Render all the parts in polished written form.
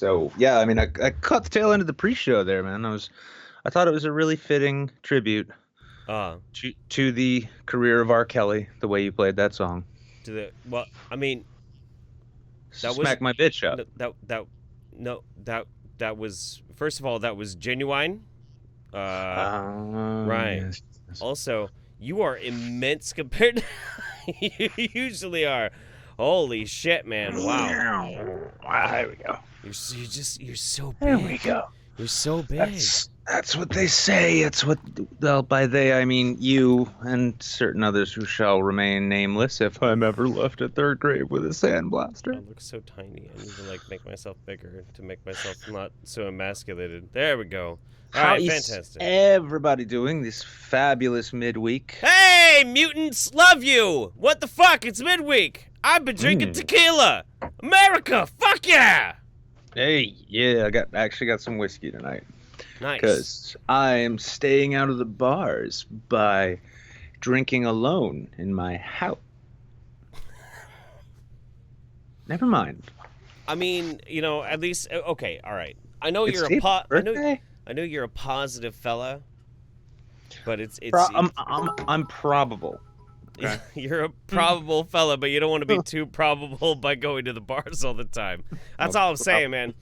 So yeah, I mean, I caught the tail end of the pre-show there, man. I thought it was a really fitting tribute Uh, to the career of R. Kelly, the way you played that song. well, I mean, that was Smack my bitch up. no, no, that was first of all that was genuine. Uh, right. Yes. Yes. Also, you are immense compared to you usually are. Holy shit, man! Wow, There we go. you're so There we big. go. You're so big. That's what they say. It's what, well, by they I mean you and certain others who shall remain nameless if I'm ever left at their grave with a I sandblaster. look so tiny. I need to like make myself bigger to make myself not so emasculated. There we go. All How right, is fantastic. everybody doing this fabulous midweek? Hey, mutants, love you. What the fuck? It's midweek. I've been drinking tequila. America, fuck yeah. Hey, yeah, I actually got some whiskey tonight Nice. because I am staying out of the bars by drinking alone in my house. Never mind. I mean, at least okay. All right. I know It's you're a Jables' birthday. I know you're a positive fella, but I'm probable. Okay. you're a probable fella, but you don't want to be too probable by going to the bars all the time. That's all I'm saying, man.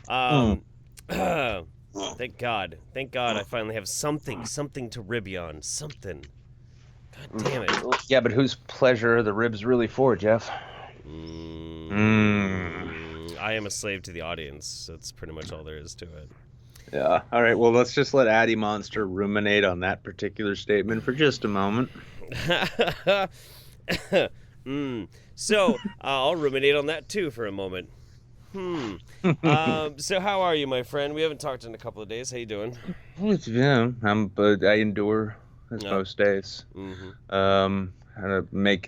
Um, thank God, I finally have something to rib you on, something. God damn it. Yeah, but whose pleasure are the ribs really for, Jeff? I am a slave to the audience. That's pretty much all there is to it. Yeah. All right. Well, let's just let Addiemonster ruminate on that particular statement for just a moment. So I'll ruminate on that too for a moment. So how are you, my friend? We haven't talked in a couple of days. How you doing? Yeah, but I endure as Yeah. most days. Mm-hmm. I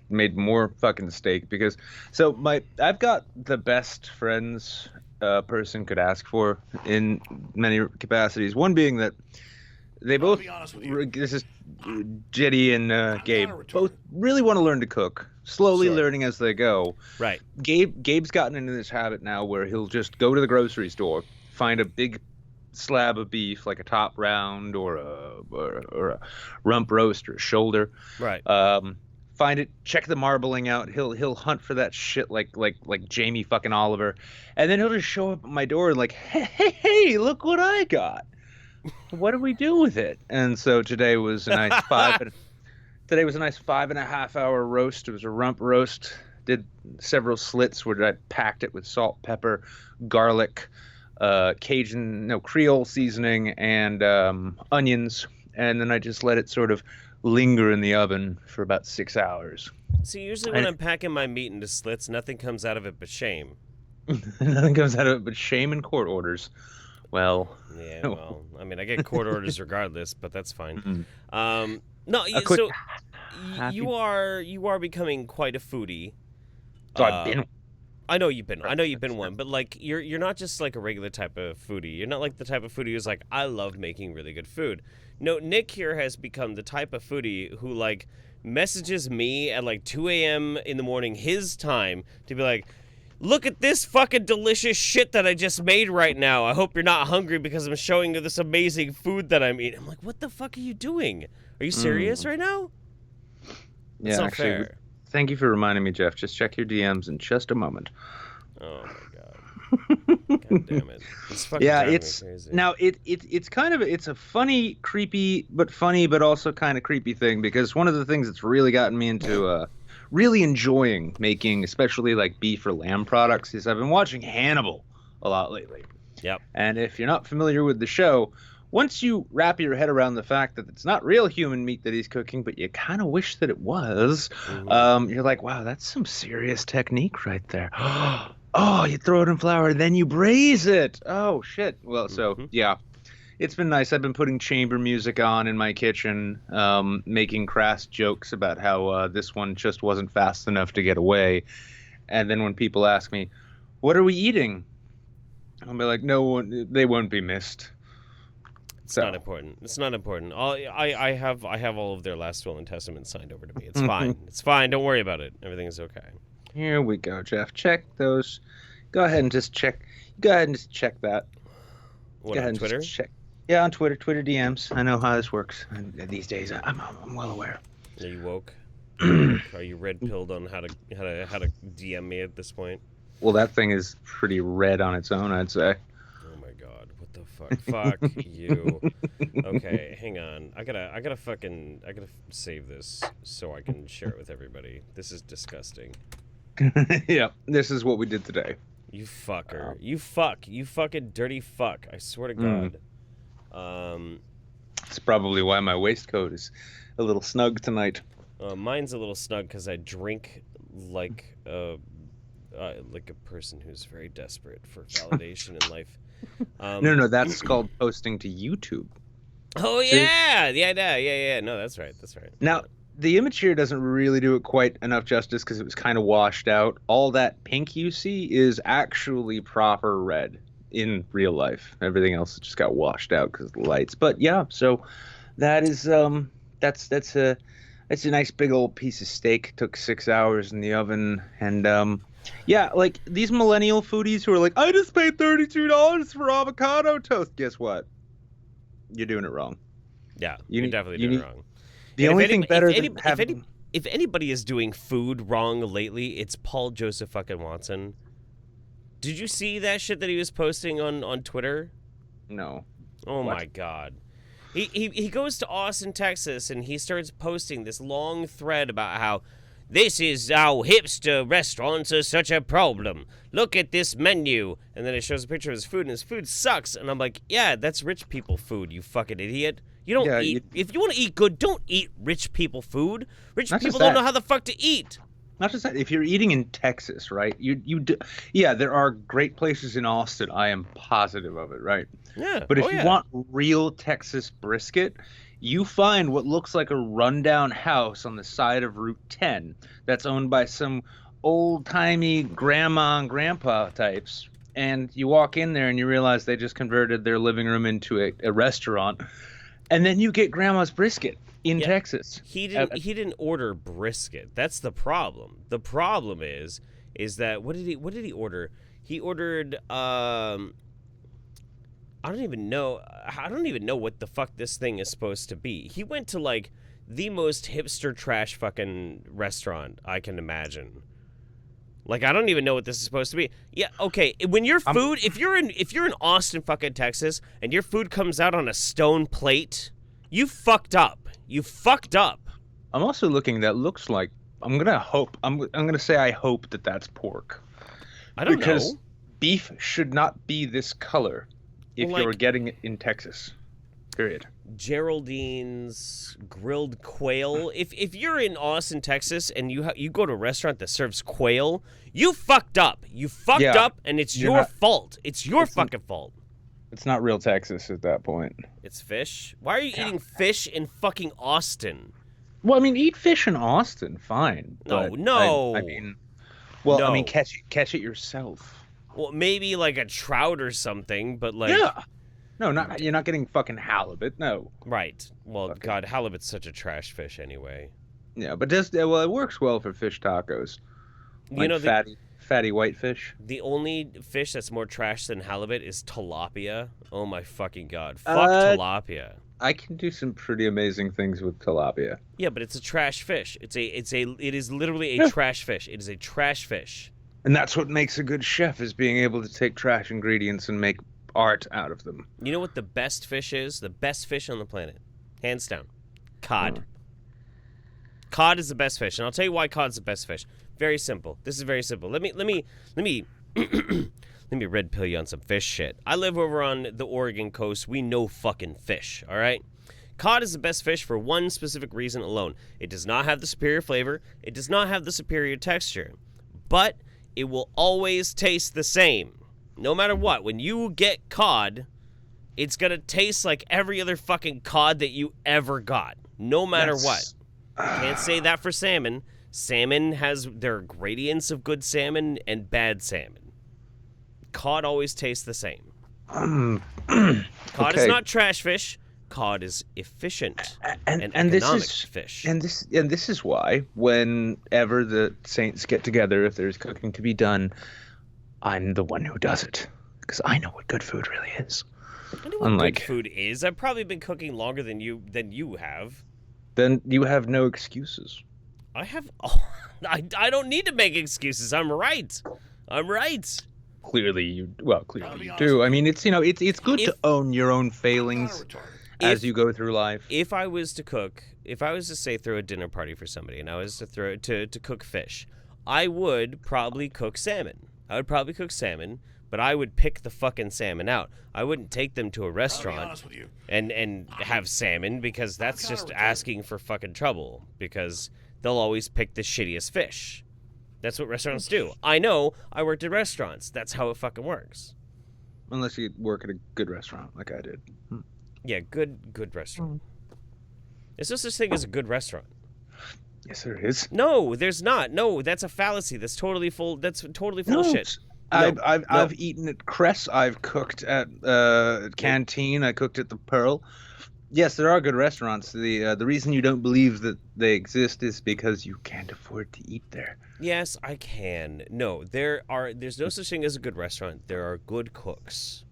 made more fucking steak because I've got the best friends a person could ask for in many capacities. One being that they both, be honest with you. this is Jetty and Gabe, gonna return both it. really want to learn to cook, slowly Sure. learning as they go. Right. Gabe's gotten into this habit now where he'll just go to the grocery store, find a big slab of beef, like a top round or a rump roast or a shoulder. Right. Find it, check the marbling out. He'll hunt for that shit like Jamie fucking Oliver, and then he'll just show up at my door and like, hey, look what I got. What do we do with it? And so today was a nice Today was a nice 5.5 hour roast. It was a rump roast. Did several slits where I packed it with salt, pepper, garlic, Creole seasoning, and onions, and then I just let it sort of linger in the oven for about 6 hours. See, usually when I'm packing my meat into slits, nothing comes out of it but shame. Nothing comes out of it but shame and court orders. Well, Yeah, well, I mean, I get court orders regardless, but that's fine. No, a quick so happy- you are becoming quite a foodie. So I've been. I know you've been one, but like you're not just like a regular type of foodie. You're not like the type of foodie who's like, I love making really good food. No, Nick here has become the type of foodie who like messages me at like 2 a.m. in the morning his time to be like, look at this fucking delicious shit that I just made right now. I hope you're not hungry because I'm showing you this amazing food that I'm eating. I'm like, what the fuck are you doing? Are you serious right now? That's Yeah, not actually, fair. thank you for reminding me, Jeff. Just check your DMs in just a moment. Oh my god. God damn it. It's fucking Yeah, driving me it's crazy. now it's kind of it's a funny, creepy, but also kind of creepy thing because one of the things that's really gotten me into really enjoying making, especially like beef or lamb products, is I've been watching Hannibal a lot lately. Yep. And if you're not familiar with the show, once you wrap your head around the fact that it's not real human meat that he's cooking, but you kind of wish that it was, you're like, wow, that's some serious technique right there. Oh, you throw it in flour, then you braise it. Oh, shit. Well, so, yeah, it's been nice. I've been putting chamber music on in my kitchen, making crass jokes about how this one just wasn't fast enough to get away. And then when people ask me, what are we eating? I'll be like, no one, they won't be missed. It's not important. It's not important. I have all of their last will and testament signed over to me. It's fine. It's fine. Don't worry about it. Everything is okay. Here we go, Jeff. Check those. Go ahead and just check. Go ahead and just check that. What, Go ahead on and Twitter? just check. Yeah, on Twitter DMs. I know how this works. And these days, I'm well aware. Are you woke? Are you red pilled on how to DM me at this point? Well, that thing is pretty red on its own, I'd say. Oh my god, what the fuck? Fuck you. Okay, hang on. I gotta save this so I can share it with everybody. This is disgusting. Yeah, this is what we did today. You fucker. You fucking dirty fuck. I swear to God. It's probably why my waistcoat is a little snug tonight. Mine's a little snug because I drink like a person who's very desperate for validation in life. No, that's called posting to YouTube. Oh yeah, yeah. No, that's right. Now, the image here doesn't really do it quite enough justice because it was kind of washed out. All that pink you see is actually proper red in real life. Everything else just got washed out because of the lights. But yeah, so that is that's a nice big old piece of steak. Took 6 hours in the oven, and yeah, like these millennial foodies who are like, I just paid $32 for avocado toast. Guess what? You're doing it wrong. Yeah, you're definitely doing it wrong. The only thing better than having... If anybody is doing food wrong lately, it's Paul Joseph fucking Watson. Did you see that shit that he was posting on Twitter? No. Oh my god. He goes to Austin, Texas, and he starts posting this long thread about how this is how hipster restaurants are such a problem. Look at this menu. And then it shows a picture of his food, and his food sucks. And I'm like, yeah, that's rich people food, you fucking idiot. You don't eat. If you want to eat good, don't eat rich people food. Rich people don't know how the fuck to eat. Not just that. If you're eating in Texas, right? You do. Yeah, there are great places in Austin. I am positive of it, right? Yeah. But if you want real Texas brisket, you find what looks like a rundown house on the side of Route 10 that's owned by some old-timey grandma and grandpa types. And you walk in there and you realize they just converted their living room into a restaurant. And then you get grandma's brisket in Texas. He didn't order brisket. That's the problem. The problem is that what did he order? He ordered I don't even know what the fuck this thing is supposed to be. He went to like the most hipster trash fucking restaurant I can imagine. Like, I don't even know what this is supposed to be. Yeah, okay. When your food, if you're in Austin, fucking Texas, and your food comes out on a stone plate, you fucked up. You fucked up. I'm also looking. That looks like I'm gonna say I hope that that's pork. I don't know. Because beef should not be this color if you're getting it in Texas. Period. Geraldine's grilled quail. If you're in Austin, Texas, and you go to a restaurant that serves quail, you fucked up. You fucked up, and it's your fault. It's your fucking fault. It's not real Texas at that point. It's fish? Why are you eating fish in fucking Austin? Well, I mean, eat fish in Austin, fine. No. I mean, catch it yourself. Well, maybe like a trout or something, but like... Yeah. No, you're not getting fucking halibut, no. Right. Well, God, halibut's such a trash fish anyway. Yeah, but it works well for fish tacos. Like fatty white fish. The only fish that's more trash than halibut is tilapia. Oh my fucking God. Fuck tilapia. I can do some pretty amazing things with tilapia. Yeah, but it's a trash fish. It is literally a trash fish. It is a trash fish. And that's what makes a good chef, is being able to take trash ingredients and make art out of them. You know what the best fish is? The best fish on the planet, hands down, cod. Cod is the best fish, and I'll tell you why cod's the best fish. Very simple. This is very simple. Let me red pill you on some fish shit. I live over on the Oregon coast. We know fucking fish. All right. Cod is the best fish for one specific reason alone. It does not have the superior flavor. It does not have the superior texture, but it will always taste the same. No matter what, when you get cod, it's going to taste like every other fucking cod that you ever got. No matter what. Can't say that for salmon. Salmon there are gradients of good salmon and bad salmon. Cod always tastes the same. Cod is not trash fish. cod is efficient and economic fish. And this is why whenever the saints get together, if there's cooking to be done, I'm the one who does it because I know what good food really is. I know what good food is. I've probably been cooking longer than you have. Then you have no excuses. I have. Oh, I don't need to make excuses. I'm right. Clearly you do. I mean, it's good to own your own failings as you go through life. If I was to say throw a dinner party for somebody, and I was to cook fish, I would probably cook salmon. But I would pick the fucking salmon out. I wouldn't take them to a restaurant and have salmon because that's just asking for fucking trouble because they'll always pick the shittiest fish. That's what restaurants do. I know. I worked at restaurants. That's how it fucking works. Unless you work at a good restaurant like I did. Yeah, good restaurant. There's no such thing as a good restaurant. Yes, there is. No, there's not. No, that's a fallacy. That's totally full of shit. I've eaten at Cress. I've cooked at Canteen. I cooked at the Pearl. Yes, there are good restaurants. The reason you don't believe that they exist is because you can't afford to eat there. Yes, I can. No, there's no such thing as a good restaurant. There are good cooks.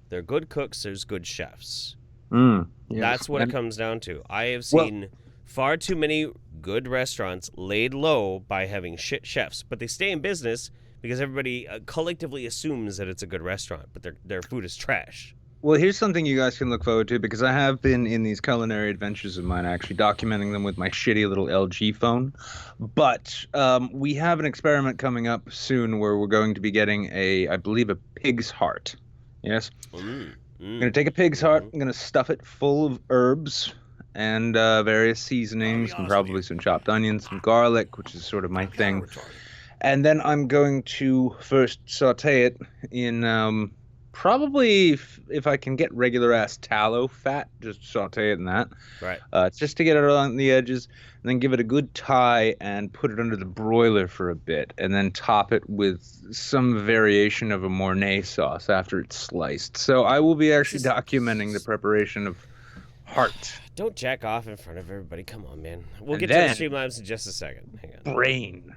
There are good cooks, there's good chefs. Yes. That's what it comes down to. I have seen far too many good restaurants laid low by having shit chefs, but they stay in business because everybody collectively assumes that it's a good restaurant, but their food is trash. Well, here's something you guys can look forward to because I have been in these culinary adventures of mine, actually documenting them with my shitty little LG phone. But we have an experiment coming up soon where we're going to be getting I believe, a pig's heart. Yes? I'm going to take a pig's heart. I'm going to stuff it full of herbs and various seasonings and probably some chopped onions, some garlic, which is sort of my thing. And then I'm going to first saute it in... probably if I can get regular ass tallow fat, just saute it in that. Right. Just to get it on the edges, and then give it a good tie and put it under the broiler for a bit, and then top it with some variation of a Mornay sauce after it's sliced. So I will be actually documenting the preparation of heart. Don't jack off in front of everybody. Come on, man. We'll get to the Streamlabs in just a second. Hang on. Brain.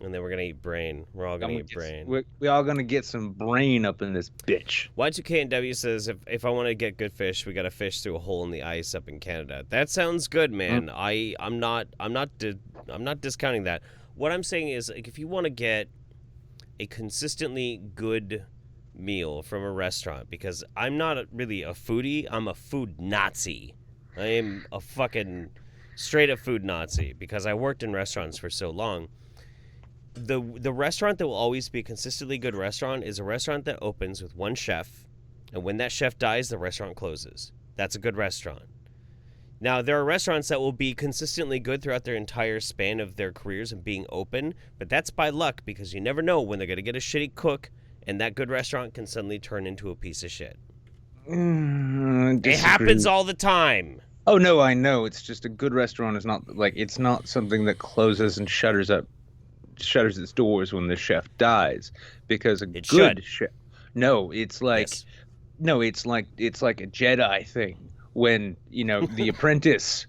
And then we're going to eat brain. We're all going to eat brain. We all going to get some brain up in this bitch. Y2KNW says, if I want to get good fish, we got to fish through a hole in the ice up in Canada. That sounds good, man. I'm not discounting that. What I'm saying is, like, if you want to get a consistently good meal from a restaurant, because I'm not really a foodie, I'm a food Nazi. I am a fucking straight up food Nazi because I worked in restaurants for so long. The restaurant that will always be a consistently good restaurant is a restaurant that opens with one chef, and when that chef dies, the restaurant closes. That's a good restaurant. Now, there are restaurants that will be consistently good throughout their entire span of their careers and being open, but that's by luck because you never know when they're going to get a shitty cook, and that good restaurant can suddenly turn into a piece of shit. It happens all the time. Oh, no, I know. It's just a good restaurant is not, like, it's not something that closes and shutters its doors when the chef dies, because a good chef. No, it's like it's like a Jedi thing when the apprentice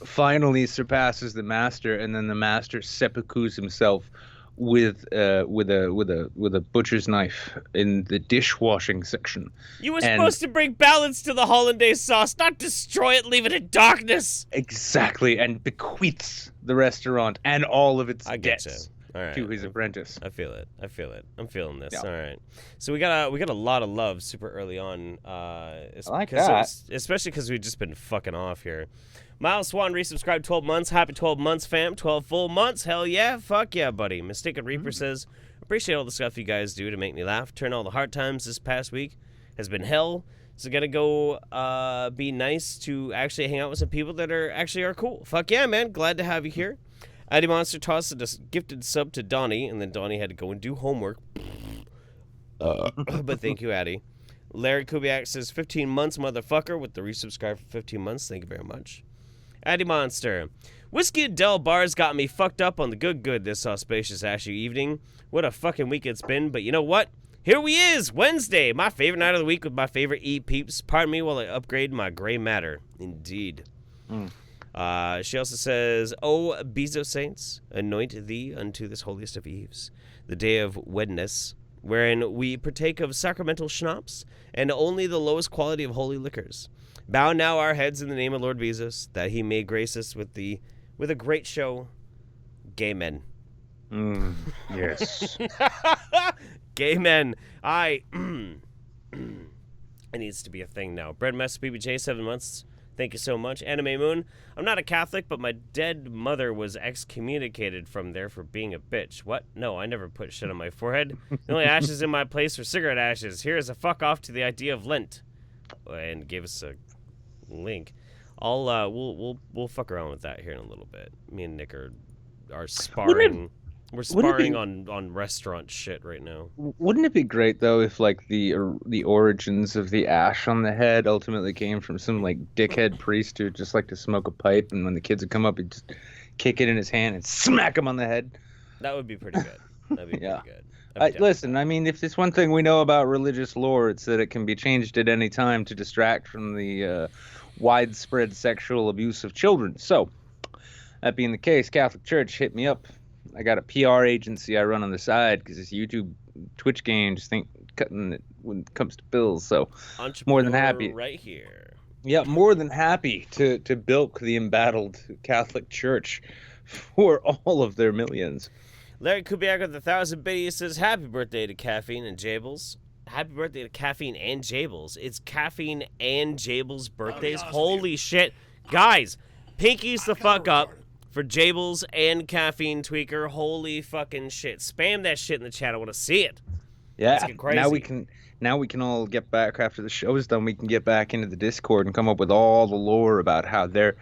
finally surpasses the master, and then the master seppukus himself with a butcher's knife in the dishwashing section. You were supposed to bring balance to the hollandaise sauce, not destroy it, leave it in darkness. Exactly, and bequeaths the restaurant and all of its debts. All right. To his apprentice. I feel it. I'm feeling this. Yeah. All right. So we got a lot of love super early on. I like that. Especially because we've just been fucking off here. Miles Swan resubscribed 12 months. Happy 12 months, fam. 12 full months. Hell yeah. Fuck yeah, buddy. Mistaken Reaper says, appreciate all the stuff you guys do to make me laugh. Turn all the hard times this past week has been hell. So gotta go be nice to actually hang out with some people that are cool. Fuck yeah, man. Glad to have you here. Addiemonster tossed a gifted sub to Donnie, and then Donnie had to go and do homework. But thank you, Addie. Larry Kubiak says, 15 months, motherfucker, with the resubscribe for 15 months. Thank you very much. Addiemonster. Whiskey and Del bars got me fucked up on the good this auspicious ashy evening. What a fucking week it's been, but you know what? Here we is, Wednesday, my favorite night of the week with my favorite eat peeps. Pardon me while I upgrade my gray matter. Indeed. She also says, "O Bezo saints, anoint thee unto this holiest of eves, the day of wedness, wherein we partake of sacramental schnapps and only the lowest quality of holy liquors. Bow now our heads in the name of Lord Bezos, that he may grace us with a great show, gay men." Yes. Gay men. It needs to be a thing now. Bread Mess BBJ, 7 months. Thank you so much. Anime-Mun. I'm not a Catholic, but my dead mother was excommunicated from there for being a bitch. What? No, I never put shit on my forehead. The only ashes in my place were cigarette ashes. Here is a fuck off to the idea of Lent. And gave us a link. We'll fuck around with that here in a little bit. Me and Nick are sparring. We're sparring on restaurant shit right now. Wouldn't it be great though if like the origins of the ash on the head ultimately came from some like dickhead priest who just liked to smoke a pipe, and when the kids would come up, he'd just kick it in his hand and smack him on the head? That would be pretty good. That'd be Yeah. pretty good. Listen, I mean, if there's one thing we know about religious lore, it's that it can be changed at any time to distract from the widespread sexual abuse of children. So, that being the case, Catholic Church, hit me up. I got a PR agency I run on the side because this YouTube Twitch game just ain't cutting it when it comes to bills. So, more than happy. Right here. Yeah, more than happy to bilk the embattled Catholic Church for all of their millions. Larry Kubiak with 1,000 biddies says, "Happy birthday to Caffeine and Jables." Happy birthday to Caffeine and Jables. It's Caffeine and Jables' birthdays. Holy shit. Guys, pinkies the fuck up for Jables and Caffeine Tweaker. Holy fucking shit. Spam that shit in the chat. I want to see it. Yeah. Let's get crazy. Now we can all get back after the show is done. We can get back into the Discord and come up with all the lore about how their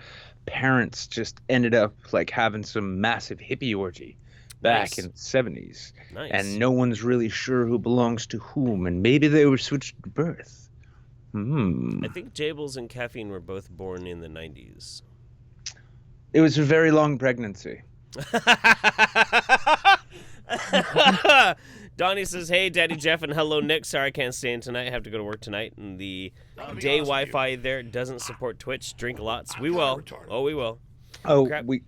parents just ended up like having some massive hippie orgy back in the 70s. Nice. And no one's really sure who belongs to whom, and maybe they were switched at birth. I think Jables and Caffeine were both born in the 90s. It was a very long pregnancy. Donnie says, "Hey, Daddy Jeff, and hello, Nick. Sorry I can't stay in tonight. I have to go to work tonight, and the day Wi-Fi there doesn't support Twitch. Drink lots. We will. Oh, we will." Oh, crap. We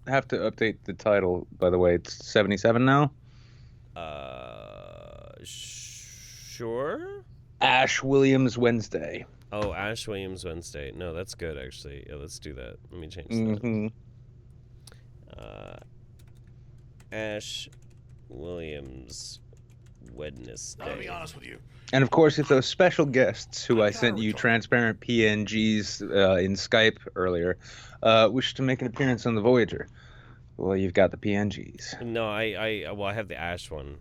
have to update the title, by the way. It's 77 now. Sure? Ash Williams Wednesday. Oh, Ash Williams Wednesday. No, that's good, actually. Yeah, let's do that. Let me change that. Ash Williams Wednesday. I'll be honest with you. And of course, if those special guests who I sent you transparent PNGs in Skype earlier wish to make an appearance on the Voyager, well, you've got the PNGs. No, I have the Ash one.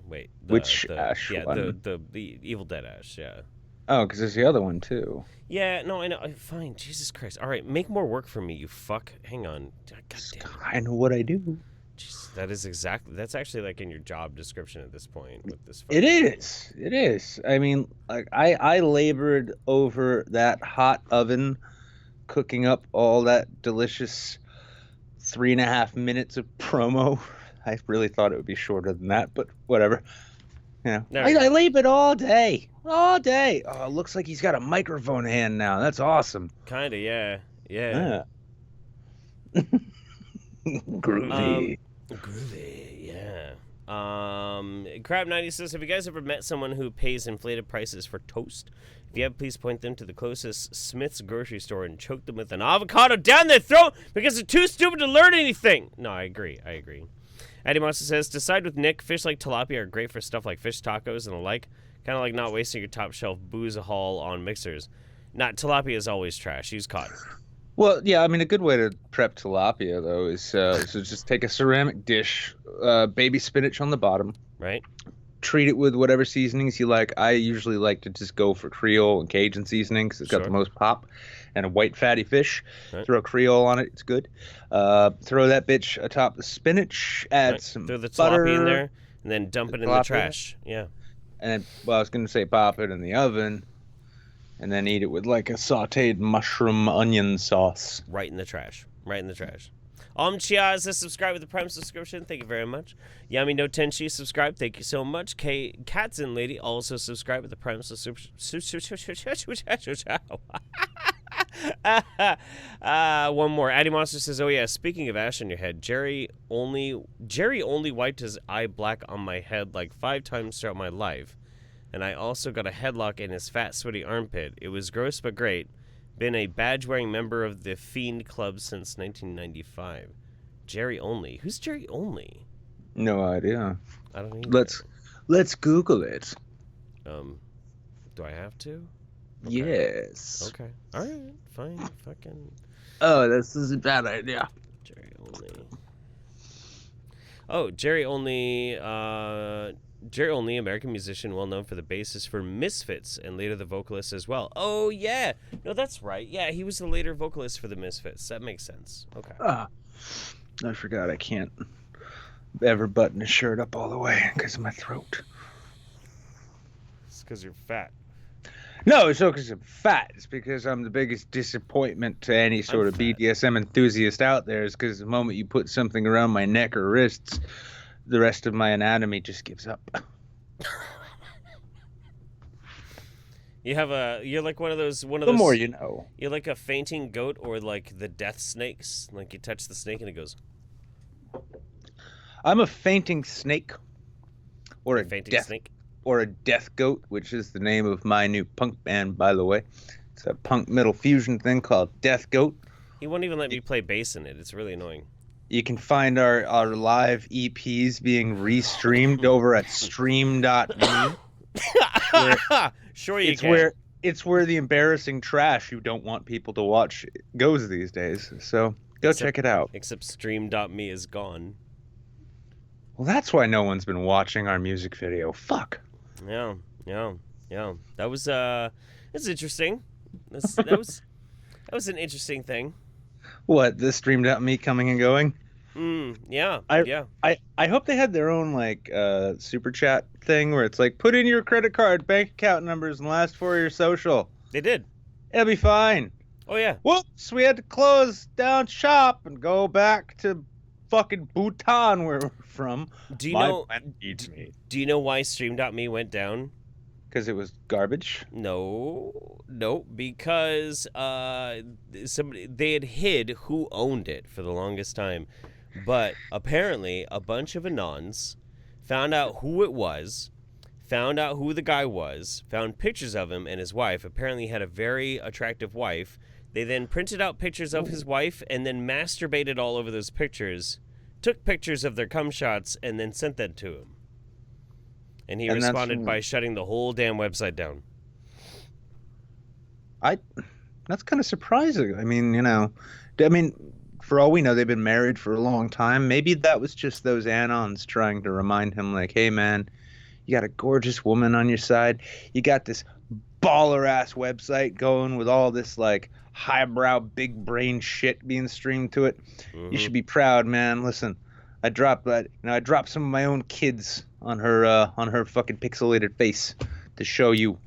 Wait. Which Ash one? The Evil Dead Ash, yeah. Oh, because there's the other one, too. Yeah, no, I know. Fine, Jesus Christ. All right, make more work for me, you fuck. Hang on. God damn it. I know what I do. Jeez, that's actually like in your job description at this point with this. It is. I mean, like I labored over that hot oven, cooking up all that delicious 3.5 minutes of promo. I really thought it would be shorter than that, but whatever. Yeah, I labored all day. Oh, it looks like he's got a microphone hand now. That's awesome. Kinda, yeah. Groovy. Groovy, yeah. Crab90 says, "Have you guys ever met someone who pays inflated prices for toast? If you have, please point them to the closest Smith's grocery store and choke them with an avocado down their throat because they're too stupid to learn anything." No, I agree. Addiemonster says, "Decide with Nick, fish like tilapia are great for stuff like fish tacos and the like. Kind of like not wasting your top shelf booze haul on mixers. Not tilapia is always trash. Use cod." Well, yeah, I mean, a good way to prep tilapia, though, is so just take a ceramic dish, baby spinach on the bottom. Right. Treat it with whatever seasonings you like. I usually like to just go for Creole and Cajun seasoning because it's got the most pop. And a white fatty fish. Right. Throw Creole on it. It's good. Throw that bitch atop the spinach. Add some Throw the butter tilapia in there, and then dump it in the trash. Yeah. And I was going to say pop it in the oven. And then eat it with like a sautéed mushroom onion sauce. Right in the trash. Chia says subscribe with the Prime subscription. Thank you very much. Yami no Tenshi subscribe. Thank you so much. Katzen Lady also subscribe with the Prime subscription. One more. Addiemonster says, "Oh yeah, speaking of ash on your head, Jerry only wiped his eye black on my head like 5 times throughout my life, and I also got a headlock in his fat, sweaty armpit. It was gross but great. Been a badge-wearing member of the Fiend Club since 1995. Jerry Only. Who's Jerry Only? No idea. I don't either. Let's Google it. Do I have to? Okay. Yes. Okay. All right. Fine. Fucking. Oh, this is a bad idea. Jerry Only. Oh, Jerry Only. Jerry Only, American musician, well known for the bassist for Misfits and later the vocalist as well. Oh yeah, no, that's right. Yeah, he was the later vocalist for the Misfits. That makes sense. Okay. I forgot I can't ever button a shirt up all the way because of my throat. It's because you're fat. No, it's not because I'm fat. It's because I'm the biggest disappointment to any sort of BDSM enthusiast out there. Is because the moment you put something around my neck or wrists, the rest of my anatomy just gives up. You're like one of those. The more you know. You're like a fainting goat or like the death snakes. Like you touch the snake and it goes. I'm a fainting snake, or a fainting death snake, or a death goat, which is the name of my new punk band, by the way. It's a punk metal fusion thing called Death Goat. He won't even let me play bass in it. It's really annoying. You can find our live EPs being restreamed over at stream.me. Sure you can. It's where the embarrassing trash you don't want people to watch goes these days. So check it out. Except stream.me is gone. Well, that's why no one's been watching our music video. Fuck. Yeah. That was that's interesting. That was an interesting thing. What, the stream.me coming and going? Yeah. I hope they had their own like super chat thing where it's like put in your credit card, bank account numbers, and last 4 of your social. They did. It'll be fine. Oh yeah. Whoops, we had to close down shop and go back to fucking Bhutan where we're from. Do you know why stream.me went down? Because it was garbage? No, because they had hid who owned it for the longest time. But apparently a bunch of Anons found out who it was, found out who the guy was, found pictures of him and his wife. Apparently he had a very attractive wife. They then printed out pictures of his wife and then masturbated all over those pictures, took pictures of their cum shots, and then sent them to him. And he responded by shutting the whole damn website down. That's kind of surprising. I mean, for all we know, they've been married for a long time. Maybe that was just those Anons trying to remind him, like, hey, man, you got a gorgeous woman on your side. You got this baller-ass website going with all this, like, highbrow, big brain shit being streamed to it. Mm-hmm. You should be proud, man. Listen, I dropped some of my own kids on her fucking pixelated face to show you.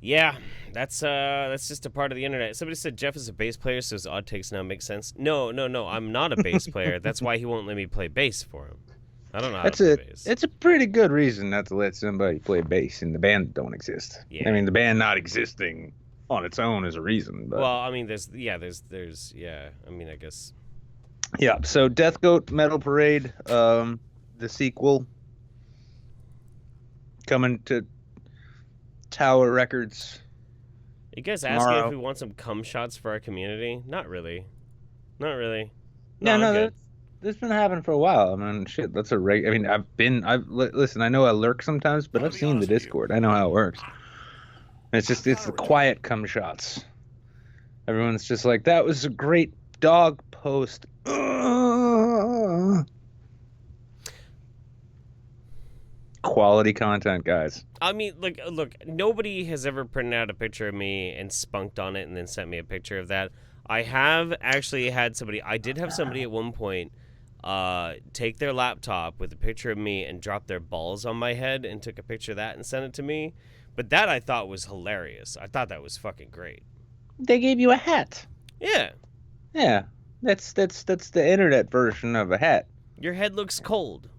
Yeah, that's just a part of the internet. Somebody said Jeff is a bass player, so his odd takes now make sense. No, I'm not a bass player. That's why he won't let me play bass for him. I don't know how to play bass. It's a pretty good reason not to let somebody play bass in the band that don't exist. Yeah. I mean, the band not existing on its own is a reason. But... Well, I mean, there's I mean, I guess. Yeah, so Death Goat Metal Parade, the sequel, coming to Tower Records. You guys asking if we want some cum shots for our community? Not really. No, that's been happening for a while. I mean, shit, that's a reg. I mean, listen, I know I lurk sometimes, but I've seen the Discord. I know how it works. It's the quiet cum shots. Everyone's just like, that was a great dog post. Quality content, guys. I mean, look, nobody has ever printed out a picture of me and spunked on it and then sent me a picture of that. I have actually had somebody, I did have somebody at one point take their laptop with a picture of me and drop their balls on my head and took a picture of that and sent it to me. But that I thought was hilarious. I thought that was fucking great. They gave you a hat. Yeah. Yeah, that's the internet version of a hat. Your head looks cold.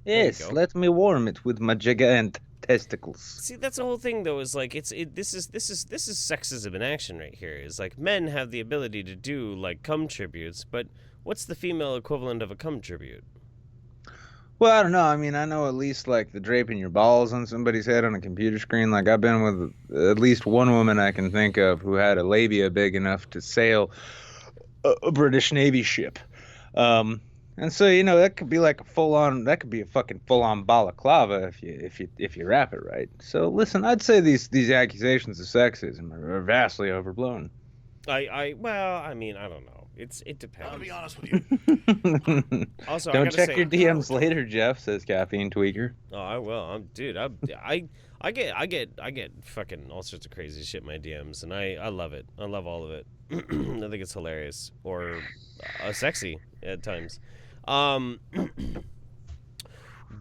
There you Yes, go. let me warm it with my giant testicles. See, that's the whole thing, though. Is like this is sexism in action right here. Is like men have the ability to do like cum tributes, but what's the female equivalent of a cum tribute? Well, I don't know. I mean, I know at least like the draping your balls on somebody's head on a computer screen. Like I've been with at least one woman I can think of who had a labia big enough to sail a British Navy ship. Um, and so that could be like a full on. That could be a fucking full on balaclava if you wrap it right. So listen, I'd say these accusations of sexism are vastly overblown. Well, I mean, I don't know. It depends. I'll be honest with you. Also, I Don't gotta check say, your DMs later, Jeff. Says Caffeine Tweaker. oh, I will. Dude, I get fucking all sorts of crazy shit in my DMs, and I love it. I love all of it. I think it's hilarious or sexy at times. Um,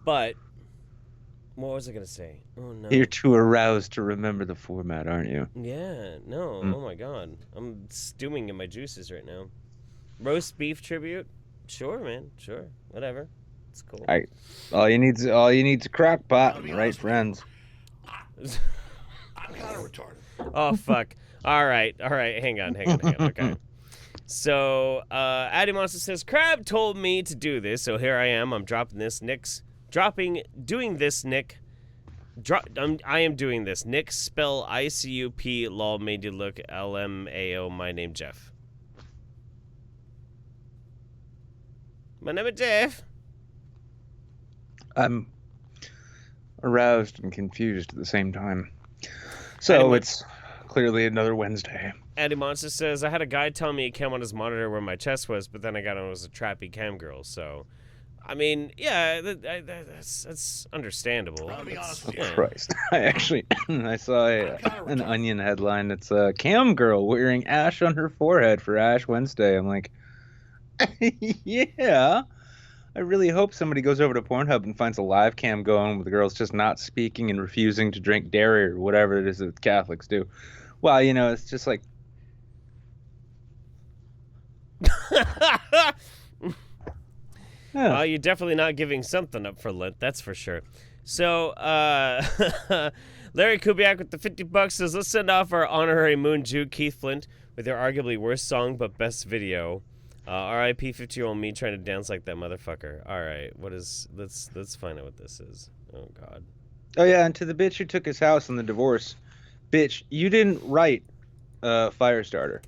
but what was I gonna say? Oh no. You're too aroused to remember the format, aren't you? Yeah, no. Oh my god, I'm stewing in my juices right now. Roast beef tribute? Sure, man. Sure, whatever. It's cool. All you need's a crock pot and the right friends. I'm kind of retarded. Oh fuck. All right. Hang on. Okay. So, Addiemonster says, Crab told me to do this, so here I am. I'm dropping this. Doing this, Nick. I am doing this. Nick, spell ICUP, lol, made you look, LMAO, my name, Jeff. My name is Jeff. I'm aroused and confused at the same time. So it's clearly another Wednesday. Addiemonster says, I had a guy tell me he came on his monitor where my chest was, but then I got on it was a trappy cam girl, so... I mean, yeah, that's understandable. I'll be honest with you. Yeah. Christ. I saw an Onion headline. It's a cam girl wearing ash on her forehead for Ash Wednesday. I'm like, yeah. I really hope somebody goes over to Pornhub and finds a live cam going with the girls just not speaking and refusing to drink dairy or whatever it is that Catholics do. Well, it's just like... Well, you're definitely not giving something up for Lent, that's for sure. So, Larry Kubiak with the $50 says, let's send off our honorary Moon Jew, Keith Flint, with their arguably worst song but best video. R.I.P. 50-year-old me trying to dance like that motherfucker. All right, let's find out what this is. Oh, God. Oh, yeah, and to the bitch who took his house in the divorce. Bitch, you didn't write Firestarter.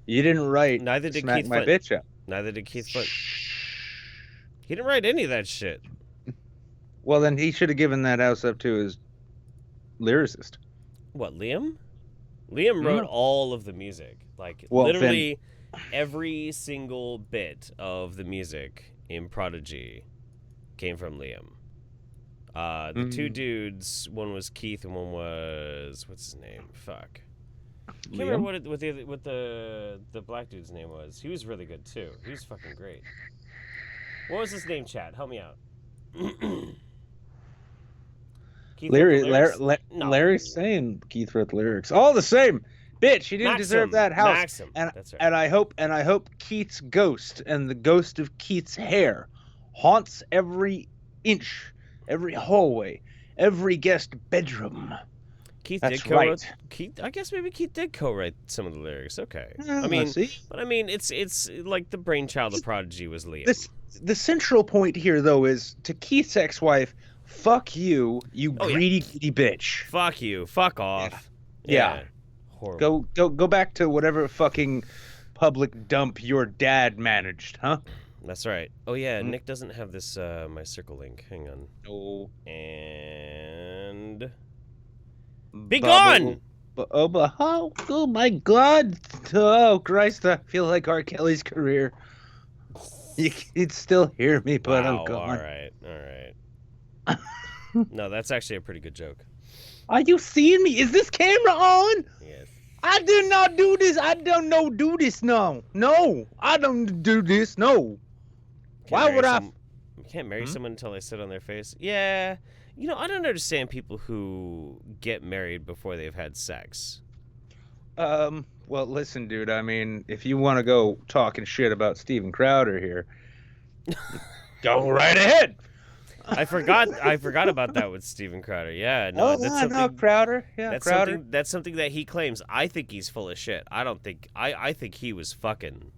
You didn't write Neither did Smack Keith My Flint. Bitch Up. Neither did Keith Flint. He didn't write any of that shit. Well, then he should have given that house up to his lyricist. What, Liam? Liam wrote No. all of the music. Like, Well, literally every single bit of the music in Prodigy came from Liam. The two dudes, one was Keith and one was... What's his name? Fuck. I can't remember what the black dude's name was. He was really good, too. He was fucking great. What was his name, Chad? Help me out. Keith Larry's saying Keith wrote the lyrics. All the same, bitch. He didn't deserve that house. Maxim. That's right. And I hope Keith's ghost and the ghost of Keith's hair haunts every inch, every hallway, every guest bedroom. Keith That's did co-write. right. Keith, I guess maybe Keith did co-write some of the lyrics. Okay. Yeah, I mean, see? but I mean, it's like the brainchild of Prodigy was Liam. The central point here, though, is to Keith's ex-wife. Fuck you, greedy bitch. Fuck you. Fuck off. Yeah. Horrible. Go back to whatever fucking public dump your dad managed, huh? That's right. Oh yeah, Nick doesn't have this my circle link. Hang on. No. And be gone. Oh my God! Oh Christ! I feel like R. Kelly's career. You can still hear me, but Wow, I'm gone. All right. No, that's actually a pretty good joke. Are you seeing me? Is this camera on? Yes. I did not do this. I don't know do this. No, I don't do this. No. Why would I? You can't marry someone until they sit on their face. Yeah. I don't understand people who get married before they've had sex. Well, listen, dude. I mean, if you want to go talking shit about Steven Crowder here, go right ahead. I forgot about that with Steven Crowder. Yeah, no, Oh, that's yeah, no, something. Crowder. Yeah, Crowder. That's something that he claims. I think he's full of shit. I don't think. I think he was fucking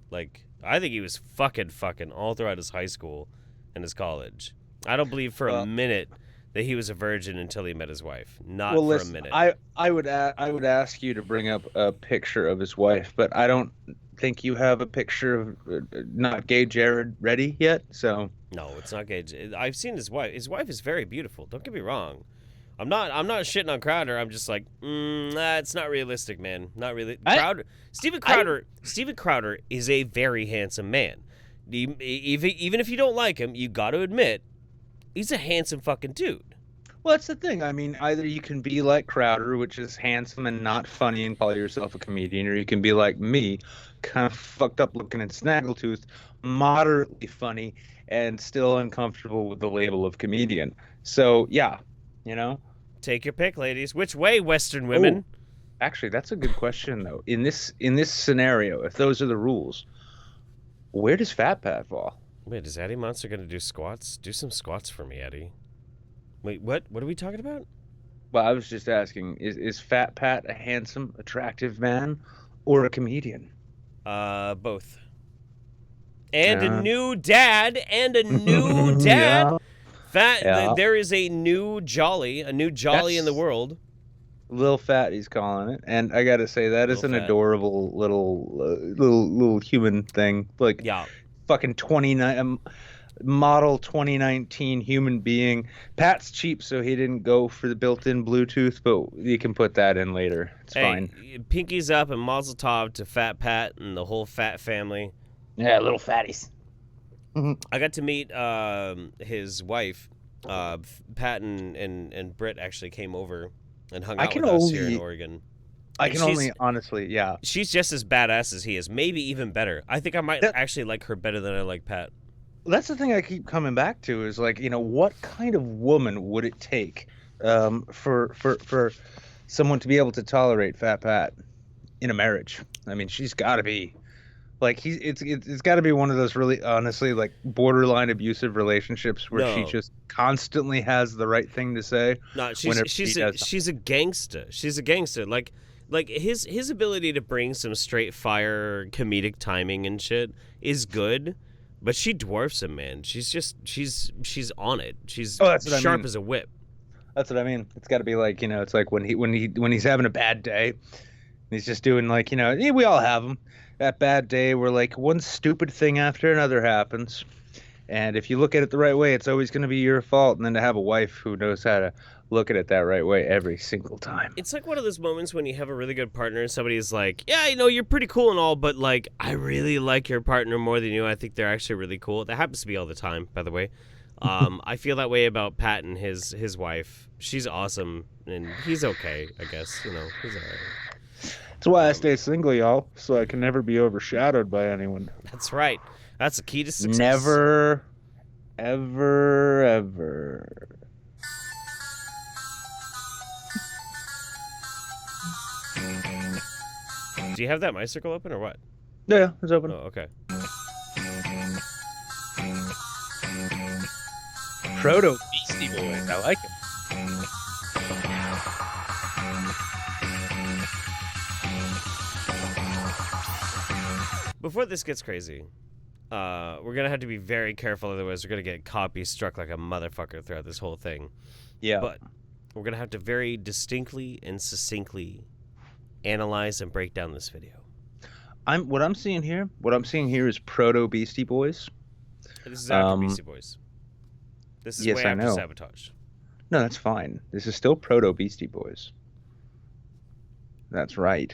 I think he was fucking all throughout his high school and his college. I don't believe for a minute that he was a virgin until he met his wife. Not Well, for listen, a minute. I would ask you to bring up a picture of his wife, but I don't think you have a picture of not gay Jared ready yet. So No, it's not gay. I've seen his wife. His wife is very beautiful. Don't get me wrong. I'm not shitting on Crowder. I'm just like, it's not realistic, man. Not really. Steven Crowder is a very handsome man. Even if you don't like him, you got to admit, he's a handsome fucking dude. well, that's the thing. I mean, either you can be like Crowder, which is handsome and not funny, and call yourself a comedian, or you can be like me, kind of fucked up looking and snaggletooth, moderately funny, and still uncomfortable with the label of comedian. So yeah, you know. Take your pick, ladies. Which way, Western women? Oh, actually, that's a good question though. In this scenario, if those are the rules, where does Fat Pat fall? Wait, is Addiemonster gonna do squats? Do some squats for me, Eddie. Wait, what? What are we talking about? Well, I was just asking, is Fat Pat a handsome, attractive man or a comedian? Both. And a new dad. Yeah. There is a new jolly in the world. Lil Fat, he's calling it, and I gotta say that is an adorable little human thing. Like, yeah, fucking 29 model 2019 human being. Pat's cheap, so he didn't go for the built-in Bluetooth, but you can put that in later. It's fine. Pinkies up and mazel tov to Fat Pat and the whole Fat family. Yeah, little fatties. I got to meet his wife. Pat and Britt actually came over and hung out with us here in Oregon. I can only honestly, yeah. She's just as badass as he is, maybe even better. I think I might actually like her better than I like Pat. That's the thing I keep coming back to is like, you know, what kind of woman would it take for someone to be able to tolerate Fat Pat in a marriage? I mean, she's got to be like it's got to be one of those really honestly like borderline abusive relationships where she just constantly has the right thing to say. No, she's a gangster. She's a gangster. Like his ability to bring some straight fire comedic timing and shit is good, but she dwarfs him, man. She's on it. She's sharp as a whip. That's what I mean. It's got to be like, you know, it's like when he's having a bad day, he's just doing like, you know, we all have them. That bad day where like one stupid thing after another happens, and if you look at it the right way, it's always going to be your fault. And then to have a wife who knows how to look at it that right way every single time. It's like one of those moments when you have a really good partner and somebody's like, yeah, you know, you're pretty cool and all, but like, I really like your partner more than you. I think they're actually really cool. That happens to be all the time, by the way. I feel that way about Pat and his wife. She's awesome, and he's okay, I guess. You know, he's all right. That's why I stay single, y'all, so I can never be overshadowed by anyone. That's right. That's the key to success. Never, ever, ever. Do you have that mic circle open or what? Yeah, it's open. Oh, okay. Proto Beastie Boys. I like it. Before this gets crazy, we're going to have to be very careful, otherwise we're going to get copy struck like a motherfucker throughout this whole thing. Yeah. But we're going to have to very distinctly and succinctly analyze and break down this video. What I'm seeing here is Proto Beastie Boys. This is after Beastie Boys. This is way after Sabotage. No, that's fine. This is still Proto Beastie Boys. That's right.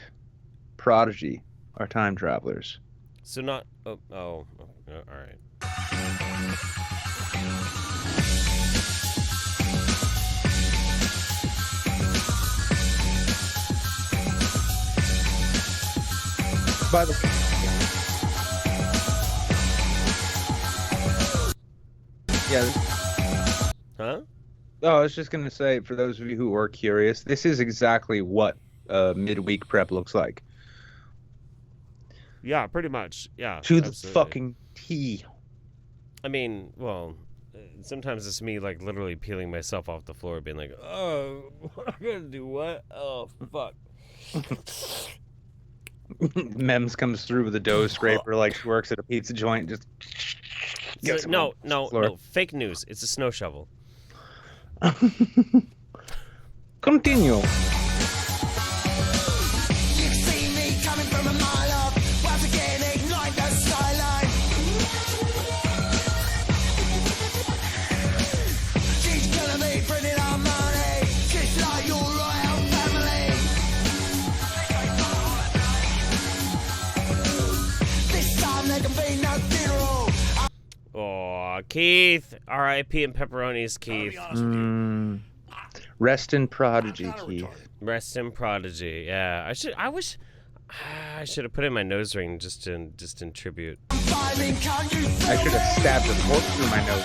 Prodigy are time travelers. So not... Oh, all right. By the yeah. Huh? Oh, I was just going to say, for those of you who are curious, this is exactly what midweek prep looks like. Yeah, pretty much. Yeah. To the absolutely. fucking T. I mean, well, sometimes it's me like literally peeling myself off the floor, being like, "Oh, I'm gonna do what? Oh, fuck." Mems comes through with a dough scraper like she works at a pizza joint. Just gets him on the floor. No. Fake news. It's a snow shovel. Continue. Oh, Keith. R.I.P. and pepperonis, Keith. Rest in prodigy, I'm kinda Keith. retarded. Rest in prodigy. Yeah, I should have put in my nose ring just in tribute. I should have stabbed a fork through my nose.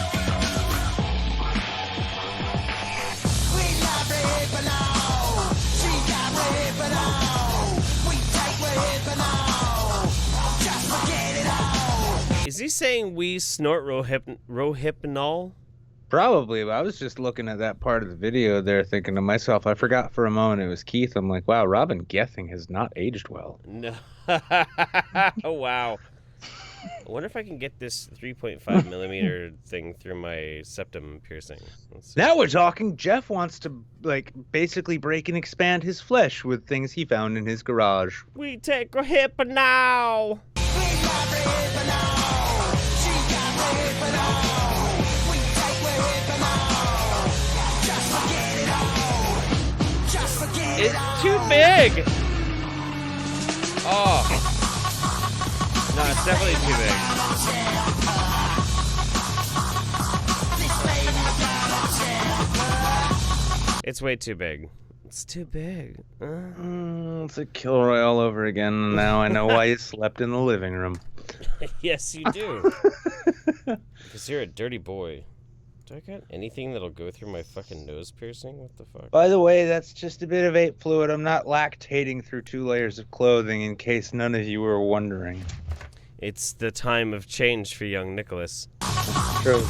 Is he saying we snort rohypnol? Probably, but I was just looking at that part of the video there thinking to myself, I forgot for a moment it was Keith. I'm like, wow, Robin Gething has not aged well. No. Wow. I wonder if I can get this 3.5 millimeter thing through my septum piercing. Let's see. Now we're talking. Jeff wants to, like, basically break and expand his flesh with things he found in his garage. We take rohypnol. It's too big. Oh. No, it's definitely too big. It's way too big. It's too big. It's a Kilroy all over again, and now I know why you slept in the living room. Yes, you do. Because you're a dirty boy. Do I got anything that'll go through my fucking nose piercing? What the fuck? By the way, that's just a bit of ape fluid. I'm not lactating through 2 layers of clothing, in case none of you were wondering. It's the time of change for young Nicholas. True.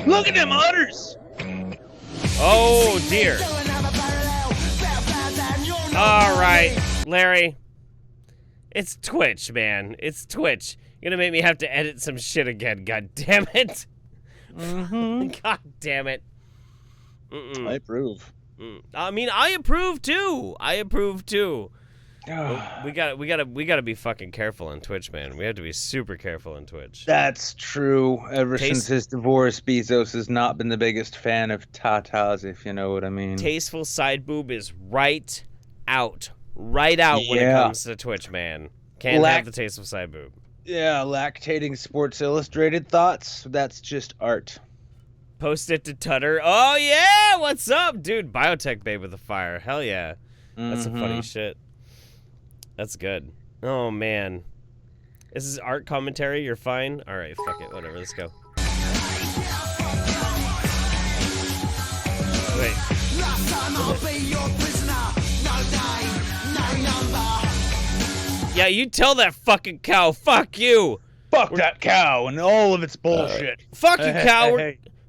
Look at them udders! Oh, dear. All right, Larry. It's Twitch, man. It's Twitch. You're gonna make me have to edit some shit again. God damn it. God damn it. I approve. I mean, I approve too. We gotta be fucking careful on Twitch, man. We have to be super careful on Twitch. That's true. Ever since his divorce, Bezos has not been the biggest fan of tatas, if you know what I mean. Tasteful side boob is right out when it comes to Twitch, man. Can't have the tasteful side boob. Yeah, lactating Sports Illustrated thoughts. That's just art. Post it to Tutter. Oh yeah, what's up, dude? Biotech babe with a fire. Hell yeah. That's some funny shit. That's good. Oh man. This is art commentary. You're fine. All right, fuck it. Whatever. Let's go. Wait. Yeah, you tell that fucking cow. Fuck you. Fuck that cow and all of its bullshit. Fuck you, cow.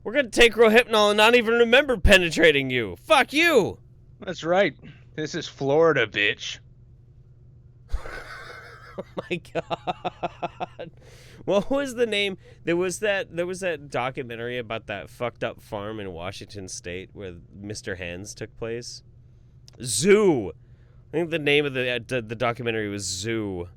We're gonna take rohypnol and not even remember penetrating you. Fuck you. That's right. This is Florida, bitch. Oh my god. What was the name? There was that documentary about that fucked up farm in Washington State where Mr. Hands took place. Zoo. I think the name of the documentary was Zoo.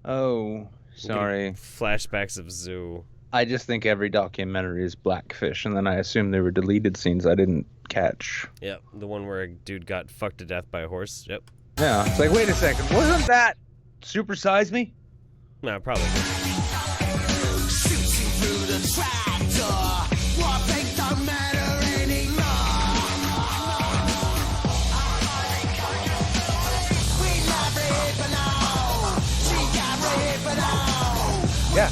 Oh, sorry. Flashbacks of Zoo. I just think every documentary is Blackfish, and then I assume there were deleted scenes I didn't catch. Yep, the one where a dude got fucked to death by a horse. Yep. Yeah, it's like, wait a second, wasn't that Super Size Me? No, probably. Yeah.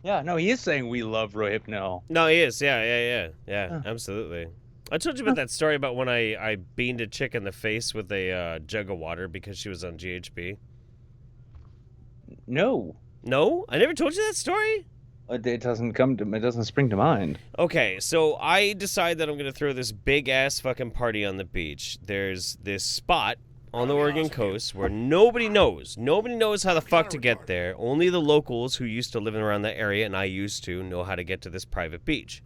Yeah, no, he is saying we love Rohypnol. No, he is. Yeah, Huh. absolutely. I told you about that story about when I beamed a chick in the face with a jug of water because she was on GHB. No, No? I never told you that story? it doesn't spring to mind. Okay, so I decide that I'm going to throw this big-ass fucking party on the beach. There's this spot on the Oregon coast where nobody knows. Nobody knows how the fuck to get there. Only the locals who used to live around that area, and I used to, know how to get to this private beach.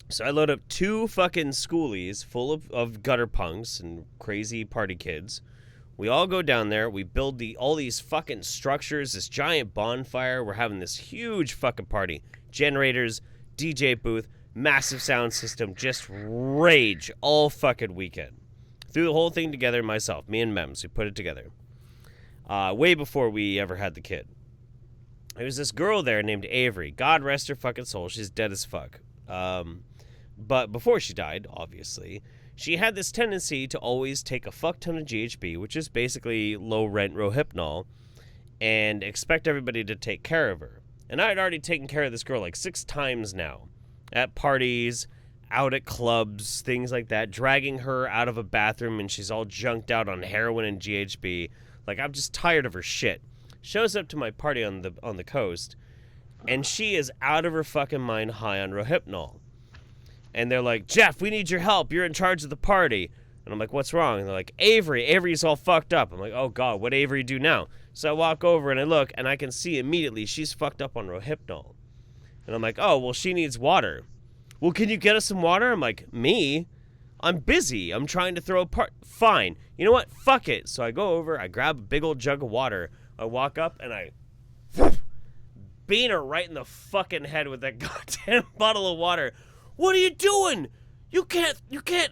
So I load up 2 fucking schoolies full of gutter punks and crazy party kids. We all go down there. We build all these fucking structures, this giant bonfire. We're having this huge fucking party. Generators, DJ booth, massive sound system, just rage all fucking weekend. Threw the whole thing together myself, me and Mems. We put it together. Way before we ever had the kid. There was this girl there named Avery. God rest her fucking soul. She's dead as fuck. But before she died, obviously, she had this tendency to always take a fuck ton of GHB, which is basically low-rent Rohypnol, and expect everybody to take care of her. And I had already taken care of this girl like 6 times now. At parties, out at clubs, things like that, dragging her out of a bathroom and she's all junked out on heroin and GHB. Like, I'm just tired of her shit. Shows up to my party on the coast, and she is out of her fucking mind high on Rohypnol. And they're like, Jeff, we need your help. You're in charge of the party. And I'm like, what's wrong? And they're like, Avery's all fucked up. I'm like, oh, God, what'd Avery do now? So I walk over and I look, and I can see immediately she's fucked up on Rohypnol. And I'm like, oh, well, she needs water. Well, can you get us some water? I'm like, me? I'm busy. I'm trying to throw a party. Fine. You know what? Fuck it. So I go over, I grab a big old jug of water. I walk up, and I bean her right in the fucking head with that goddamn bottle of water. What are you doing? You can't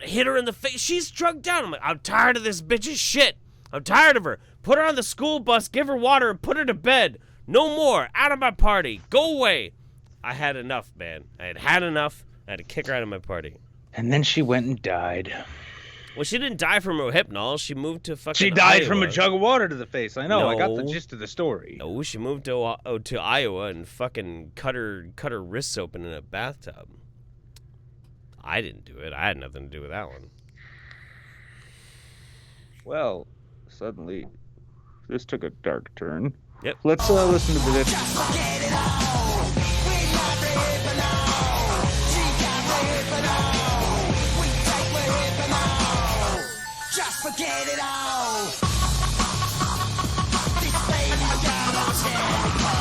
hit her in the face. She's drugged down. I'm like, I'm tired of this bitch's shit. I'm tired of her. Put her on the school bus, give her water, and put her to bed. No more. Out of my party. Go away. I had enough, man. I had enough. I had to kick her out of my party. And then she went and died. Well, she didn't die from Rohypnol. She moved to fucking She died Iowa. from a jug of water to the face. I know. No. I got the gist of the story. No, she moved to Iowa and fucking cut her wrists open in a bathtub. I didn't do it. I had nothing to do with that one. Well, suddenly, this took a dark turn. Yep. Let's listen to this. Just forget it all. This baby got a temper.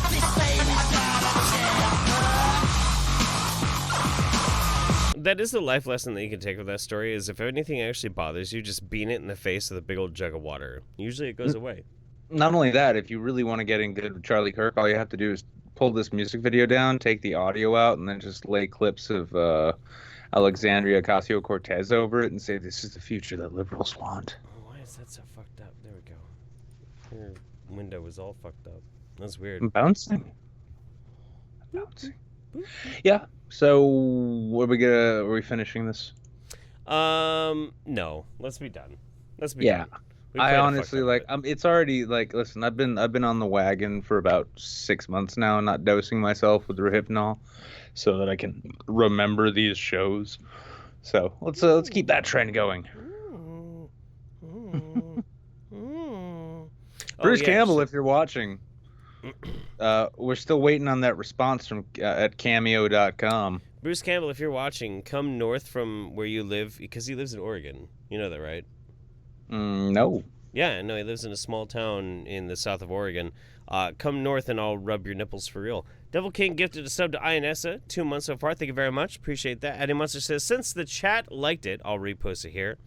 This baby got a temper. That is the life lesson that you can take with that story, is if anything actually bothers you, just bean it in the face with a big old jug of water. Usually it goes away. Not only that, if you really want to get in good with Charlie Kirk, all you have to do is pull this music video down, take the audio out, and then just lay clips of Alexandria Ocasio-Cortez over it and say, this is the future that liberals want. Oh, why is that so fucked up? There we go. Your window was all fucked up. That's weird. I'm bouncing. Yeah. So, are we finishing this? No. Let's be done. Let's be Yeah. done. I honestly it's already listen, I've been on the wagon for about 6 months now, not dosing myself with Rohypnol so that I can remember these shows. So let's keep that trend going. Bruce Campbell, if you're watching, we're still waiting on that response from at cameo.com. Bruce Campbell, if you're watching, come north from where you live, because he lives in Oregon. You know that, right? No. Yeah, no, he lives in a small town in the south of Oregon. Come north and I'll rub your nipples for real. Devil King gifted a sub to Ionessa, 2 months so far. Thank you very much. Appreciate that. Addiemonster says, since the chat liked it, I'll repost it here.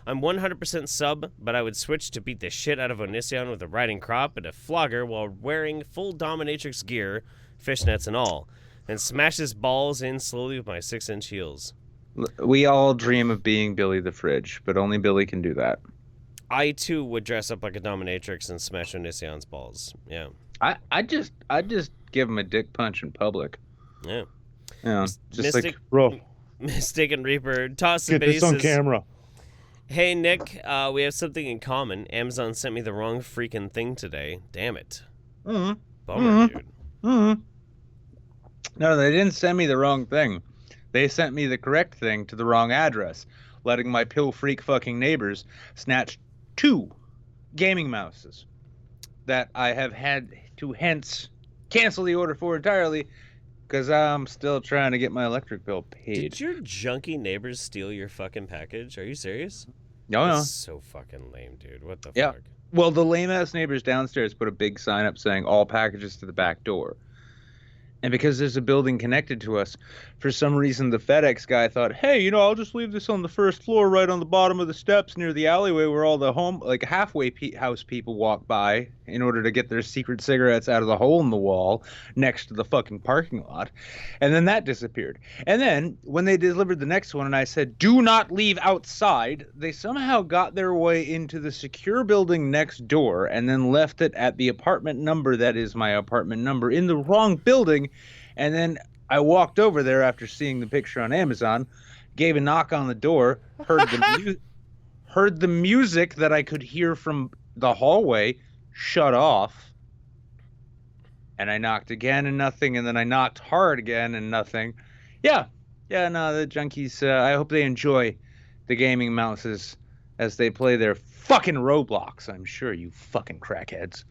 I'm 100% sub, but I would switch to beat the shit out of Onision with a riding crop and a flogger while wearing full dominatrix gear, fishnets and all, and smash his balls in slowly with my 6-inch heels. We all dream of being Billy the Fridge, but only Billy can do that. I too would dress up like a dominatrix and smash Onision's balls. Yeah. I just give him a dick punch in public. Yeah. Yeah. Just Mystic, like, bro, Mystic and Reaper toss the Get this on bases. camera. Hey Nick, we have something in common. Amazon sent me the wrong freaking thing today. Damn it. mm-hmm. bummer, dude. Mm-hmm. No, they didn't send me the wrong thing. They sent me the correct thing to the wrong address, letting my pill freak fucking neighbors snatch 2 gaming mouses that I have had to hence cancel the order for entirely because I'm still trying to get my electric bill paid. Did your junky neighbors steal your fucking package? Are you serious? Oh, yeah. That's so fucking lame, dude. What the Yeah. fuck? Well, the lame-ass neighbors downstairs put a big sign up saying all packages to the back door. And because there's a building connected to us, for some reason the FedEx guy thought, hey, I'll just leave this on the first floor right on the bottom of the steps near the alleyway where all the halfway house people walk by in order to get their secret cigarettes out of the hole in the wall next to the fucking parking lot. And then that disappeared. And then when they delivered the next one and I said, do not leave outside, they somehow got their way into the secure building next door and then left it at the apartment number that is my apartment number in the wrong building. And then I walked over there after seeing the picture on Amazon, gave a knock on the door, heard the music that I could hear from the hallway shut off, and I knocked again and nothing, and then I knocked hard again and nothing. No, the junkies, I hope they enjoy the gaming mouses as they play their fucking Roblox, I'm sure, you fucking crackheads.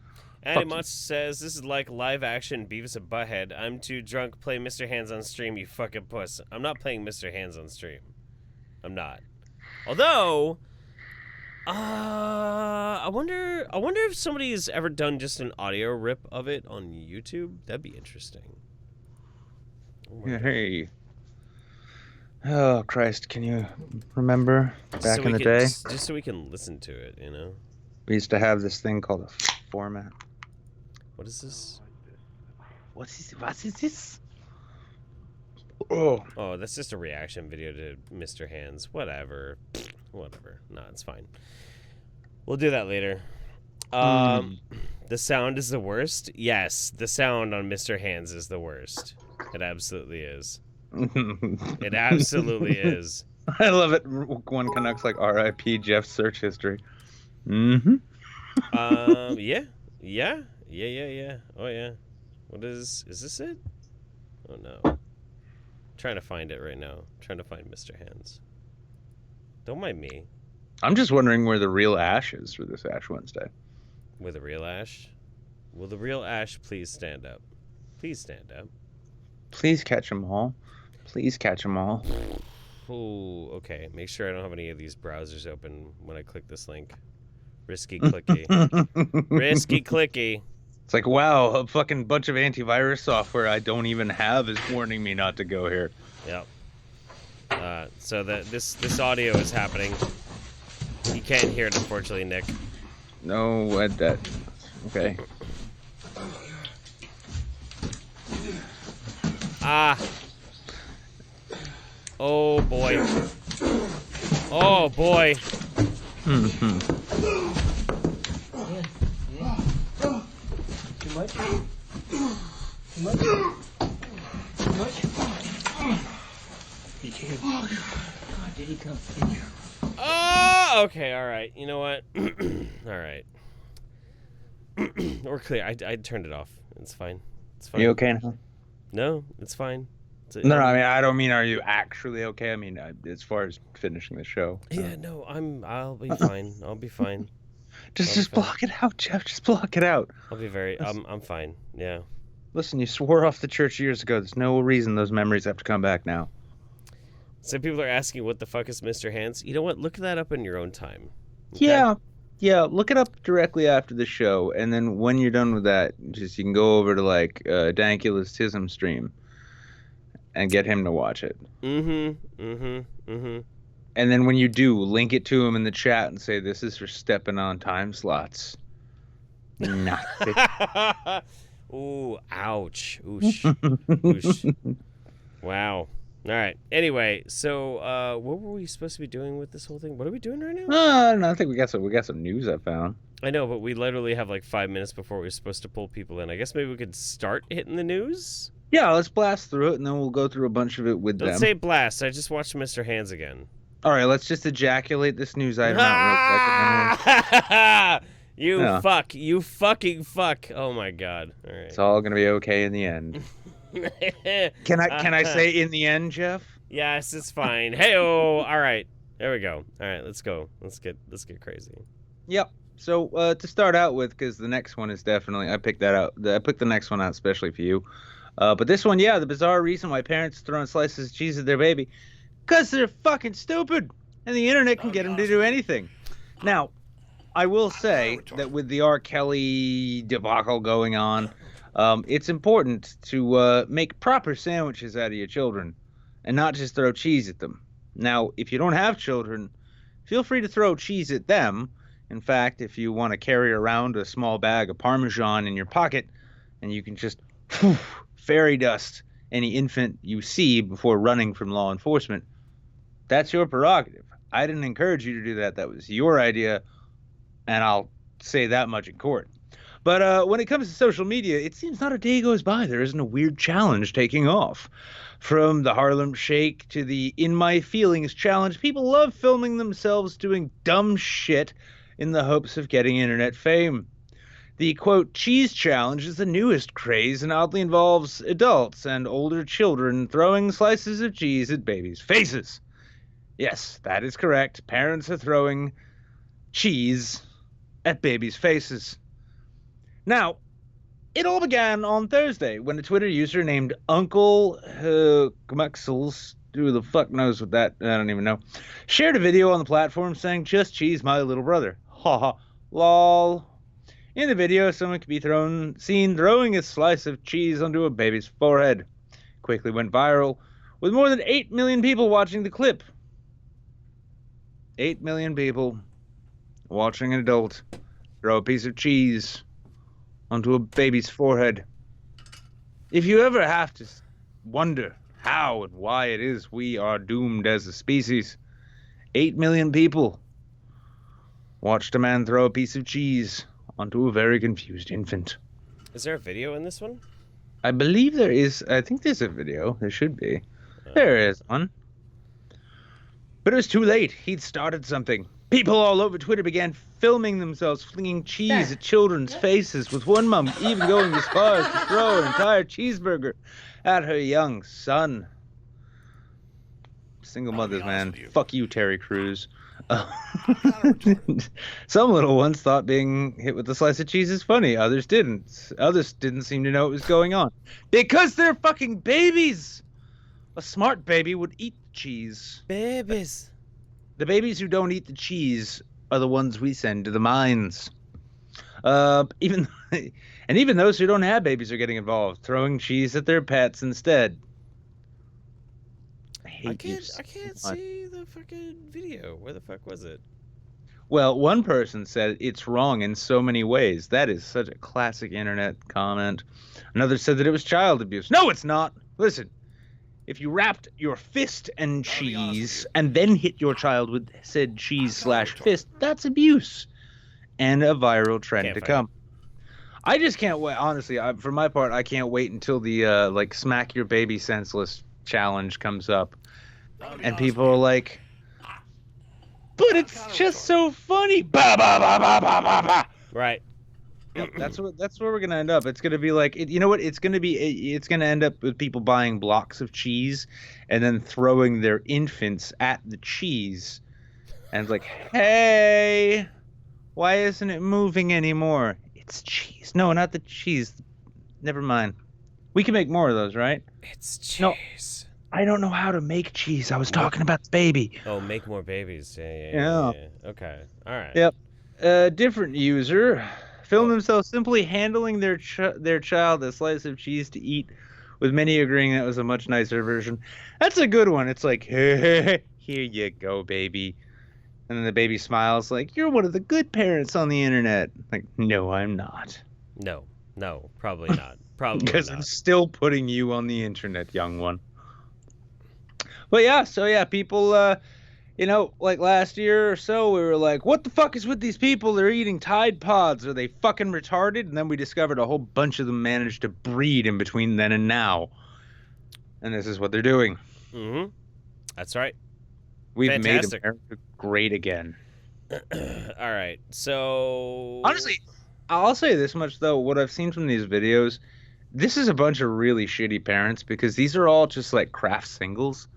Addiemonster says, this is like live action Beavis and Butthead. I'm too drunk to play Mr. Hands on stream, you fucking puss. I'm not playing Mr. Hands on stream. I'm not. Although, I wonder if somebody's ever done just an audio rip of it on YouTube. That'd be interesting. Hey. Oh, Christ, can you remember back in the day? Just so we can listen to it, We used to have this thing called a format. What is this? What is this? Oh, that's just a reaction video to Mr. Hands. Whatever. No, it's fine. We'll do that later. The sound is the worst? Yes, the sound on Mr. Hands is the worst. It absolutely is. It absolutely is. I love it. One Canucks like R.I.P. Jeff's search history. Mm-hmm. Yeah. Oh, yeah. What is this it? Oh, no. Trying to find it right now. Trying to find Mr. Hands. Don't mind me. I'm just wondering where the real Ash is for this Ash Wednesday. With the real Ash? Will the real Ash please stand up? Please stand up. Please catch them all. Please catch them all. Ooh, okay. Make sure I don't have any of these browsers open when I click this link. Risky clicky. Risky clicky. It's like, wow, a fucking bunch of antivirus software I don't even have is warning me not to go here. Yep. So this audio is happening. You can't hear it, unfortunately, Nick. No, okay. Oh boy. Oh boy. Mm-hmm. Too much? Too much? Too much? Did you? Oh, did he come? Did you? Oh, okay, all right. You know what? All right. We're clear. I turned it off. It's fine. It's fine. You okay now? No, it's fine. No, I mean, I don't mean are you actually okay? I mean, as far as finishing the show. Yeah, no, I'll be fine. I'll be fine. Just block it out, Jeff. Just block it out. I'll be I'm fine. Yeah. Listen, you swore off the church years ago. There's no reason those memories have to come back now. Some people are asking what the fuck is Mr. Hands. You know what? Look that up in your own time. Okay? Yeah. Look it up directly after the show, and then when you're done with that, just you can go over to like Dankula's Tism stream and get him to watch it. And then when you do, link it to him in the chat and say, this is for stepping on time slots. Not Ooh, ouch. Oosh. Oosh. Wow. All right. Anyway, so what were we supposed to be doing with this whole thing? What are we doing right now? I don't know. I think we got some news I found. I know, but we literally have like 5 minutes before we're supposed to pull people in. I guess maybe we could start hitting the news? Yeah, let's blast through it, and then we'll go through a bunch of it with them. Don't say blast. I just watched Mr. Hands again. All right, let's just ejaculate this news item out real quick. You Yeah. fuck. You fucking fuck. Oh my god. All right. It's all gonna be okay in the end. Can I say in the end, Jeff? Yes, it's fine. Hey-oh. All right. There we go. All right, let's go. Let's get crazy. Yep. So to start out with, because the next one is definitely I picked that out. I picked the next one out especially for you. But this one, yeah, the bizarre reason why parents throwing slices of cheese at their baby, because they're fucking stupid, and the internet can get them to do anything. Now, I will say that with the R. Kelly debacle going on, it's important to make proper sandwiches out of your children, and not just throw cheese at them. Now, if you don't have children, feel free to throw cheese at them. In fact, if you want to carry around a small bag of Parmesan in your pocket, and you can just fairy dust any infant you see before running from law enforcement, that's your prerogative. I didn't encourage you to do that. That was your idea, and I'll say that much in court. But when it comes to social media, it seems not a day goes by there isn't a weird challenge taking off. From the Harlem Shake to the In My Feelings challenge, people love filming themselves doing dumb shit in the hopes of getting internet fame. The, quote, cheese challenge is the newest craze and oddly involves adults and older children throwing slices of cheese at babies' faces. Yes, that is correct. Parents are throwing cheese at babies' faces. Now, it all began on Thursday when a Twitter user named Uncle Gmuxels, who the fuck knows what that, I don't even know, shared a video on the platform saying, "Just cheese my little brother." Ha ha, lol. In the video, someone could be seen throwing a slice of cheese onto a baby's forehead. Quickly went viral, with more than 8 million people watching the clip. 8 million people watching an adult throw a piece of cheese onto a baby's forehead. If you ever have to wonder how and why it is we are doomed as a species, 8 million people watched a man throw a piece of cheese onto a very confused infant. Is there a video in this one? I believe there is. I think there's a video. There should be. There is one. But it was too late. He'd started something. People all over Twitter began filming themselves flinging cheese at children's faces, with one mom even going as far as to throw an entire cheeseburger at her young son. Single mothers, man. Fuck you, Terry Crews. Some little ones thought being hit with a slice of cheese is funny. Others didn't. Others didn't seem to know what was going on. Because they're fucking babies! A smart baby would eat cheese. Babies. The babies who don't eat the cheese are the ones we send to the mines. Even those who don't have babies are getting involved, throwing cheese at their pets instead. I can't see the fucking video. Where the fuck was it? Well, one person said it's wrong in so many ways. That is such a classic internet comment. Another said that it was child abuse. No, it's not. Listen, if you wrapped your fist in cheese and then hit your child with said cheese/fist, that's abuse and a viral trend to come. I just can't wait. Honestly, for my part, I can't wait until the like smack your baby senseless challenge comes up. And people are like, but it's just so funny. Ba, ba, ba, ba, ba, ba, ba. Right. Yep, that's where we're gonna end up. It's gonna be like, you know what? It's gonna end up with people buying blocks of cheese and then throwing their infants at the cheese, and it's like, hey, why isn't it moving anymore? It's cheese. No, not the cheese. Never mind. We can make more of those, right? It's cheese. No. I don't know how to make cheese. I was talking about the baby. Oh, make more babies. Yeah. Okay. All right. Yep. A different user filmed themselves simply handling their child a slice of cheese to eat, with many agreeing that was a much nicer version. That's a good one. It's like, hey, here you go, baby. And then the baby smiles like, you're one of the good parents on the internet. Like, no, I'm not. No, probably not. Probably because not. I'm still putting you on the internet, young one. But yeah, people, like last year or so, we were like, what the fuck is with these people? They're eating Tide Pods. Are they fucking retarded? And then we discovered a whole bunch of them managed to breed in between then and now. And this is what they're doing. Mm-hmm. That's right. We've Fantastic. made America great again. All right, so Honestly, I'll say this much though. What I've seen from these videos, this is a bunch of really shitty parents because these are all just like craft singles.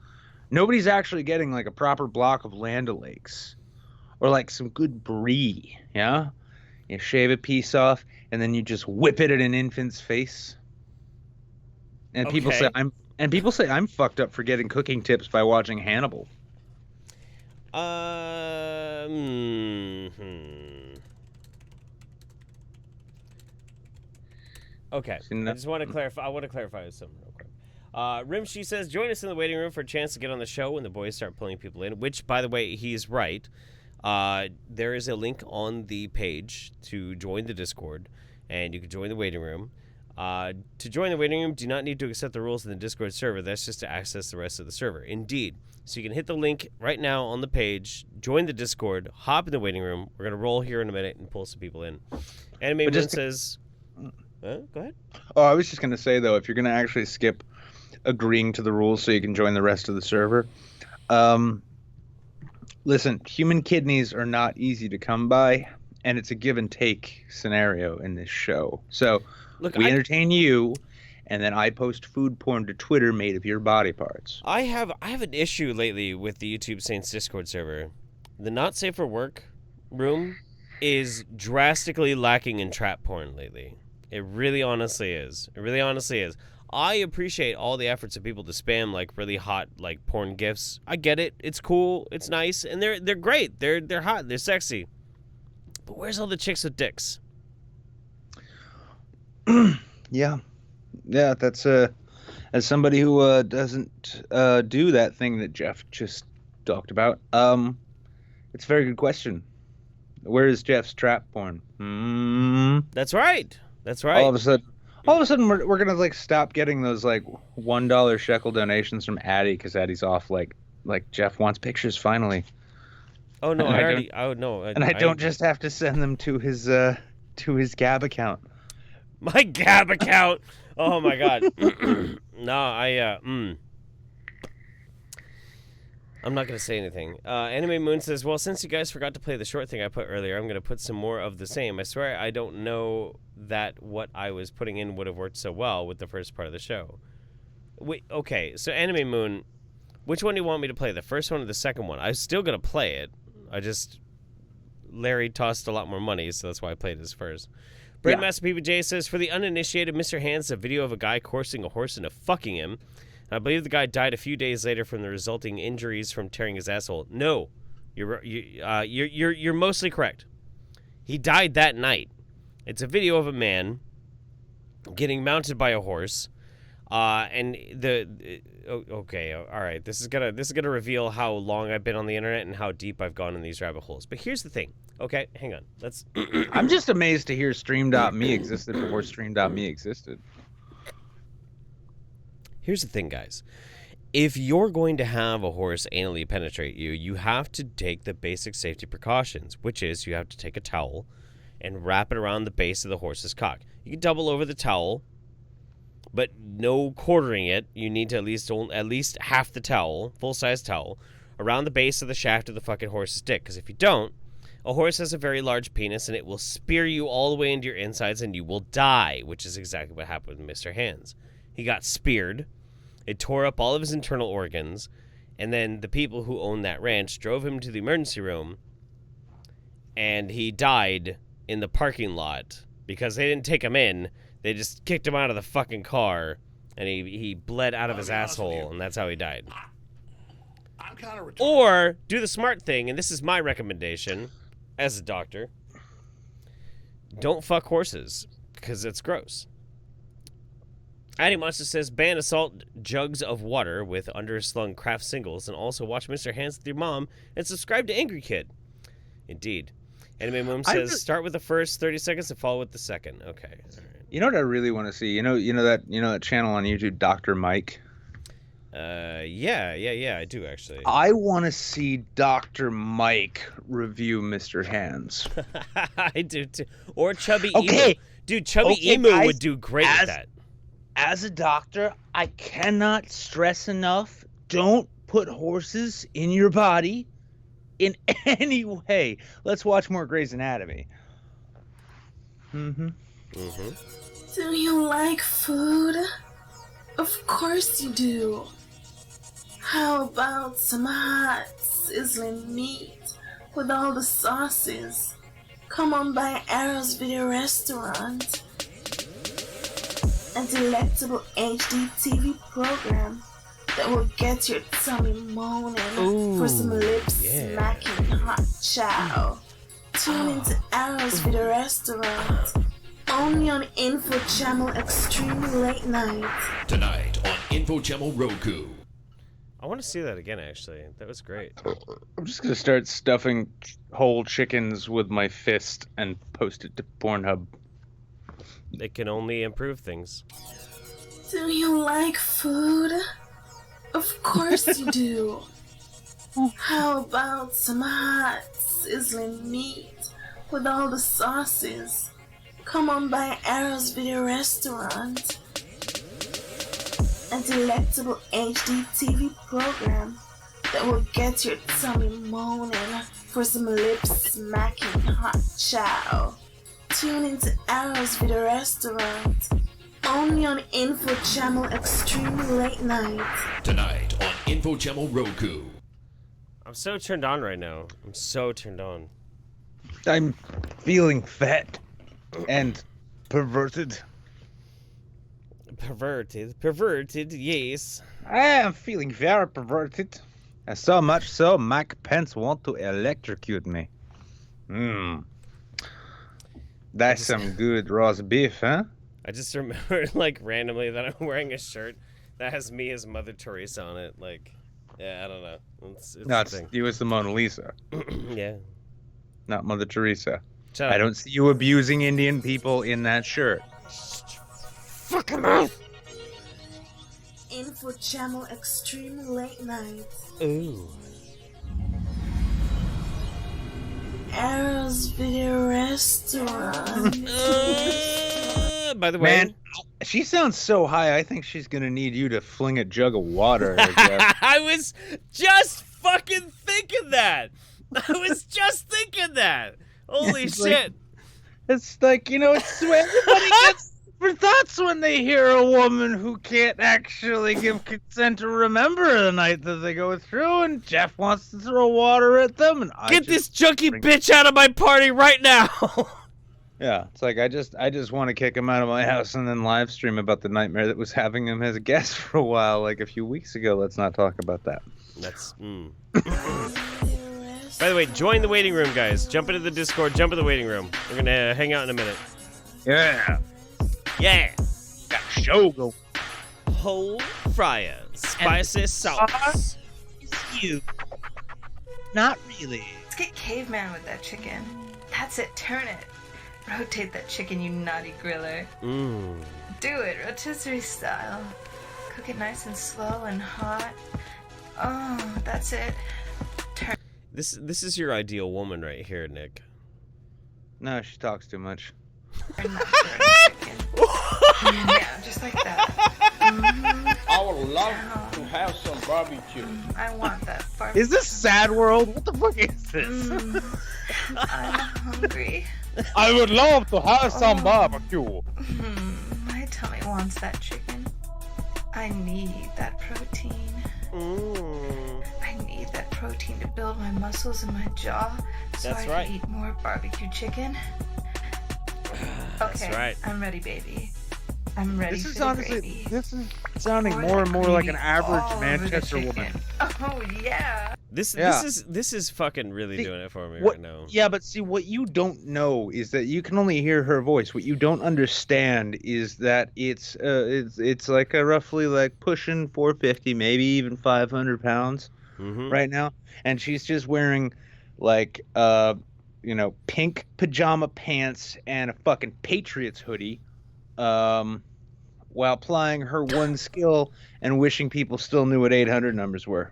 Nobody's actually getting like a proper block of Land O'Lakes or like some good brie. Yeah, you shave a piece off and then you just whip it at an infant's face. And people say I'm fucked up for getting cooking tips by watching Hannibal. Okay. I just want to clarify. I want to clarify something real quick. Rimshi says, join us in the waiting room for a chance to get on the show when the boys start pulling people in, which, by the way, he's right. There is a link on the page to join the Discord, and you can join the waiting room. To join the waiting room, do not need to accept the rules in the Discord server. That's just to access the rest of the server. Indeed. So you can hit the link right now on the page, join the Discord, hop in the waiting room. We're going to roll here in a minute and pull some people in. Anime-Mun says... go ahead. Oh, I was just going to say, though, if you're going to actually skip agreeing to the rules so you can join the rest of the server, listen, human kidneys are not easy to come by, and it's a give and take scenario in this show. So look, we entertain you, and then I post food porn to Twitter made of your body parts. I have an issue lately with the YouTube Saints Discord server. The not safe for work room is drastically lacking in trap porn lately. It really honestly is. It really honestly is. I appreciate all the efforts of people to spam like really hot like porn gifs. I get it. It's cool. It's nice, and they're great. They're hot. They're sexy. But where's all the chicks with dicks? Yeah, that's as somebody who doesn't do that thing that Jeff just talked about. It's a very good question. Where is Jeff's trap porn? That's right. That's right. All of a sudden, we're gonna like stop getting those like $1 shekel donations from Addie because Addie's off. Like Jeff wants pictures finally. Oh no, I don't just have to send them to his Gab account. My Gab account. Oh my god. No, I'm not going to say anything. Anime-Mun says, well, since you guys forgot to play the short thing I put earlier, I'm going to put some more of the same. I swear I don't know that what I was putting in would have worked so well with the first part of the show. Wait, okay, so Anime-Mun, which one do you want me to play, the first one or the second one? I was still going to play it. Larry tossed a lot more money, so that's why I played his first. Brainmaster PBJ says, for the uninitiated, Mr. Hands, a video of a guy coursing a horse into fucking him. I believe the guy died a few days later from the resulting injuries from tearing his asshole. No, you're mostly correct. He died that night. It's a video of a man getting mounted by a horse, and okay, all right. This is gonna reveal how long I've been on the internet and how deep I've gone in these rabbit holes. But here's the thing. Okay, hang on. Let's. I'm just amazed to hear Stream.me existed before Stream.me existed. Here's the thing, guys. If you're going to have a horse anally penetrate you, you have to take the basic safety precautions, which is you have to take a towel and wrap it around the base of the horse's cock. You can double over the towel, but no quartering it. You need to at least half the towel, full-size towel, around the base of the shaft of the fucking horse's dick. Because if you don't, a horse has a very large penis, and it will spear you all the way into your insides, and you will die, which is exactly what happened with Mr. Hands. He got speared. It tore up all of his internal organs, and then the people who owned that ranch drove him to the emergency room, and he died in the parking lot because they didn't take him in. They just kicked him out of the fucking car, and he bled out of his asshole, and that's how he died. I'm kind of retarded. Or do the smart thing, and this is my recommendation as a doctor. Don't fuck horses, because it's gross. Addiemonster says, ban assault jugs of water with underslung craft singles, and also watch Mr. Hands with your mom, and subscribe to Angry Kid. Indeed. Anime-Mun says, start with the first 30 seconds and follow with the second. Okay. All right. You know what I really want to see? You know that channel on YouTube, Dr. Mike? Yeah, I do actually. I want to see Dr. Mike review Mr. Hands. I do too. Or Chubby Emu. Dude, Chubby Emu guys, would do great with that. As a doctor, I cannot stress enough, don't put horses in your body in any way, let's watch more Grey's Anatomy. Mhm. Do you like food? Of course you do. How about some hot, sizzling meat with all the sauces? Come on by Arrow's Video Restaurant. A delectable HD TV program that will get your tummy moaning for some lip-smacking hot chow. Tune into Arrow's Video Restaurant, only on Info Channel Extreme Late Night. Tonight on Info Channel Roku. I want to see that again, actually. That was great. I'm just gonna start stuffing whole chickens with my fist and post it to Pornhub. It can only improve things. Do you like food? Of course you do. How about some hot, sizzling meat with all the sauces? Come on by Arrow's Video Restaurant. A delectable HD TV program that will get your tummy moaning for some lip-smacking hot chow. Tune into Arrow's Video Restaurant, only on Info Channel Extreme Late Night. Tonight on Info Channel Roku. I'm so turned on right now. I'm so turned on. I'm feeling fat and perverted. Perverted, yes. I am feeling very perverted. And so much so, Mike Pence want to electrocute me. That's some good roast beef, huh? I just remember, like, randomly that I'm wearing a shirt that has me as Mother Teresa on it. Like, yeah, I don't know. It's No, a it's thing. you as the Mona Lisa, Yeah. not Mother Teresa. Shut up. I don't see you abusing Indian people in that shirt. Fucking mouth. Info Channel Extreme Late Night. Ooh. Arrow's Video Restaurant. By the way, Man, she sounds so high, I think she's gonna need you to fling a jug of water. Jeff. I was just fucking thinking that. I was just thinking that. Holy It's shit. It's like, it's everybody gets different thoughts when they hear a woman who can't actually give consent to remember the night that they go through, and Jeff wants to throw water at them, and Get this junkie bitch out of my party right now. Yeah, it's like I just want to kick him out of my house and then live stream about the nightmare that was having him as a guest for a while, like a few weeks ago. Let's not talk about that. That's By the way, join the waiting room, guys. Jump into the Discord, jump in the waiting room. We're gonna hang out in a minute. Yeah, Yeah. got a show go. Whole fryer, spicy sauce. You. Not really. Let's get caveman with that chicken. That's it, turn it. Rotate that chicken, you naughty griller. Mmm. Do it, rotisserie style. Cook it nice and slow and hot. Oh, that's it. Turn This is your ideal woman right here, Nick. No, she talks too much. that dirty chicken. Yeah, just like that. I would love to have some barbecue. I want that barbecue. Is this Sad World? What the fuck is this? I'm hungry. I would love to have some barbecue. My tummy wants that chicken. I need that protein. I need that protein to build my muscles and my jaw so That's I right. can eat more barbecue chicken. That's Okay, right. I'm ready, baby. I'm ready This for is the honestly, gravy. this is sounding Pour more that and more like an gravy average all over the Manchester woman. chicken. Oh yeah. This Yeah. this is fucking really See, doing it for me What, right now. yeah, but see, what you don't know is that you can only hear her voice. What you don't understand is that it's like a roughly like pushing 450, maybe even 500 pounds right now, and she's just wearing like pink pajama pants and a fucking Patriots hoodie, while plying her one skill and wishing people still knew what 800 numbers were.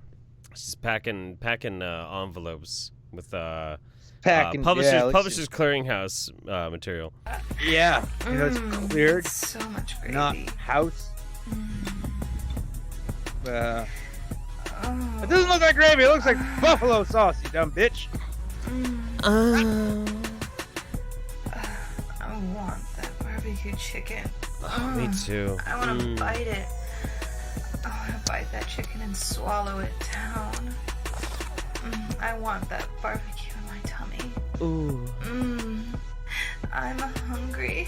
She's packing envelopes with Packing, Publishers yeah, let's Publishers Clearinghouse material. see. Yeah, it's cleared, So much gravy. not house. It doesn't look like gravy. It looks like buffalo sauce, you dumb bitch. I want that barbecue chicken. Me too. I want to bite it. I want to bite that chicken and swallow it down. I want that barbecue in my tummy. Ooh. I'm hungry.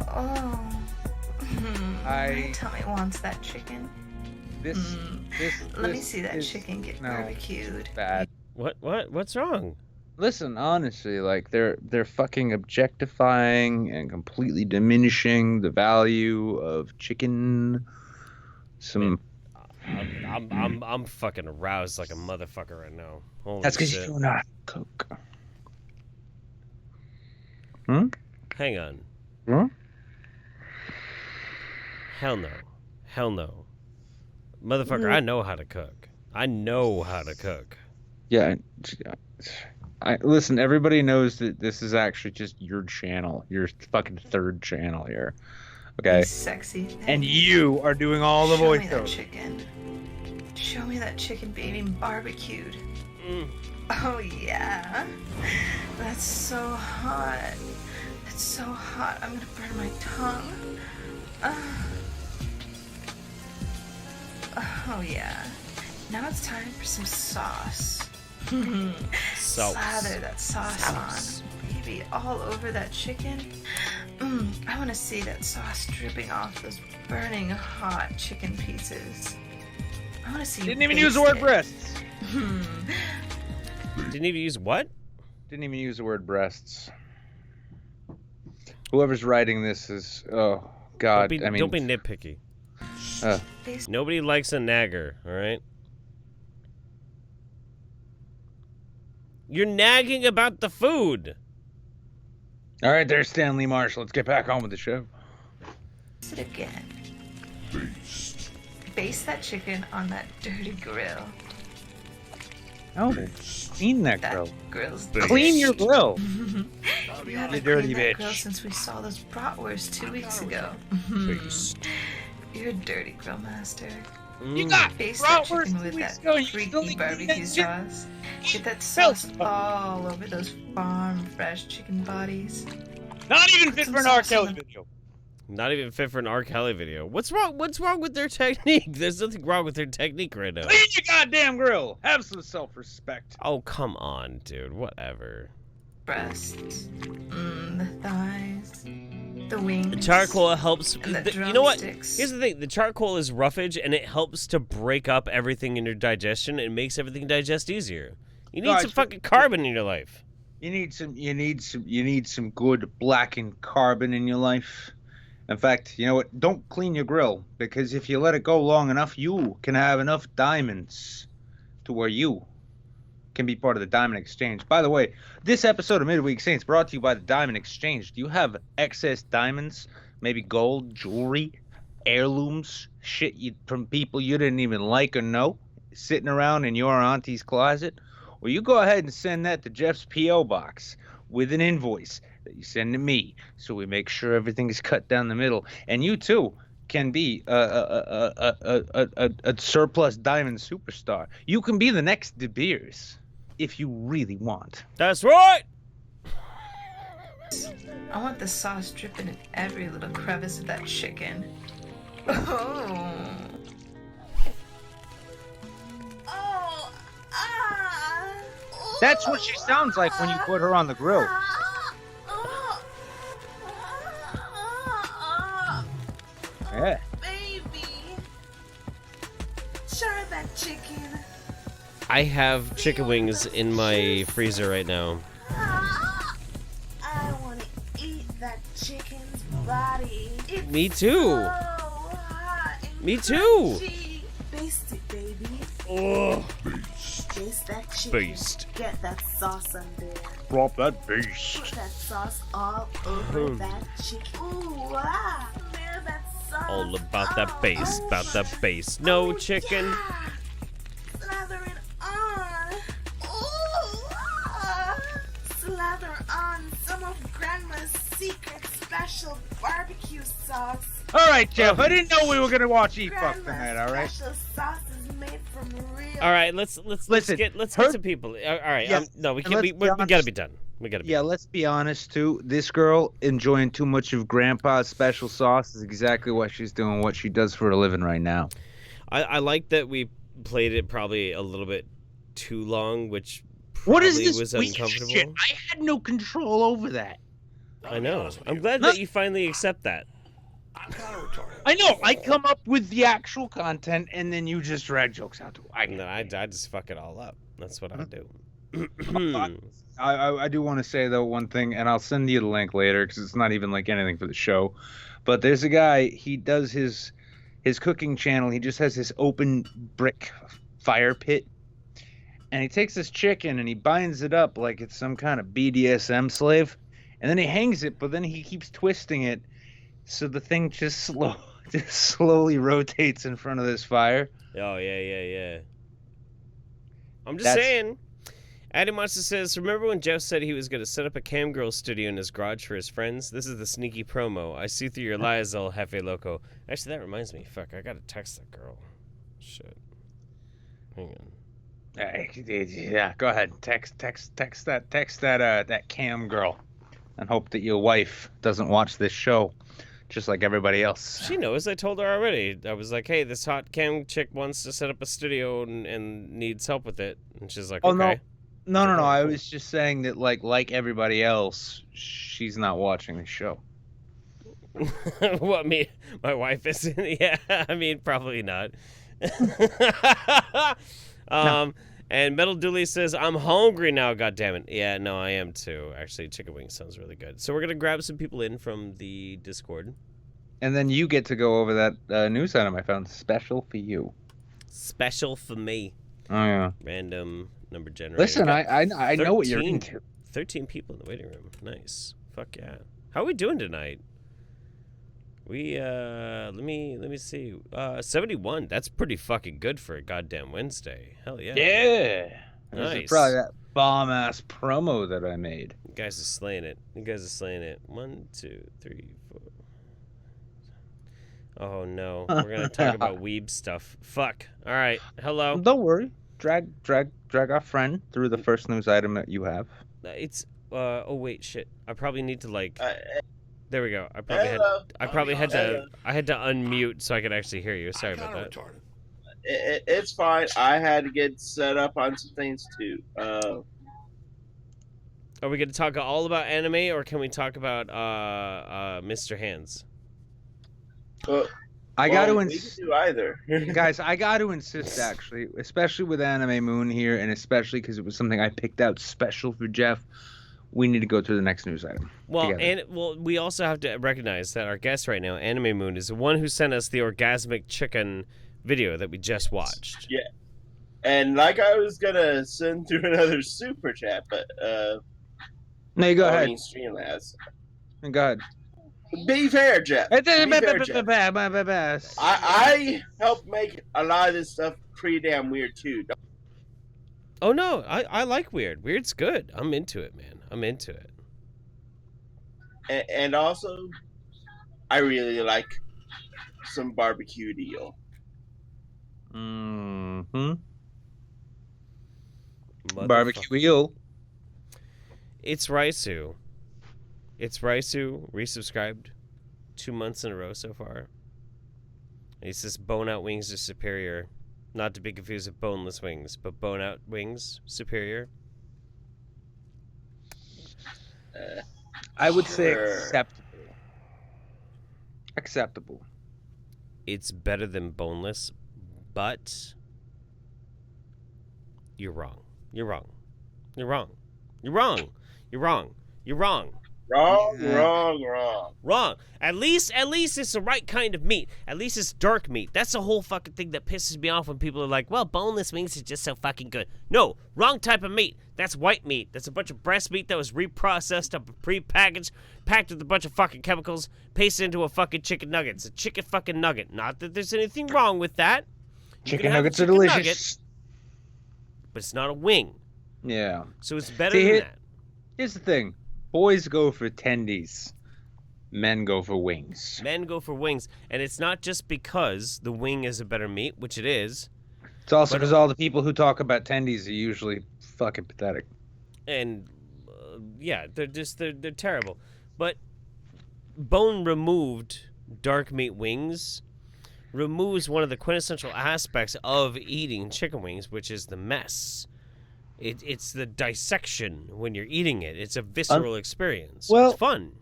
Oh. My tummy wants that chicken. Let me see that chicken get barbecued. Bad. What's wrong? Listen, honestly, like they're fucking objectifying and completely diminishing the value of chicken. I'm fucking aroused like a motherfucker right now. Holy That's because shit. you're not cook. Hang on. Hell no. Hell no. Motherfucker, I know how to cook. I know how to cook. Yeah. Listen, everybody knows that this is actually just your channel. Your fucking third channel here. Okay? Sexy thing. And you are doing all the Show me that voiceovers. chicken. Show me that chicken being barbecued. Oh yeah. That's so hot. That's so hot. I'm gonna burn my tongue. Oh yeah. Now it's time for some sauce. Slather that sauce on, baby, all over that chicken. I want to see that sauce dripping off those burning hot chicken pieces. I want to see. Didn't even use the word breasts. Didn't even use what? Didn't even use the word breasts. Whoever's writing this is, oh God. Don't be nitpicky. Nobody likes a nagger, all right? You're nagging about the food. All right, there's Stanley Marshall. Let's get back on with the show. Baste it again. Baste that chicken on that dirty grill. Oh, clean that grill. Grill's Clean your grill. You haven't You dirty cleaned that bitch. grill since we saw those bratwursts 2 weeks ago. You're a dirty grill master. You got Baste that bratwurst chicken 2 with weeks that ago, you still freaky ain't barbecue cleaned that shit? sauce. Get that sauce all over those farm fresh chicken bodies. Not even fit some for an R. sauce on Kelly the- video. Not even fit for an R. Kelly video. What's wrong with their technique? There's nothing wrong with their technique right now. Clean your goddamn grill. Have some self-respect. Oh, come on, dude. Whatever. Breasts, the thighs, the wings. The charcoal helps. And the You know what? drumsticks. Here's the thing. The charcoal is roughage, and it helps to break up everything in your digestion. It makes everything digest easier. You need Guys, some fucking carbon in your life. You need some good blackened carbon in your life. In fact, you know what? Don't clean your grill, because if you let it go long enough, you can have enough diamonds to where you can be part of the Diamond Exchange. By the way, this episode of Midweek Saints brought to you by the Diamond Exchange. Do you have excess diamonds? Maybe gold, jewelry, heirlooms, shit from people you didn't even like or know, sitting around in your auntie's closet? Well, you go ahead and send that to Jeff's P.O. box with an invoice that you send to me, so we make sure everything is cut down the middle. And you too can be a surplus diamond superstar. You can be the next De Beers if you really want. That's right. I want the sauce dripping in every little crevice of that chicken. That's what she sounds like when you put her on the grill. Yeah. Baby, try that chicken. I have chicken wings in my freezer right now. I want to eat that chicken's body. It's Me too. so hot and Me too. crunchy. Baste it, baby. Ugh. Baste that chicken. Baste. Get that sauce on there. Drop that bass. Put that sauce all over that chicken. Ooh, ah. Smell that sauce. All about that bass, about that bass. No chicken. Yeah. Slather it on. Ooh, ah. Slather on some of Grandma's secret special barbecue sauce. All right, Jeff. I didn't know we were gonna watch Eat Fuck Grandma's tonight. All right. special sauce is made All right, let's Listen, get her- some people. All right, Yeah, no, we and can't. let's We be gotta be done. We gotta be. Yeah, let's be honest too. This girl enjoying too much of Grandpa's special sauce is exactly why she's doing what she does for a living right now. I like that we played it probably a little bit too long, which What is probably this was weird uncomfortable. shit? I had no control over that. I know. I'm glad that you finally accept that. I'm kind of retarded. I know. I come up with the actual content, and then you just drag jokes out to it. No, I just fuck it all up. That's what I do. I do want to say though one thing, and I'll send you the link later because it's not even like anything for the show. But there's a guy. He does his cooking channel. He just has this open brick fire pit, and he takes this chicken and he binds it up like it's some kind of BDSM slave, and then he hangs it. But then he keeps twisting it, so the thing just slowly rotates in front of this fire. Oh yeah. I'm just That's- saying. Addiemonster says, remember when Jeff said he was going to set up a cam girl studio in his garage for his friends? This is the sneaky promo. I see through your lies, El Jefe Loco. Actually, that reminds me. Fuck, I got to text that girl. Shit. Hang on. Yeah, go ahead. Text that cam girl, and hope that your wife doesn't watch this show, just like everybody else. She knows. I told her already. I was like, hey, this hot cam chick wants to set up a studio and needs help with it. And she's like, Oh, okay. No. I was just saying that, like everybody else, she's not watching the show. What, me? My wife isn't? Yeah, I mean, probably not. And Metal Dooley says, I'm hungry now, goddammit. Yeah, no, I am too. Actually, chicken wings sounds really good. So we're going to grab some people in from the Discord. And then you get to go over that news item I found special for you. Special for me. Oh, yeah. Random number generator. Listen, I know what you're 13 into. 13 people in the waiting room. Nice. Fuck yeah. How are we doing tonight? We let me see. 71. That's pretty fucking good for a goddamn Wednesday. Hell yeah. Yeah. This Nice. is probably that bomb-ass promo that I made. You guys are slaying it. 1, 2, 3, 4. Oh no. We're gonna talk about weeb stuff. Fuck. Alright. Hello. Don't worry. Drag our friend through the first news item that you have. It's oh wait, shit. I probably need to like there we go. I had to unmute so I could actually hear you. Sorry about that. Retarded. It's fine. I had to get set up on some things too. Are we going to talk all about anime, or can we talk about Mr. Hands? I got to we can do either. guys, I got to insist actually, especially with Anime-Mun here, and especially because it was something I picked out special for Jeff. We need to go to the next news item. Well, together. we also have to recognize that our guest right now, Anime-Mun, is the one who sent us the orgasmic chicken video that we just watched. Yeah. And like I was gonna send through another super chat, but No, you go ahead. Streamlabs. Go ahead. Be fair, Jeff. Be fair, Jeff. I helped make a lot of this stuff pretty damn weird too. Oh no, I like weird. Weird's good. I'm into it, man. I'm into it. And also, I really like some barbecue deal. Mm-hmm. Barbecue eel. It's Raisu. Resubscribed 2 months in a row so far. He says bone-out wings are superior. Not to be confused with boneless wings, but bone-out wings superior. I would say Sure. acceptable. It's better than boneless, but you're wrong. You're wrong. You're wrong. You're wrong. You're wrong. You're wrong. Wrong. At least it's the right kind of meat. At least it's dark meat. That's the whole fucking thing that pisses me off when people are like, well, boneless wings is just so fucking good. No, wrong type of meat. That's white meat. That's a bunch of breast meat that was reprocessed up, prepackaged, packed with a bunch of fucking chemicals, pasted into a fucking chicken nugget. It's a chicken fucking nugget. Not that there's anything wrong with that. Chicken nuggets are delicious. Nugget, but it's not a wing. Yeah. So it's better than that. Here's the thing. Boys go for tendies. Men go for wings. Men go for wings. And it's not just because the wing is a better meat, which it is. It's also because all the people who talk about tendies are usually fucking pathetic. And yeah, they're terrible. But bone removed dark meat wings removes one of the quintessential aspects of eating chicken wings, which is the mess. It's the dissection when you're eating it. It's a visceral experience. Well, it's fun.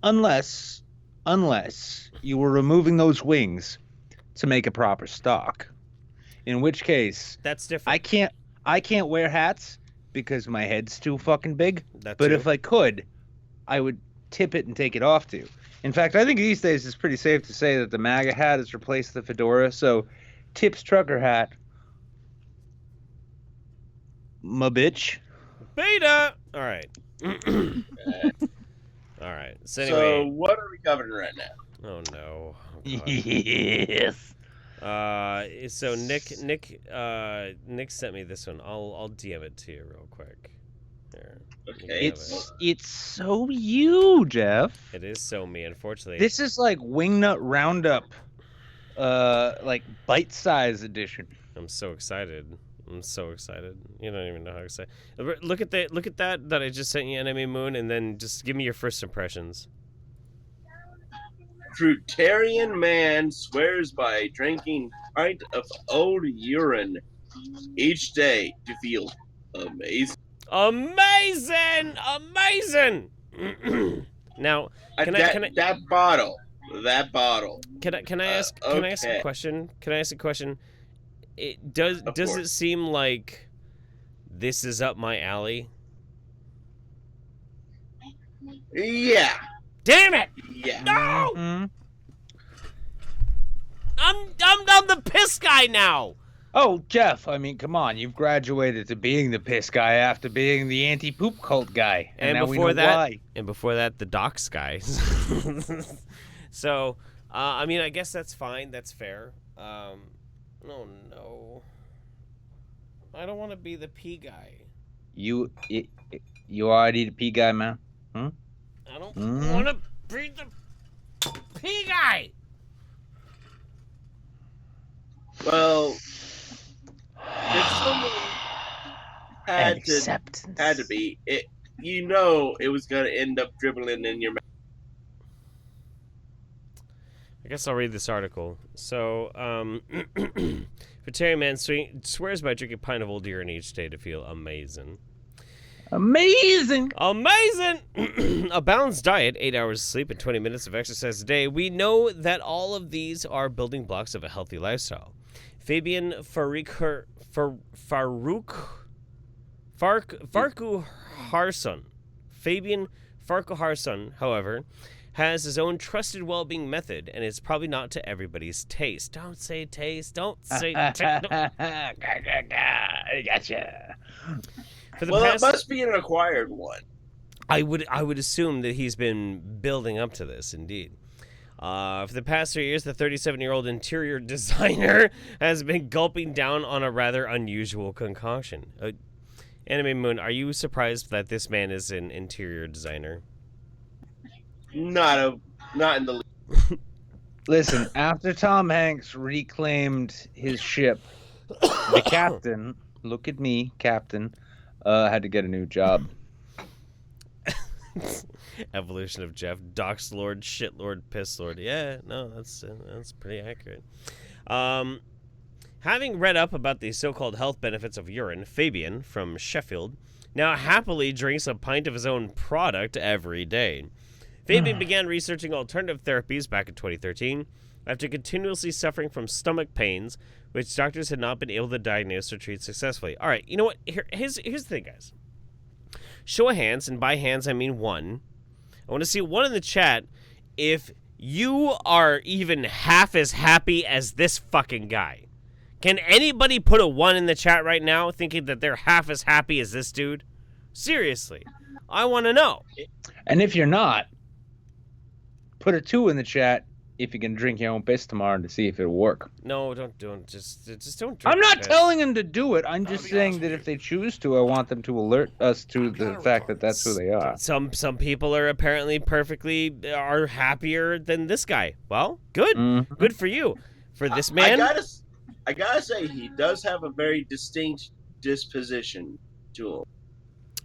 Unless you were removing those wings to make a proper stock, in which case that's different. I can't wear hats because my head's too fucking big. That but too. if I could, I would tip it and take it off too. In fact, I think these days it's pretty safe to say that the MAGA hat has replaced the fedora. So, Tip's trucker hat, my bitch. Beta. All right. All right. So anyway. So what are we covering right now? Oh no. Oh, yes. So Nick sent me this one. I'll DM it to you real quick. There. Okay. It's so you, Jeff. It is so me, unfortunately. This is like Wingnut Roundup, like bite-size edition. I'm so excited. You don't even know how excited. Look at that I just sent you, Anime-Mun, and then just give me your first impressions. Fruitarian man swears by drinking pint of old urine each day to feel amazing. Amazing! Now, that bottle. Can I ask a question? Does it seem like this is up my alley? Yeah. Damn it! Yeah. No! Mm-hmm. I'm the piss guy now. Oh, Jeff, I mean, come on. You've graduated to being the piss guy after being the anti-poop cult guy. And now before we know why. And before that, the docs guy. So, I mean, I guess that's fine. That's fair. Oh, no. I don't want to be the pee guy. You already the pee guy, man? Hmm? I don't want to be the pee guy. Well, if someone had to be, it was gonna end up dribbling in your mouth. I guess I'll read this article. So, vegetarian man swears by drinking a pint of old urine each day to feel amazing. Amazing! A balanced diet, 8 hours of sleep, and 20 minutes of exercise a day. We know that all of these are building blocks of a healthy lifestyle. Fabian Farquharson, however, has his own trusted well-being method, and it's probably not to everybody's taste. Don't say taste. Don't say taste. Gotcha. It must be an acquired one. I would assume that he's been building up to this, indeed. For the past 3 years, the 37-year-old interior designer has been gulping down on a rather unusual concoction. Anime-Mun, are you surprised that this man is an interior designer? Not in the least. Listen, after Tom Hanks reclaimed his ship, the captain, look at me, captain, had to get a new job. Evolution of Jeff. Dox Lord, Shit Lord, Piss Lord. Yeah, no, that's pretty accurate. Having read up about the so-called health benefits of urine, Fabian from Sheffield now happily drinks a pint of his own product every day. Fabian began researching alternative therapies back in 2013 after continuously suffering from stomach pains, which doctors had not been able to diagnose or treat successfully. All right, you know what? Here's the thing, guys. Show of hands, and by hands I mean one. I want to see one in the chat if you are even half as happy as this fucking guy. Can anybody put a 1 in the chat right now thinking that they're half as happy as this dude? Seriously. I want to know. And if you're not, put a 2 in the chat if you can drink your own piss tomorrow to see if it'll work. No, don't just don't drink. I'm not telling them to do it. I'm just saying that if they choose to, I want them to alert us to the fact that that's who they are. Some people are apparently happier than this guy. Well, good. Good for you. For this man, I gotta say, he does have a very distinct disposition to him.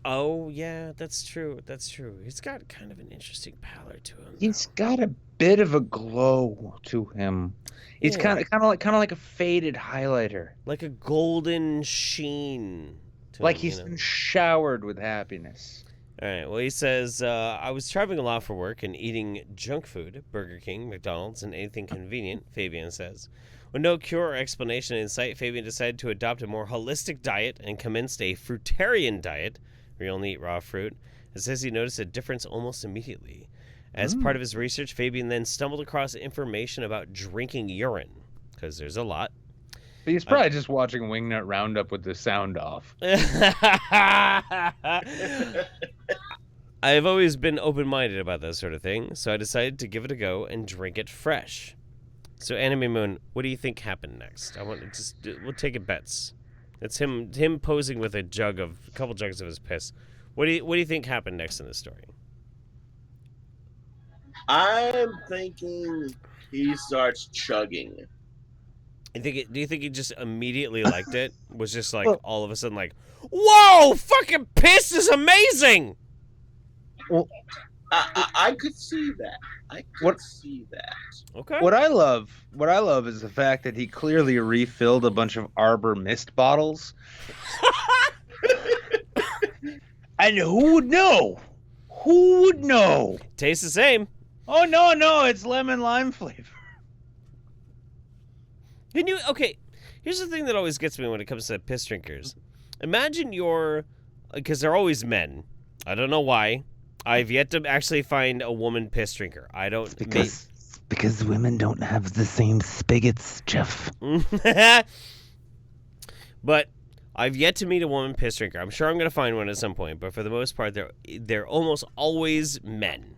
Oh yeah, that's true. That's true. He's got kind of an interesting pallor to him. He's got a bit of a glow to him. He's Yeah. kind of like a faded highlighter. Like a golden sheen. To Like him, he's you know? been showered with happiness. All right. Well, he says, I was traveling a lot for work and eating junk food, Burger King, McDonald's, and anything convenient, Fabian says. With no cure or explanation in sight, Fabian decided to adopt a more holistic diet and commenced a fruitarian diet, where you only eat raw fruit. It says he noticed a difference almost immediately. As part of his research, Fabian then stumbled across information about drinking urine, because there's a lot. He's probably just watching Wingnut Roundup with the sound off. I've always been open-minded about that sort of thing, so I decided to give it a go and drink it fresh. So, Anime-Mun, what do you think happened next? We'll take it bets. It's him posing with a couple jugs of his piss. What do you think happened next in this story? I'm thinking he starts chugging. Do you think he just immediately liked it? Was just like all of a sudden like, whoa, fucking piss is amazing. Well, I could see that. I could see that. Okay. What I love is the fact that he clearly refilled a bunch of Arbor Mist bottles. And who would know? Who would know? Tastes the same. Oh no, it's lemon lime flavor. Okay, here's the thing that always gets me when it comes to piss drinkers. Imagine because they're always men. I don't know why. I've yet to actually find a woman piss drinker. I don't. Because women don't have the same spigots, Jeff. But I've yet to meet a woman piss drinker. I'm sure I'm going to find one at some point, but for the most part, they're almost always men.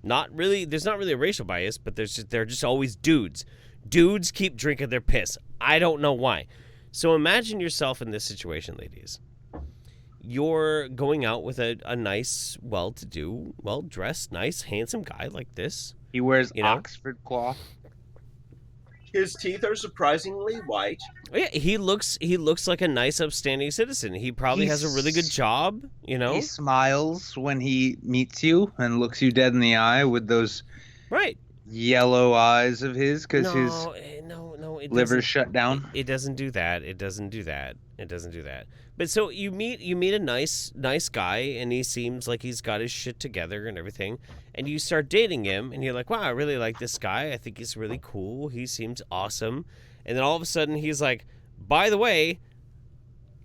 There's not really a racial bias, but they're just always dudes. Dudes keep drinking their piss. I don't know why. So imagine yourself in this situation, ladies. You're going out with a nice, well-to-do, well-dressed, nice, handsome guy like this. He wears Oxford cloth. His teeth are surprisingly white. Oh, yeah, he looks like a nice, upstanding citizen. He probably has a really good job, you know? He smiles when he meets you and looks you dead in the eye with those yellow eyes of his because his liver's shut down. It doesn't do that. But so you meet a nice guy, and he seems like he's got his shit together and everything, and you start dating him, and you're like, wow, I really like this guy. I think he's really cool. He seems awesome. And then all of a sudden he's like, by the way,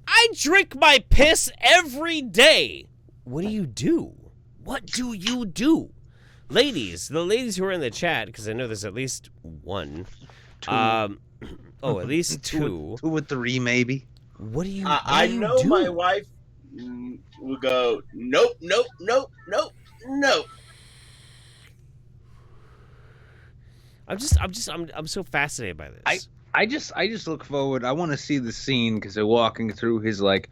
I drink my piss every day. What do you do? What do you do? Ladies, the ladies who are in the chat, because I know there's at least one. Two. At least two. Two or three, maybe. What do you I know do? my wife will go, nope. I'm so fascinated by this. I just look forward. I want to see the scene because they're walking through his like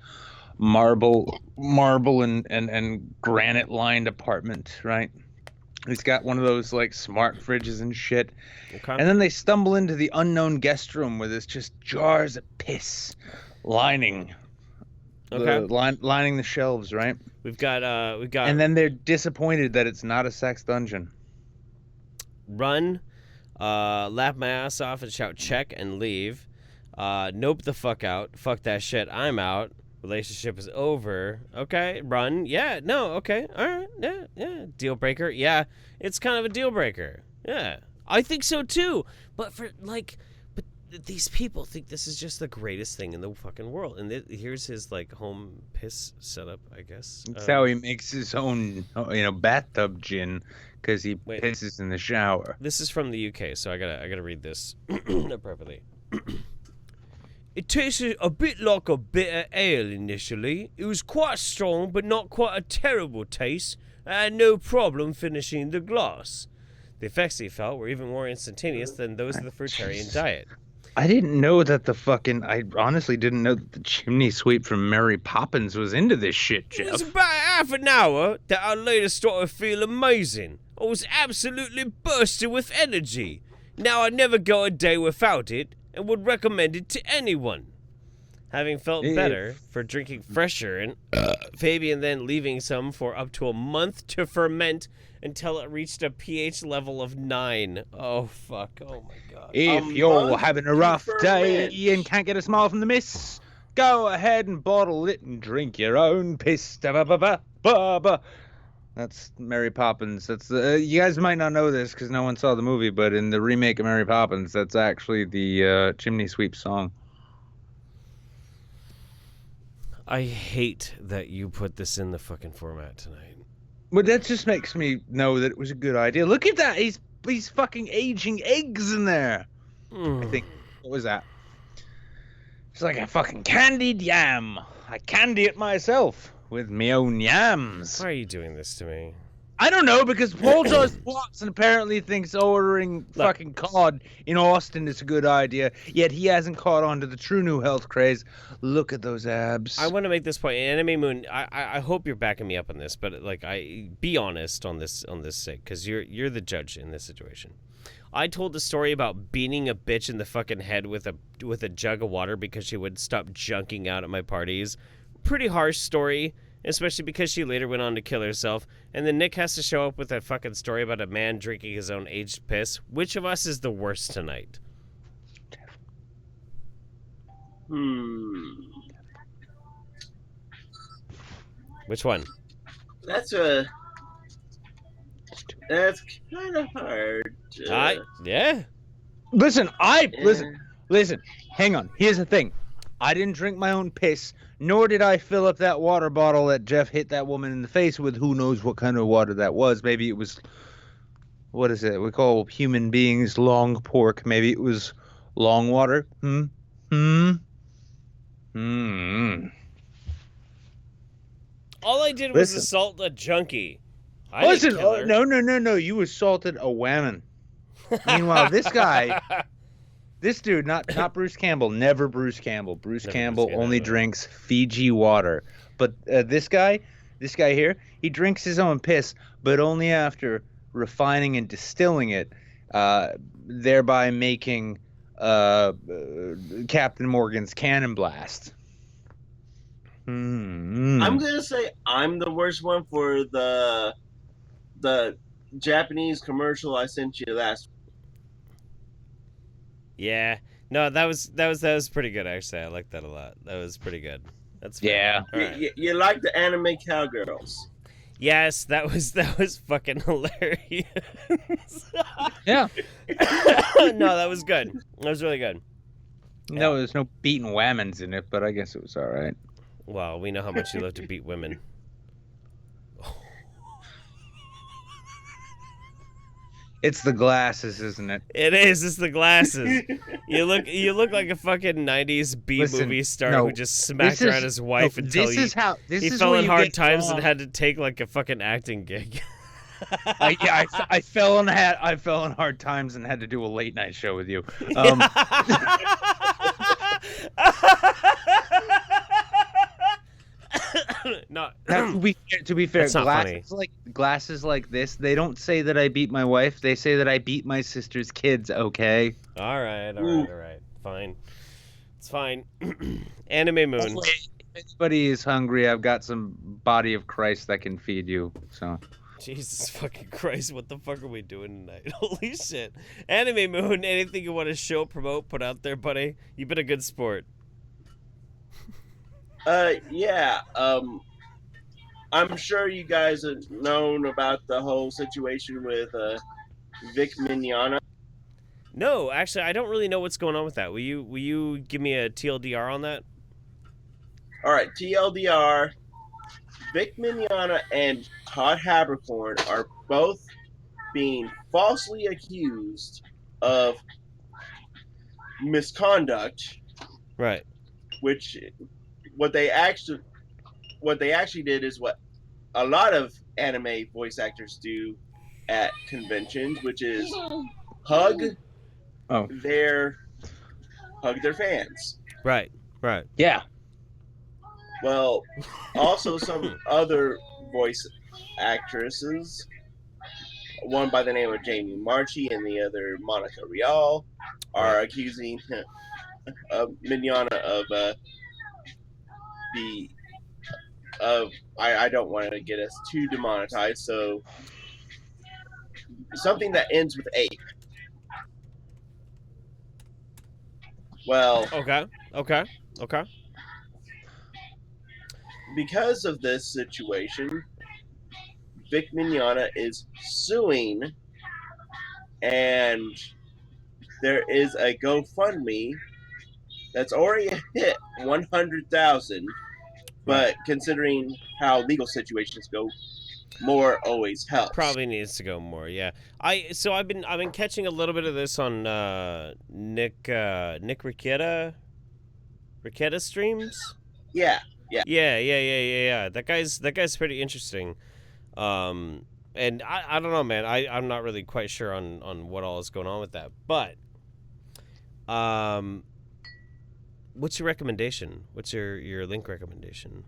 marble and granite lined apartment, right? He's got one of those like smart fridges and shit. Okay. And then they stumble into the unknown guest room where there's just jars of piss lining the shelves, right? We've got And then they're disappointed that it's not a sex dungeon. Run, laugh my ass off and shout check and leave. Nope the fuck out. Fuck that shit. I'm out. Relationship is over. Okay, run. Yeah, no, okay. All right. Yeah. Deal breaker. Yeah, it's kind of a deal breaker. Yeah. I think so too. But these people think this is just the greatest thing in the fucking world. And here's his like home piss setup, I guess. That's how he makes his own, bathtub gin, because he pisses in the shower. This is from the UK, so I gotta read this properly. It tasted a bit like a bitter ale initially. It was quite strong, but not quite a terrible taste. I had no problem finishing the glass. The effects he felt were even more instantaneous than those of the fruitarian diet. I didn't know that I honestly didn't know that the chimney sweep from Mary Poppins was into this shit, Jeff. It was about half an hour that I later started to feel amazing. I was absolutely bursting with energy. Now I never go a day without it. and would recommend it to anyone. Having felt better for drinking fresher, and Fabian then leaving some for up to a month to ferment until it reached a pH level of 9. Oh, fuck. Oh, my God. If you're having a rough day and can't get a smile from the miss, go ahead and bottle it and drink your own piss. Da-ba-ba-ba-ba-ba. That's Mary Poppins. That's you guys might not know this because no one saw the movie, but in the remake of Mary Poppins, that's actually the chimney sweep song. I hate that you put this in the fucking format tonight. But that just makes me know that it was a good idea. Look at that. He's fucking aging eggs in there. I think. What was that? It's like a fucking candied yam. I candy it myself with me own yams. Why are you doing this to me? I don't know, because Paul does plots and apparently thinks ordering fucking cod in Austin is a good idea, yet he hasn't caught on to the true new health craze. Look at those abs. I want to make this point. Anime-Mun, I hope you're backing me up on this, but like, be honest on this sake, because you're the judge in this situation. I told the story about beating a bitch in the fucking head with a jug of water because she wouldn't stop junking out at my parties. Pretty harsh story, especially because she later went on to kill herself. And then Nick has to show up with a fucking story about a man drinking his own aged piss. Which of us is the worst tonight? Which one? That's kind of hard. Yeah. Listen, listen. Hang on. Here's the thing. I didn't drink my own piss, nor did I fill up that water bottle that Jeff hit that woman in the face with. Who knows what kind of water that was? Maybe it was, what is it? We call human beings long pork. Maybe it was long water. All I did was assault a junkie. Listen, no. You assaulted a woman. Meanwhile, this dude, not Bruce Campbell, never Bruce Campbell. Bruce Campbell only drinks Fiji water. But this guy here, he drinks his own piss, but only after refining and distilling it, thereby making Captain Morgan's cannon blast. I'm gonna say I'm the worst one for the Japanese commercial I sent you last. Yeah, no, that was pretty good actually. I like that a lot. That was pretty good. That's fair. Yeah. Right. You like the anime cowgirls? Yes, that was fucking hilarious. Yeah. No, that was good. That was really good. No, there's no beating whammons in it, but I guess it was all right. Well, we know how much you love to beat women. It's the glasses, isn't it? It is. It's the glasses. You look like a fucking 90s B-movie star who just smacked around his wife until he fell in hard times and had to take like a fucking acting gig. I fell in hard times and had to do a late night show with you. No. To be fair, glasses like this, they don't say that I beat my wife. They say that I beat my sister's kids. Okay. All right. Fine. It's fine. Anime-Mun. If anybody is hungry, I've got some body of Christ that can feed you. So. Jesus fucking Christ, what the fuck are we doing tonight? Holy shit. Anime-Mun, anything you want to show, promote, put out there, buddy? You've been a good sport. Yeah. I'm sure you guys have known about the whole situation with Vic Mignogna. No, actually, I don't really know what's going on with that. Will you give me a TLDR on that? All right, TLDR. Vic Mignogna and Todd Habercorn are both being falsely accused of misconduct. Right. Which what they actually did is what a lot of anime voice actors do at conventions, which is hug their fans. Right. Yeah. Well, also some other voice actresses, one by the name of Jamie Marchi and the other Monica Rial, are accusing Mignana of I don't want to get us too demonetized, so something that ends with ape. Well, Okay. because of this situation, Vic Mignogna is suing, and there is a GoFundMe that's already hit 100,000. But considering how legal situations go, more always helps. Probably needs to go more. Yeah. I've been catching a little bit of this on Nick Riquetta streams. Yeah. That guy's pretty interesting. And I don't know, man. I'm not really quite sure on what all is going on with that. But what's your recommendation? What's your link recommendation?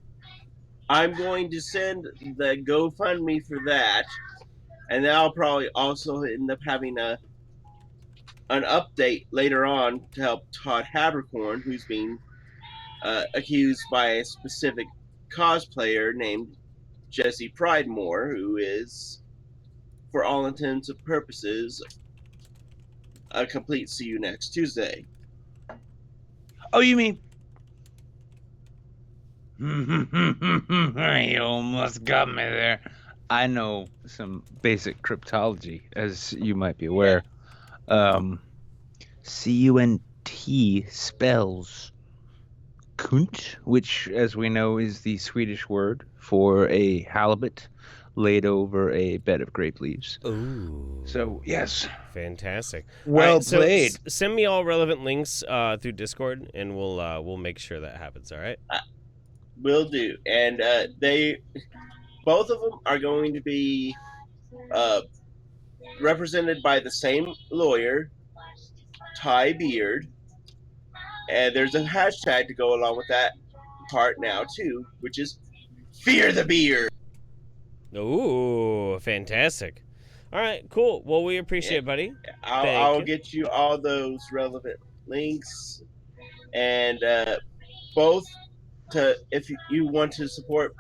I'm going to send the GoFundMe for that, and then I'll probably also end up having an update later on to help Todd Habercorn, who's being accused by a specific cosplayer named Jesse Pridemore, who is, for all intents and purposes, a complete see you next Tuesday. Oh, you mean? You almost got me there. I know some basic cryptology, as you might be aware. C-U-N-T spells kunt, which, as we know, is the Swedish word for a halibut laid over a bed of grape leaves. Ooh. So, yes. Fantastic. Well played. So send me all relevant links through Discord, and we'll make sure that happens, all right? Will do. And both of them are going to be represented by the same lawyer, Ty Beard. And there's a hashtag to go along with that part now, too, which is Fear the Beard. Ooh, fantastic. All right, cool. Well, we appreciate it, buddy. I'll get you all those relevant links. And both, if you want to support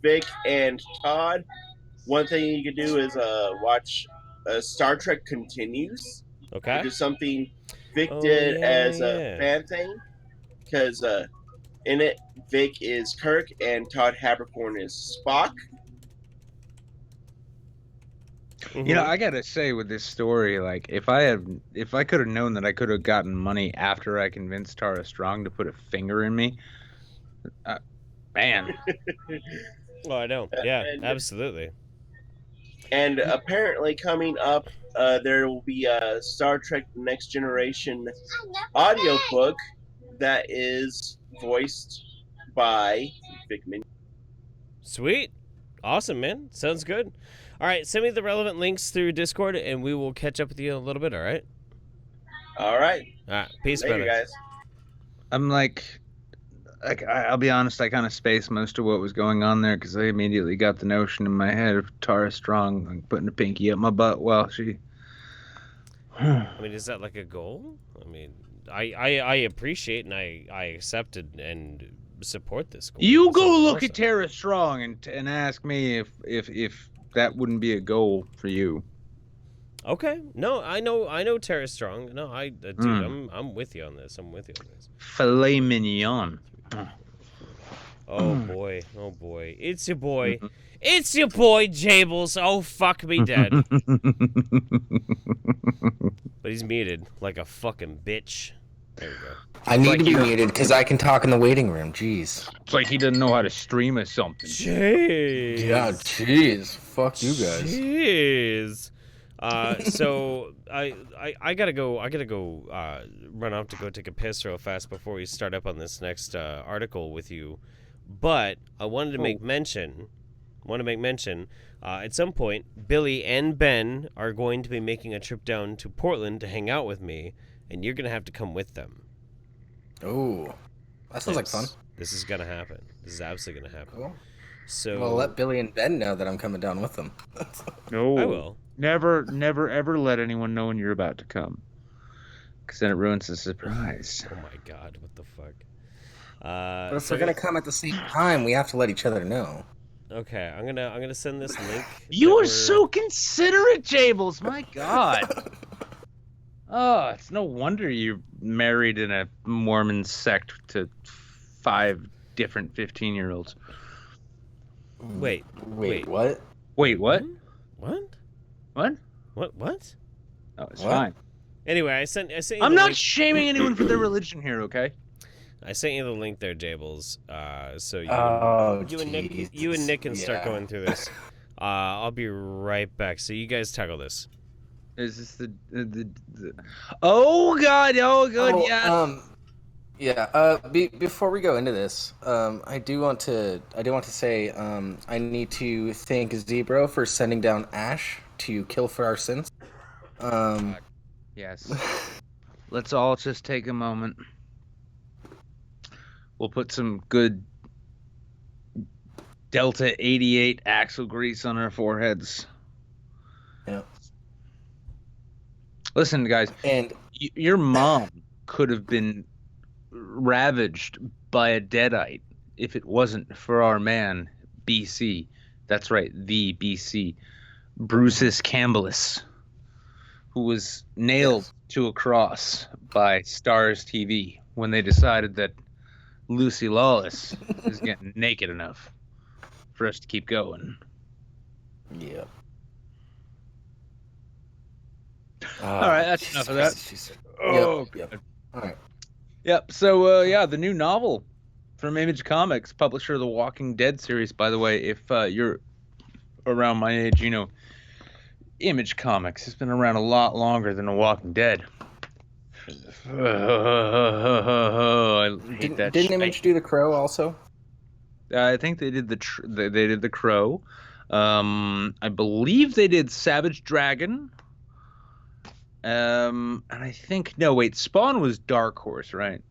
Vic and Todd, one thing you can do is watch Star Trek Continues. Okay. Which is something Vic did as a fan thing. Because in it, Vic is Kirk and Todd Habercorn is Spock. Mm-hmm. You know, I gotta say with this story, like if I could have known that I could have gotten money after I convinced Tara Strong to put a finger in me, man. Oh, I know. Yeah, absolutely. And apparently coming up, there will be a Star Trek Next Generation audiobook that is voiced by Vic Mignogna. Sweet. Awesome, man. Sounds good. All right, send me the relevant links through Discord, and we will catch up with you in a little bit, all right? All right. All right. Peace, Later, brother. guys. I'm I'll be honest, I kind of spaced most of what was going on there because I immediately got the notion in my head of Tara Strong like, putting a pinky up my butt while she... I mean, is that like a goal? I mean, I appreciate and I accept it and support this goal. You go look at Tara Strong and ask me if that wouldn't be a goal for you. Okay. No, I know Tara Strong. No, dude, I'm with you on this. Filet mignon. Oh boy. It's your boy. It's your boy Jables. Oh fuck me dead. But he's muted like a fucking bitch. There we go. I need to be muted because I can talk in the waiting room. Jeez. It's like he doesn't know how to stream or something. Jeez. Yeah, jeez. Fuck you guys. Jeez. So I gotta go. Run off to go take a piss real fast before we start up on this next article with you. But I wanted to make mention. At some point, Billy and Ben are going to be making a trip down to Portland to hang out with me, and you're gonna have to come with them. Oh, that sounds like fun. This is gonna happen. This is absolutely gonna happen. Cool. So well, let Billy and Ben know that I'm coming down with them. No, I will. Never, ever let anyone know when you're about to come. because then it ruins the surprise. Oh my god, what the fuck? But if we're gonna come at the same time, we have to let each other know. Okay, I'm gonna send this link. You are so considerate, Jables. My God. Oh, it's no wonder you're married in a Mormon sect to 5 different 15-year-olds. Wait, what? Wait, what? What? What? What? Oh, it's What? fine. Anyway, I sent you I'm the not link. shaming anyone for their religion here, okay? I sent you the link there, Jables. So you, Oh, you and Nick can start going through this. I'll be right back. So you guys tackle this. Is this the... Oh God! Oh good, yeah. Before we go into this, I do want to say, I need to thank Zebro for sending down Ash to kill for our sins. Yes. Let's all just take a moment. We'll put some good Delta 88 axle grease on our foreheads. Yeah. Listen, guys, and your mom could have been ravaged by a deadite if it wasn't for our man, BC. That's right, the BC. Bruceus Campbellus, who was nailed to a cross by Stars TV when they decided that Lucy Lawless is getting naked enough for us to keep going. Yeah. All right, that's enough of that. Oh, yep. All right. Yep. So, the new novel from Image Comics, publisher of the Walking Dead series. By the way, if you're around my age, you know Image Comics has been around a lot longer than The Walking Dead. I hate that. Didn't Image do The Crow also? I think they did they did The Crow. I believe they did Savage Dragon. And I think Spawn was Dark Horse, right?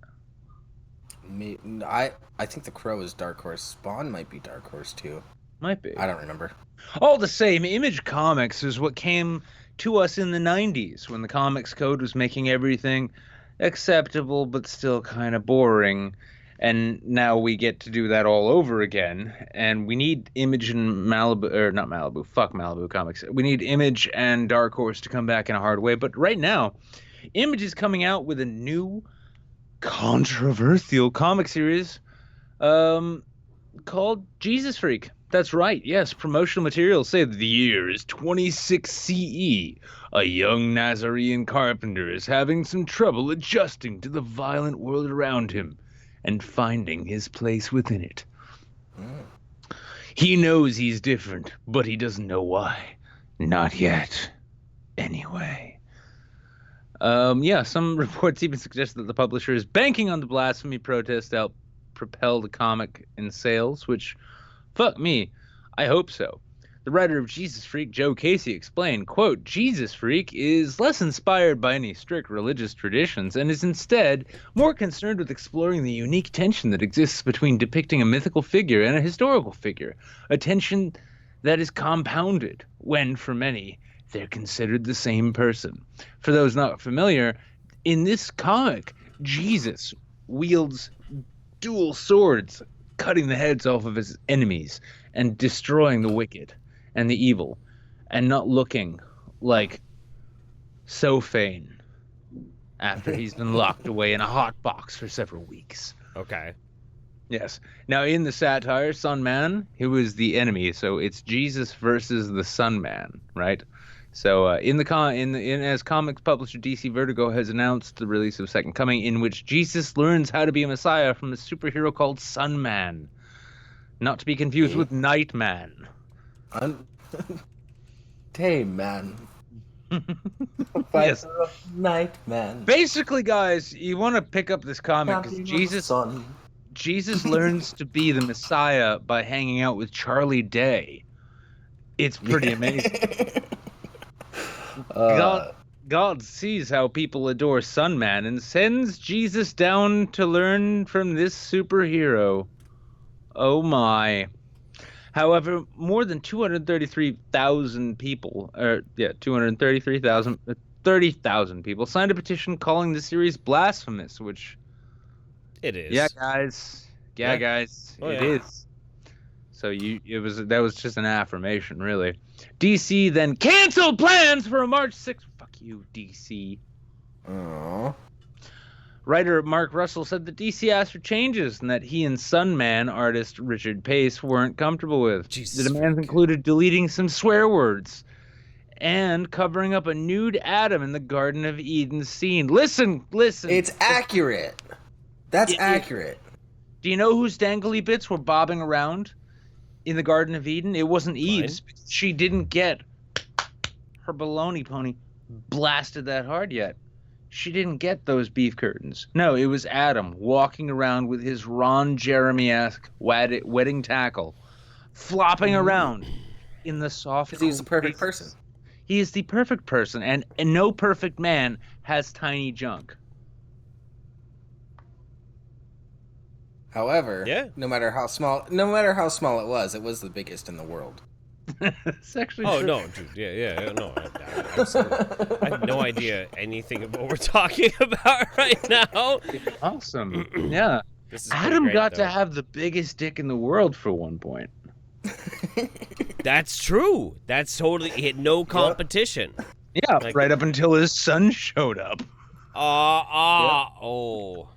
I think The Crow is Dark Horse. Spawn might be Dark Horse too. Might be. I don't remember. All the same, Image Comics is what came to us in the 90s when the Comics Code was making everything acceptable but still kind of boring. And now we get to do that all over again. And we need Image and Malibu, or not Malibu, fuck Malibu Comics. We need Image and Dark Horse to come back in a hard way. But right now, Image is coming out with a new controversial comic series called Jesus Freak. That's right, yes, promotional materials say that the year is 26 CE. A young Nazarene carpenter is having some trouble adjusting to the violent world around him and finding his place within it. He knows he's different, but he doesn't know why. Not yet. Anyway. Some reports even suggest that the publisher is banking on the blasphemy protest to help propel the comic in sales, which, fuck me, I hope so. The writer of Jesus Freak, Joe Casey, explained, quote, Jesus Freak is less inspired by any strict religious traditions and is instead more concerned with exploring the unique tension that exists between depicting a mythical figure and a historical figure, a tension that is compounded when, for many, they're considered the same person. For those not familiar, in this comic, Jesus wields dual swords, cutting the heads off of his enemies and destroying the wicked and the evil, and not looking like Sophane after he's been locked away in a hot box for several weeks. Okay. Yes. Now, in the satire, Sun Man, he was the enemy, so it's Jesus versus the Sun Man, right? So, as comics publisher DC Vertigo has announced the release of Second Coming, in which Jesus learns how to be a messiah from a superhero called Sun Man, not to be confused with Night Man. Day Man. Yes. Night Man. Basically, guys, you want to pick up this comic because Jesus learns to be the Messiah by hanging out with Charlie Day. It's pretty amazing. God sees how people adore Sun Man and sends Jesus down to learn from this superhero. Oh my. However, more than 233,000 people, 233,000, 30,000 people signed a petition calling the series blasphemous, which... It is. Yeah, guys. Yeah, guys. Oh, It yeah. is. So that was just an affirmation, really. DC then canceled plans for a March 6th. Fuck you, DC. Aww. Writer Mark Russell said that DC asked for changes and that he and Sunman artist Richard Pace weren't comfortable with. Jesus, the demands included deleting some swear words and covering up a nude Adam in the Garden of Eden scene. Listen. It's accurate. That's accurate. Do you know whose dangly bits were bobbing around in the Garden of Eden? It wasn't Eve's. She didn't get her baloney pony blasted that hard yet. She didn't get those beef curtains. No, it was Adam walking around with his Ron Jeremy-esque wedding tackle, flopping around in the soft. Because he's the perfect person. He is the perfect person, and no perfect man has tiny junk. However, no matter how small it was the biggest in the world. It's actually Oh true. no, dude. Yeah, no. Absolutely. I have no idea anything of what we're talking about right now. Awesome. Yeah. This is pretty Adam great, got though. to have the biggest dick in the world for one point. That's true. That's totally. He had no competition. Yeah, Like- right up until his son showed up. Oh.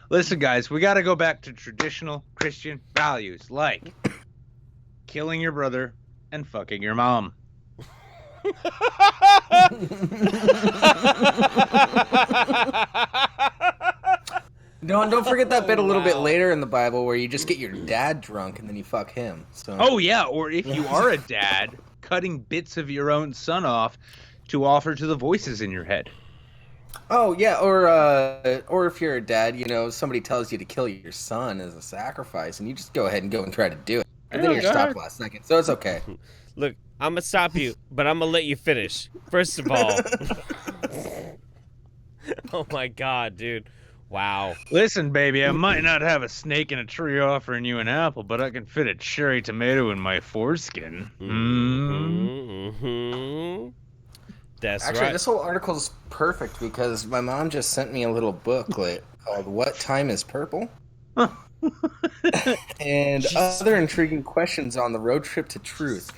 Listen, guys, we got to go back to traditional Christian values like killing your brother and fucking your mom. Don't forget that bit a little bit later in the Bible where you just get your dad drunk and then you fuck him. So. Oh, yeah, or if you are a dad, cutting bits of your own son off to offer to the voices in your head. Oh yeah, or if you're a dad, somebody tells you to kill your son as a sacrifice, and you just go ahead and try to do it, and then you're stopped last second, so it's okay. Look, I'm gonna stop you, but I'm gonna let you finish. First of all, oh my god, dude, wow. Listen, baby, I might not have a snake in a tree offering you an apple, but I can fit a cherry tomato in my foreskin. Mm-hmm. That's Actually, right. this whole article is perfect because my mom just sent me a little booklet called "What Time Is Purple?" and other intriguing questions on the road trip to truth.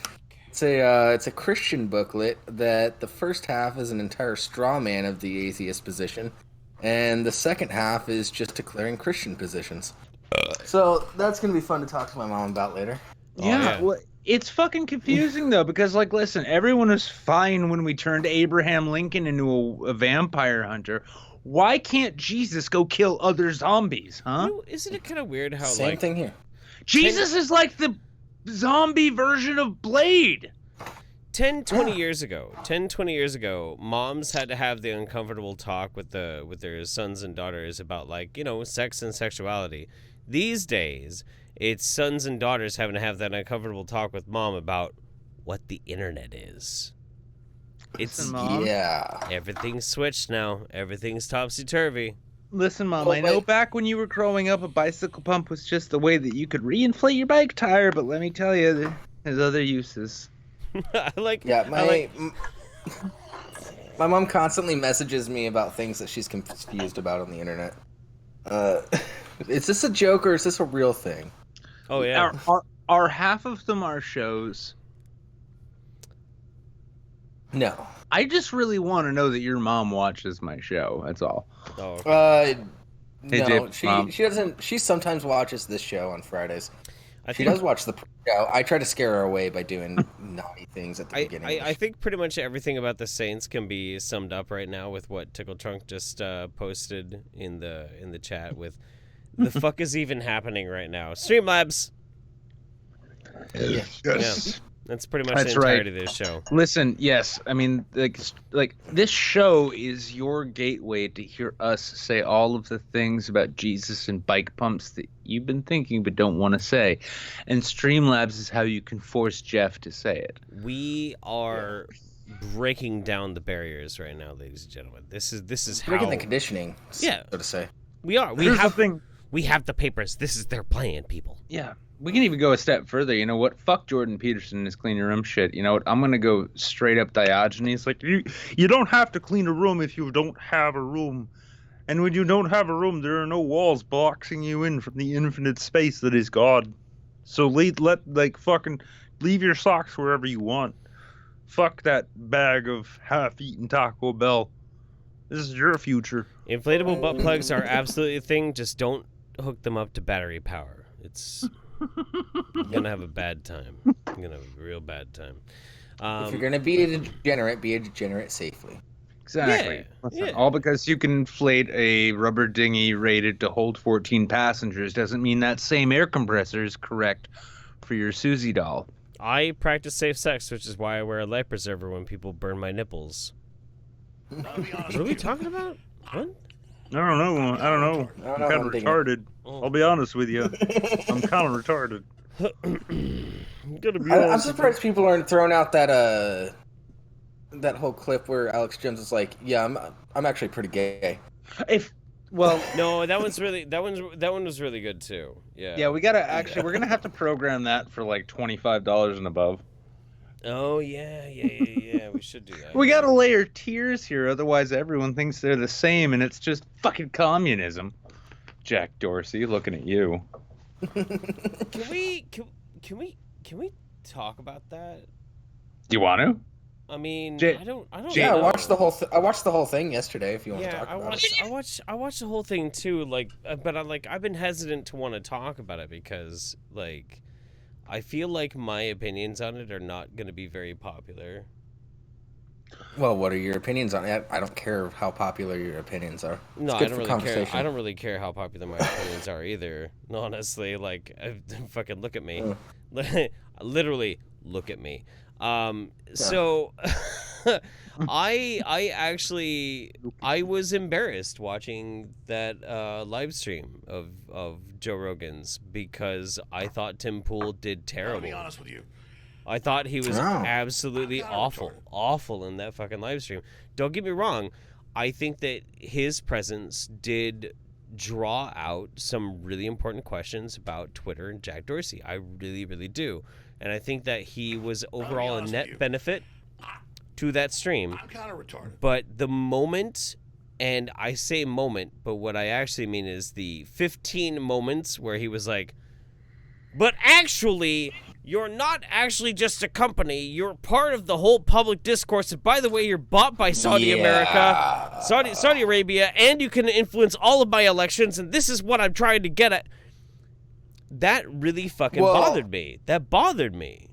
It's a Christian booklet that the first half is an entire straw man of the atheist position, and the second half is just declaring Christian positions. So that's gonna be fun to talk to my mom about later. Yeah, well, it's fucking confusing though, because listen, everyone was fine when we turned Abraham Lincoln into a vampire hunter. Why can't Jesus go kill other zombies, huh? Isn't it kind of weird how Same thing here. Jesus is like the zombie version of Blade. 20 years ago, moms had to have the uncomfortable talk with their sons and daughters about sex and sexuality. These days, it's sons and daughters having to have that uncomfortable talk with mom about what the internet is. Listen, Mom. Everything's switched now. Everything's topsy-turvy. Listen, Mom, I know back when you were growing up, a bicycle pump was just the way that you could reinflate your bike tire, but let me tell you, there's other uses. My mom constantly messages me about things that she's confused about on the internet. Is this a joke or is this a real thing? Oh yeah. Are half of them our shows? No. I just really want to know that your mom watches my show. That's all. Oh, okay. No, she doesn't. She sometimes watches this show on Fridays. She does watch the show. I try to scare her away by doing naughty things at the beginning. I think pretty much everything about the Saints can be summed up right now with what Tickle Trunk just posted in the chat with the fuck is even happening right now. Streamlabs. Yes. Yeah. That's pretty much That's the entirety right. of this show. Listen, yes, I mean, like this show is your gateway to hear us say all of the things about Jesus and bike pumps that you've been thinking but don't want to say, and Streamlabs is how you can force Jeff to say it. We are breaking down the barriers right now, ladies and gentlemen. This is how breaking the conditioning. Yeah, so to say. We are. We have the papers. This is their plan, people. Yeah. we can even go a step further. You know what? Fuck Jordan Peterson and his clean your room shit. You know what? I'm gonna go straight up Diogenes. Like you don't have to clean a room if you don't have a room. And when you don't have a room, there are no walls boxing you in from the infinite space that is God. So fucking leave your socks wherever you want. Fuck that bag of half-eaten Taco Bell. This is your future. Inflatable butt plugs are absolutely a thing. Just don't hook them up to battery power. It's you're gonna have a bad time. You're gonna have a real bad time. If you're gonna be a degenerate safely. Exactly. Yeah. All because you can inflate a rubber dinghy rated to hold 14 passengers doesn't mean that same air compressor is correct for your Susie doll. I practice safe sex, which is why I wear a life preserver when people burn my nipples. What are we talking about? What? I don't know. I'm kind of retarded. I'll be honest with you. I'm kind of retarded. I'm surprised people aren't throwing out that whole clip where Alex Jones is like, "Yeah, I'm actually pretty gay." No, that one was really good too. Yeah. Yeah, we're gonna have to program that for like $25 and above. Oh yeah. We should do that. We gotta layer tiers here, otherwise everyone thinks they're the same, and it's just fucking communism. Jack Dorsey, looking at you. Can we talk about that? Do you want to? I mean, I don't. Yeah, I watched the whole thing yesterday. If you want to talk about it. I watched the whole thing too. Like, but I've been hesitant to want to talk about it because like, I feel like my opinions on it are not going to be very popular. Well, what are your opinions on it? I don't care how popular your opinions are. No, I don't really care. I don't really care how popular my opinions are either. No, honestly, like, fucking look at me. Literally, look at me. So I was embarrassed watching that live stream of Joe Rogan's because I thought Tim Pool did terrible. I'll be honest with you. I thought he was absolutely awful in that fucking live stream. Don't get me wrong. I think that his presence did draw out some really important questions about Twitter and Jack Dorsey. I really, really do. And I think that he was overall a net benefit to that stream. I'm kind of retarded. But the moment, and I say moment, but what I actually mean is the 15 moments where he was like, but actually, you're not actually just a company. You're part of the whole public discourse. And by the way, you're bought by Saudi America, Saudi Arabia, and you can influence all of my elections. And this is what I'm trying to get at. That really fucking bothered me. That bothered me.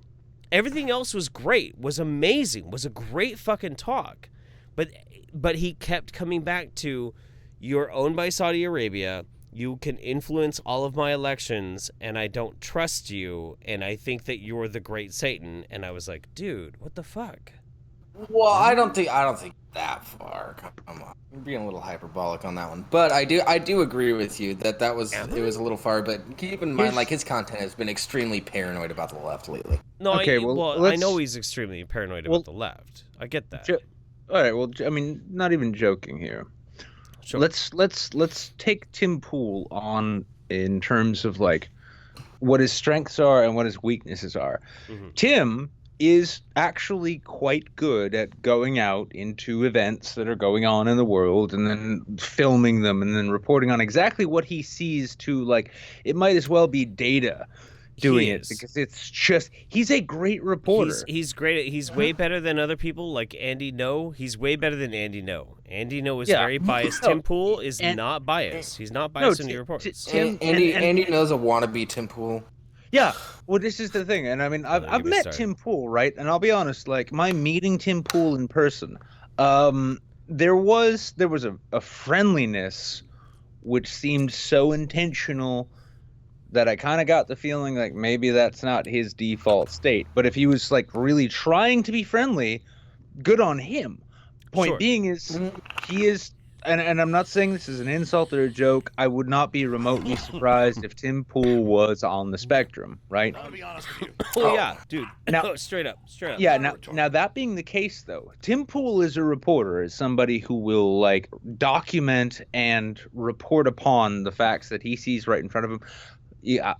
Everything else was great, was amazing, was a great fucking talk. But he kept coming back to, you're owned by Saudi Arabia. You can influence all of my elections, and I don't trust you, and I think that you're the great Satan. And I was like, dude, what the fuck? Well, I don't think that far. Come on, you're being a little hyperbolic on that one. But I do agree with you that it was a little far. But keep in mind, like, his content has been extremely paranoid about the left lately. No, okay, I know he's extremely paranoid about the left. I get that. All right, well, I mean, not even joking here. Sure. Let's take Tim Pool on in terms of like what his strengths are and what his weaknesses are. Mm-hmm. Tim is actually quite good at going out into events that are going on in the world and then filming them and then reporting on exactly what he sees to, like, it might as well be data doing it because it's just, he's a great reporter. He's great. He's way better than other people like Andy No. He's way better than Andy No. Andy No is very biased. Tim Pool is not biased. He's not biased when he reports. Andy knows a wannabe Tim Pool. Yeah, well, this is the thing, and I mean, I've met Tim Pool, right? And I'll be honest, like, my meeting Tim Pool in person, there was a friendliness which seemed so intentional that I kind of got the feeling like maybe that's not his default state. But if he was like really trying to be friendly, good on him. Point being is he is. And I'm not saying this is an insult or a joke. I would not be remotely surprised if Tim Pool was on the spectrum, right? I'll be honest with you. Oh, yeah, dude. Now, straight up. Yeah, now that being the case, though, Tim Pool is a reporter, is somebody who will, like, document and report upon the facts that he sees right in front of him. Yeah,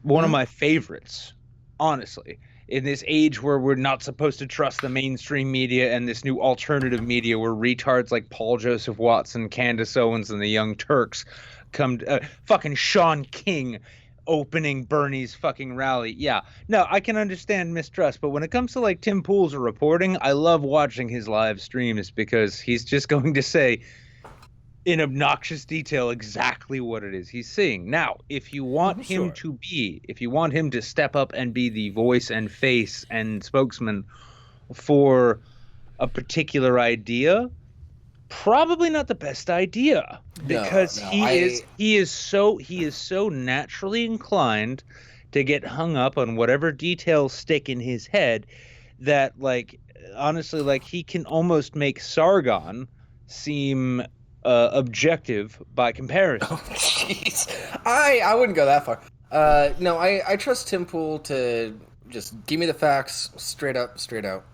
one of my favorites, honestly. In this age where we're not supposed to trust the mainstream media and this new alternative media where retards like Paul Joseph Watson, Candace Owens, and the Young Turks come fucking Sean King opening Bernie's fucking rally. Yeah, no, I can understand mistrust, but when it comes to like Tim Pool's reporting, I love watching his live streams because he's just going to say in obnoxious detail exactly what it is he's seeing. Now, if you want him to step up and be the voice and face and spokesman for a particular idea, probably not the best idea, because he is so naturally inclined to get hung up on whatever details stick in his head that, like, honestly, like, he can almost make Sargon seem objective by comparison. Oh, jeez. I wouldn't go that far. No, I trust Tim Pool to just give me the facts straight up, straight out.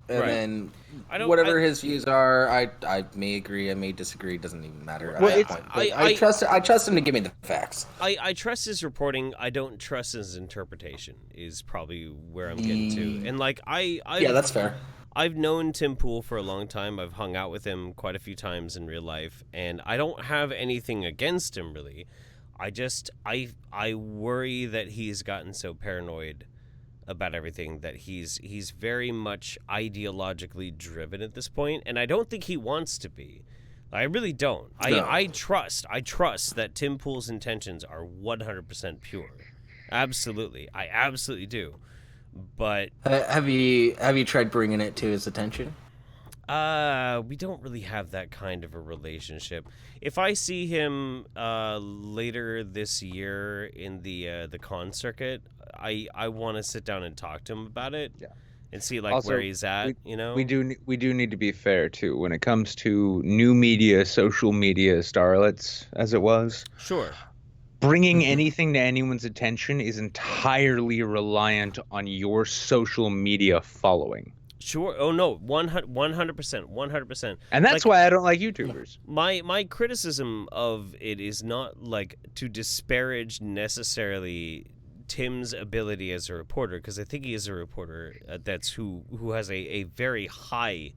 And then whatever his views are, I may agree, I may disagree, doesn't even matter at that point. But I trust him to give me the facts. I trust his reporting. I don't trust his interpretation is probably where I'm getting to. And like yeah, that's fair. I've known Tim Pool for a long time. I've hung out with him quite a few times in real life, and I don't have anything against him really. I worry that he's gotten so paranoid about everything that he's very much ideologically driven at this point, and I don't think he wants to be. I really don't. No. I trust that Tim Pool's intentions are 100% pure. Absolutely. I absolutely do. But have you tried bringing it to his attention? We don't really have that kind of a relationship. If I see him later this year in the con circuit, I want to sit down and talk to him about it. Yeah. And see like also, where he's at, you know. We do need to be fair too when it comes to new media, social media starlets, as it was. Sure. Bringing anything to anyone's attention is entirely reliant on your social media following. Sure. Oh no, 100%. And that's why I don't like YouTubers. My criticism of it is not like to disparage necessarily Tim's ability as a reporter, because I think he is a reporter that's who has a very high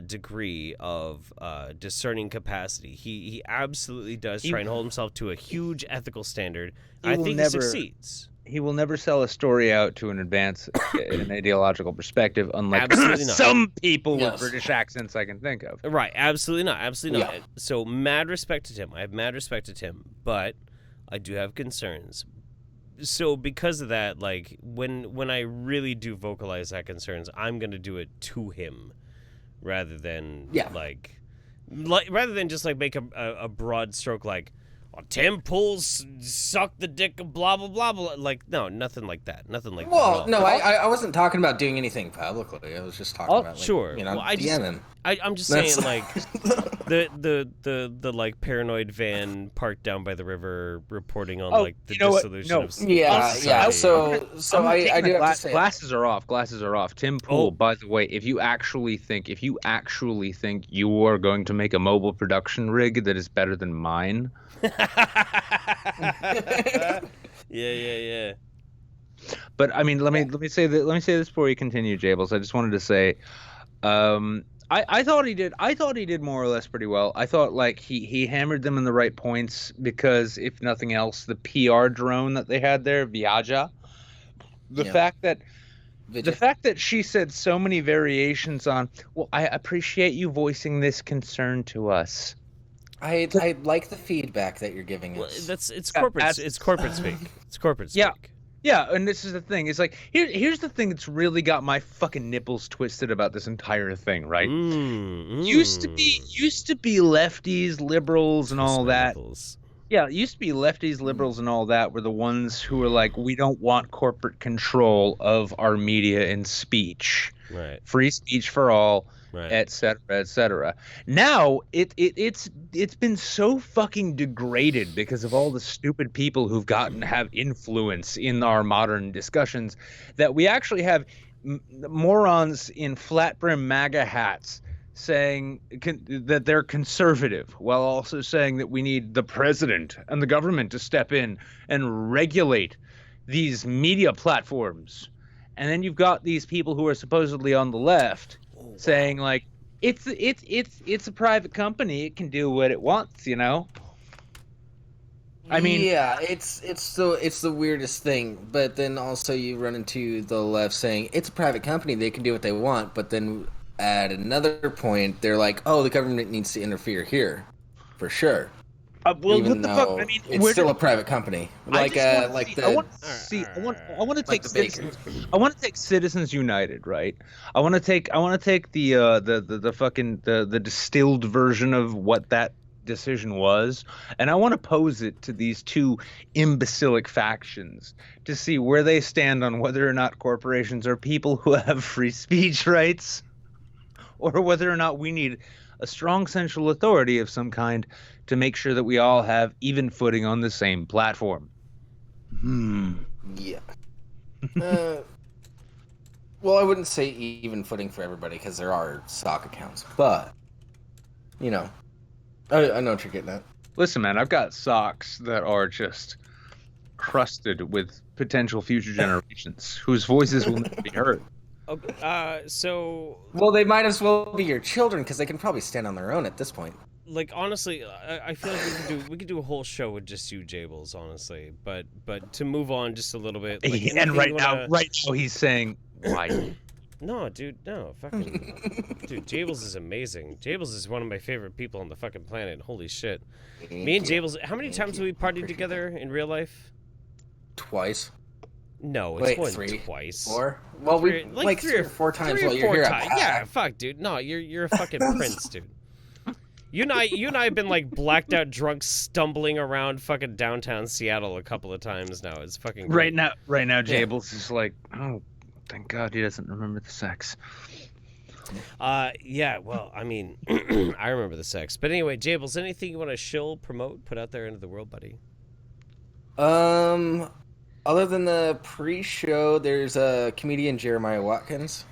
degree of discerning capacity. He absolutely does try and hold himself to a huge ethical standard. I think he succeeds. He will never sell a story out to an advance in an ideological perspective, unlike some people with British accents I can think of. Right, absolutely not. Yeah. So mad respect to Tim. I have mad respect to Tim, but I do have concerns. So because of that, like when I really do vocalize that concerns, I'm gonna do it to him, rather than rather than just like make a broad stroke like, oh, Tim Pool's suck the dick of blah blah blah blah. Like no, nothing like that. Nothing like that. Well, no, I wasn't talking about doing anything publicly. I was just talking about sure. You know, well, I'm just saying like the like paranoid van parked down by the river reporting on like the dissolution of society. Yeah. So I do have to say glasses are off. Tim Pool, by the way, if you actually think you are going to make a mobile production rig that is better than mine. Yeah. But I mean, let me say this before you continue, Jables. I just wanted to say, I thought he did more or less pretty well. I thought like he hammered them in the right points because if nothing else, the PR drone that they had there, Viaja, the fact that she said so many variations on, well, I appreciate you voicing this concern to us. I like the feedback that you're giving us. Well, it's corporate. It's corporate speak. It's corporate speak. Yeah, and this is the thing. It's like here's the thing that's really got my fucking nipples twisted about this entire thing, right? Used to be lefties, liberals, and all that. Nipples. Yeah, it used to be lefties, liberals, and all that were the ones who were like, we don't want corporate control of our media and speech. Right. Free speech for all. Right. Et cetera. Now it's been so fucking degraded because of all the stupid people who've gotten to have influence in our modern discussions that we actually have morons in flat brim MAGA hats saying that they're conservative, while also saying that we need the president and the government to step in and regulate these media platforms. And then you've got these people who are supposedly on the left saying like it's a private company, it can do what it wants, you know? I mean, yeah, it's the weirdest thing. But then also you run into the left saying it's a private company, they can do what they want. But then at another point, they're like, "Oh, the government needs to interfere here, for sure." Well, even what the though fuck? I mean, it's still a private company. I want to take Citizens. I want to take Citizens United, right? I want to take the fucking the distilled version of what that decision was, and I want to pose it to these two imbecilic factions to see where they stand on whether or not corporations are people who have free speech rights, or whether or not we need a strong central authority of some kind to make sure that we all have even footing on the same platform. Yeah. Well, I wouldn't say even footing for everybody because there are stock accounts, but you know, I know what you're getting at. Listen, man, I've got socks that are just crusted with potential future generations whose voices will never be heard. Okay, so... Well, they might as well be your children because they can probably stand on their own at this point. Like, honestly, I feel like we could do a whole show with just you, Jables, honestly. But to move on just a little bit... Like, and right now he's saying, why? No, dude, no. Fucking... Dude, Jables is amazing. Jables is one of my favorite people on the fucking planet. Holy shit. Me and Jables... How many times have we partied together in real life? Twice. No, it's more than 3, twice. 4? Well, we like 3 or 4 times while you're here. Yeah, fuck, dude. No, you're a fucking prince, dude. You and I have been like blacked out drunk stumbling around fucking downtown Seattle a couple of times now. It's fucking great. Right now Jables is like, oh, thank God he doesn't remember the sex. Yeah, well, I mean, I remember the sex. But anyway, Jables, anything you want to shill, promote, put out there into the world, buddy? Other than the pre-show, there's a comedian, Jeremiah Watkins.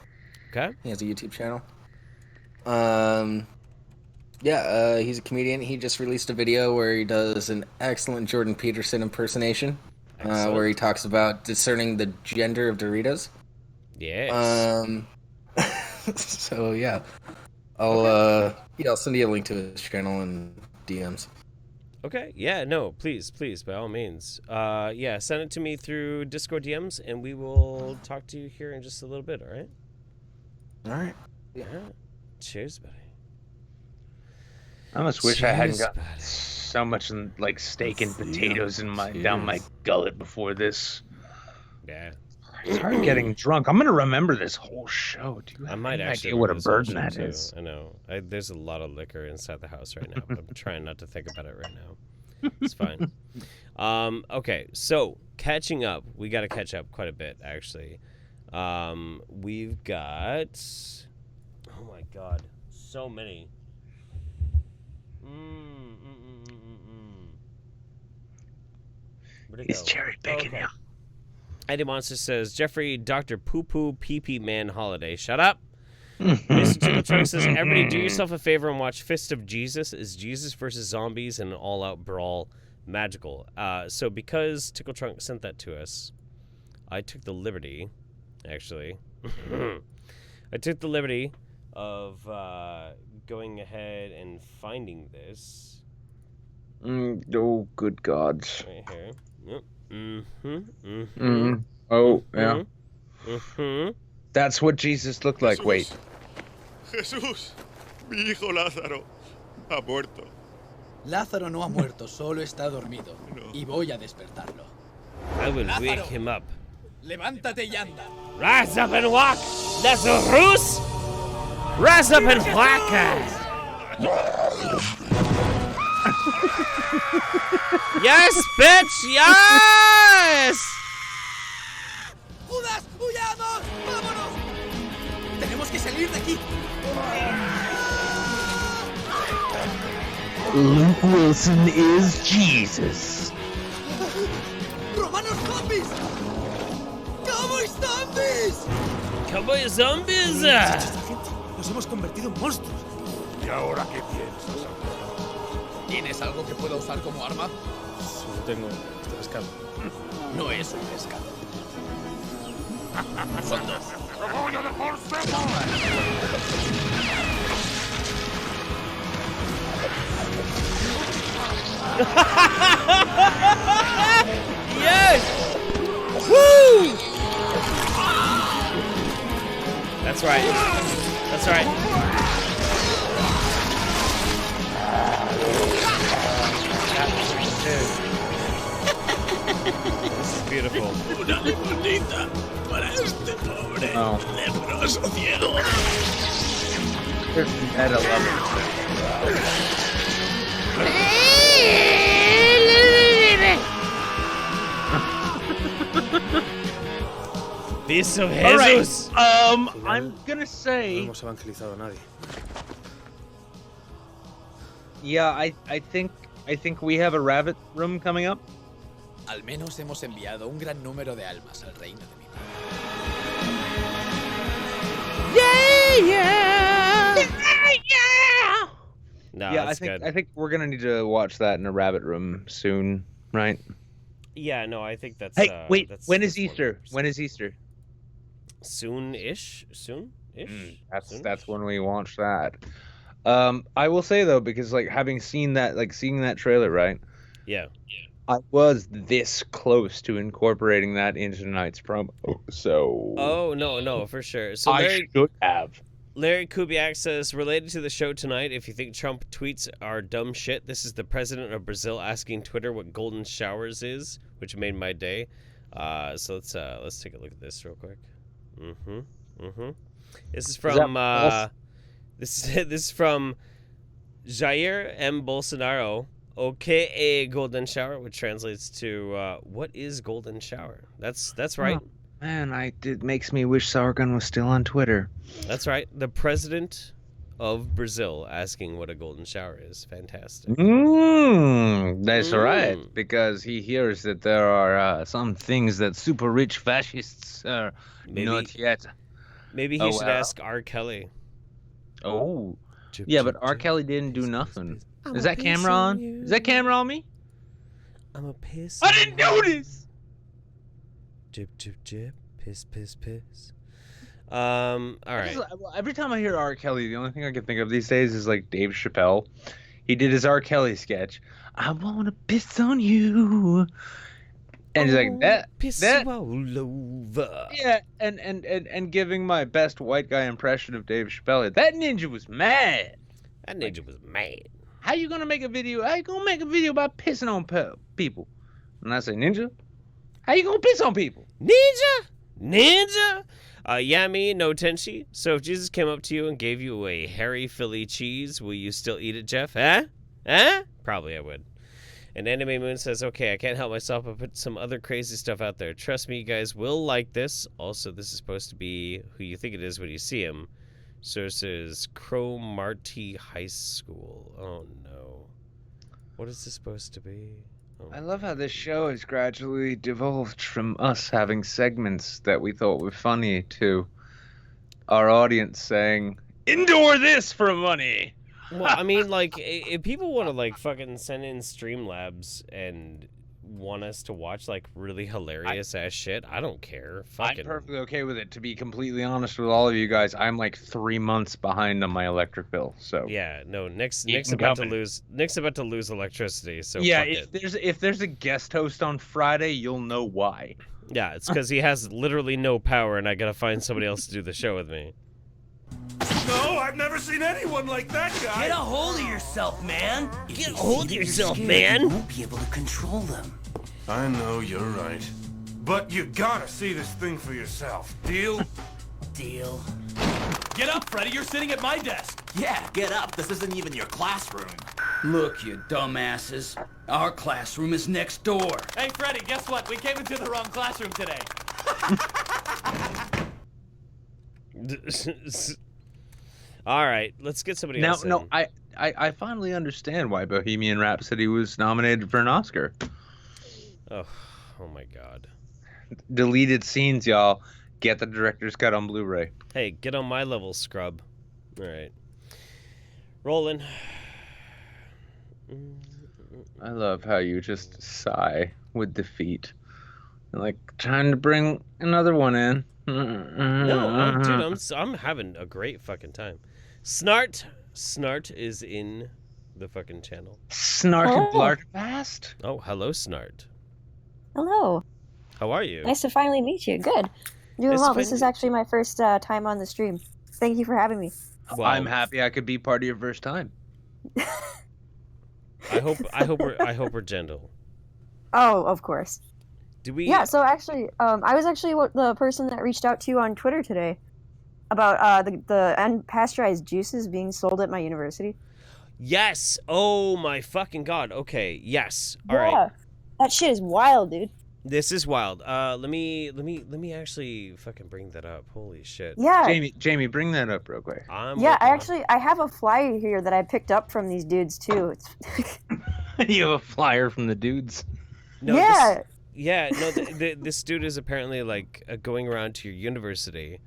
Okay. He has a YouTube channel. He's a comedian. He just released a video where he does an excellent Jordan Peterson impersonation, where he talks about discerning the gender of Doritos. Yes. So yeah, I'll send you a link to his channel and DMs. Okay, yeah, no, please, by all means. Yeah, send it to me through Discord DMs, and we will talk to you here in just a little bit, all right? All right. Yeah. Cheers, buddy. I almost wish I hadn't got so much like steak and potatoes in down my gullet before this. Yeah. It's hard getting drunk. I'm gonna remember this whole show. Do you have any idea what a burden that is? I know. There's a lot of liquor inside the house right now, but I'm trying not to think about it right now. It's fine. Okay, so catching up. We got to catch up quite a bit, actually. We've got... Oh my God. So many. Where'd it go? He's cherry picking you. Addiemonster says, Jeffrey, Dr. Poo Poo Pee Pee Man Holiday. Shut up. Mr. Tickle Trunk says, everybody do yourself a favor and watch Fist of Jesus. Is Jesus versus zombies in an all-out brawl magical? So because Tickle Trunk sent that to us, I took the liberty, actually. I took the liberty of going ahead and finding this. Oh, good God. Right here. Yep. Oh, yeah. That's what Jesus looked like. Wait. Jesús, mi hijo Lázaro ha muerto. Lázaro no ha muerto, solo está dormido. Y voy a despertarlo. I will wake him up. Levántate y anda. Rise up and walk, Lazarus! Rise up and walk! Yes, bitch! Yes! ¡Judas, huyamos! ¡Vámonos! ¡Tenemos que salir de aquí! Luke Wilson is Jesus. ¡Romanos zombies! ¡Cowboy zombies! ¡Cowboy zombies! Nos hemos convertido en monstruos. ahora qué piensas? ¿Tienes algo que pueda usar como arma? Solo tengo este pescado. No es un pescado. Son dos. ¡Te voy a dejar seco! Yes! Woo! That's right. That's right. This is beautiful. Una limonita para este pobre leproso ciego. At 11. Piece of All right. Jesus. I'm gonna say. No hemos evangelizado a nadie. Yeah, I think we have a rabbit room coming up. Al menos hemos enviado un gran número de almas al reino de mi padre. Yeah! No, Yeah, that's good. I think we're gonna need to watch that in a rabbit room soon, right? Yeah, no, I think that's. Hey, wait. That's, When is that's Easter? When is Easter? Soon-ish. Soon-ish. That's when we watch that. I will say though, because like having seen that, like seeing that trailer, right? Yeah. I was this close to incorporating that into tonight's promo. So. Oh no, for sure. So I should have. Larry Kubiak says, related to the show tonight, if you think Trump tweets are dumb shit, this is the president of Brazil asking Twitter what golden showers is, which made my day. So let's take a look at this real quick. This is from this is from Jair M. Bolsonaro. Okay, golden shower, which translates to what is golden shower? That's right. Oh, man, it makes me wish Sargon was still on Twitter. That's right. The president of Brazil asking what a golden shower is. Fantastic. That's right, because he hears that there are some things that super rich fascists are not yet. Maybe he should ask R. Kelly. Oh. Yeah, but R. Kelly didn't do nothing. Is that camera on? Is that camera on me? I'm a piss. I didn't notice! Jip, jip, jip. Piss, piss, piss. All right. Every time I hear R. Kelly, the only thing I can think of these days is like Dave Chappelle. He did his R. Kelly sketch. I want to piss on you. And he's like, that all over. Yeah, and giving my best white guy impression of Dave Chappelle. That ninja was mad. That ninja was mad. How you gonna make a video? How you gonna make a video about pissing on people? And I say, ninja, how you gonna piss on people? Ninja? Yami no tenshi. So if Jesus came up to you and gave you a hairy Philly cheese, will you still eat it, Jeff? Huh? Probably I would. And Anime-Mun says, okay, I can't help myself but put some other crazy stuff out there. Trust me, you guys will like this. Also, this is supposed to be who you think it is when you see him. Sources Cromartie High School. Oh, no. What is this supposed to be? Oh. I love how this show has gradually devolved from us having segments that we thought were funny to our audience saying, endure this for money. Well, I mean, like, if people want to, like, fucking send in Streamlabs and want us to watch, like, really hilarious-ass shit, I don't care. I'm perfectly okay with it. To be completely honest with all of you guys, I'm, like, 3 months behind on my electric bill, so... Yeah, no, Nick's about to lose electricity, so yeah, fuck if there's a guest host on Friday, you'll know why. Yeah, it's because he has literally no power, and I gotta find somebody else to do the show with me. No, I've never seen anyone like that guy. Get a hold of yourself, man. Get a hold of yourself, man. You won't be able to control them. I know, you're right. But you gotta see this thing for yourself. Deal? Deal. Get up, Freddy. You're sitting at my desk. Yeah, get up. This isn't even your classroom. Look, you dumbasses. Our classroom is next door. Hey, Freddy, guess what? We came into the wrong classroom today. All right, let's get somebody else in. No, I finally understand why Bohemian Rhapsody was nominated for an Oscar. Oh my God. Deleted scenes, y'all. Get the director's cut on Blu-ray. Hey, get on my level, scrub. All right. Rolling. I love how you just sigh with defeat. Like trying to bring another one in. No, dude, I'm having a great fucking time. Snart is in the fucking channel. Snark and Blartfast? Oh, hello, Snart. Hello. How are you? Nice to finally meet you. Good. Doing well. This is actually my first time on the stream. Thank you for having me. Well, I'm happy I could be part of your first time. I hope we're gentle. Oh, of course. Do we? Yeah. So actually, I was actually the person that reached out to you on Twitter today about the unpasteurized juices being sold at my university. Yes. Oh my fucking god. Okay. Yes. All right. That shit is wild, dude. This is wild. Let me actually fucking bring that up. Holy shit. Yeah. Jamie, bring that up real quick. I have a flyer here that I picked up from these dudes too. You have a flyer from the dudes. No, yeah. This dude is apparently like going around to your university,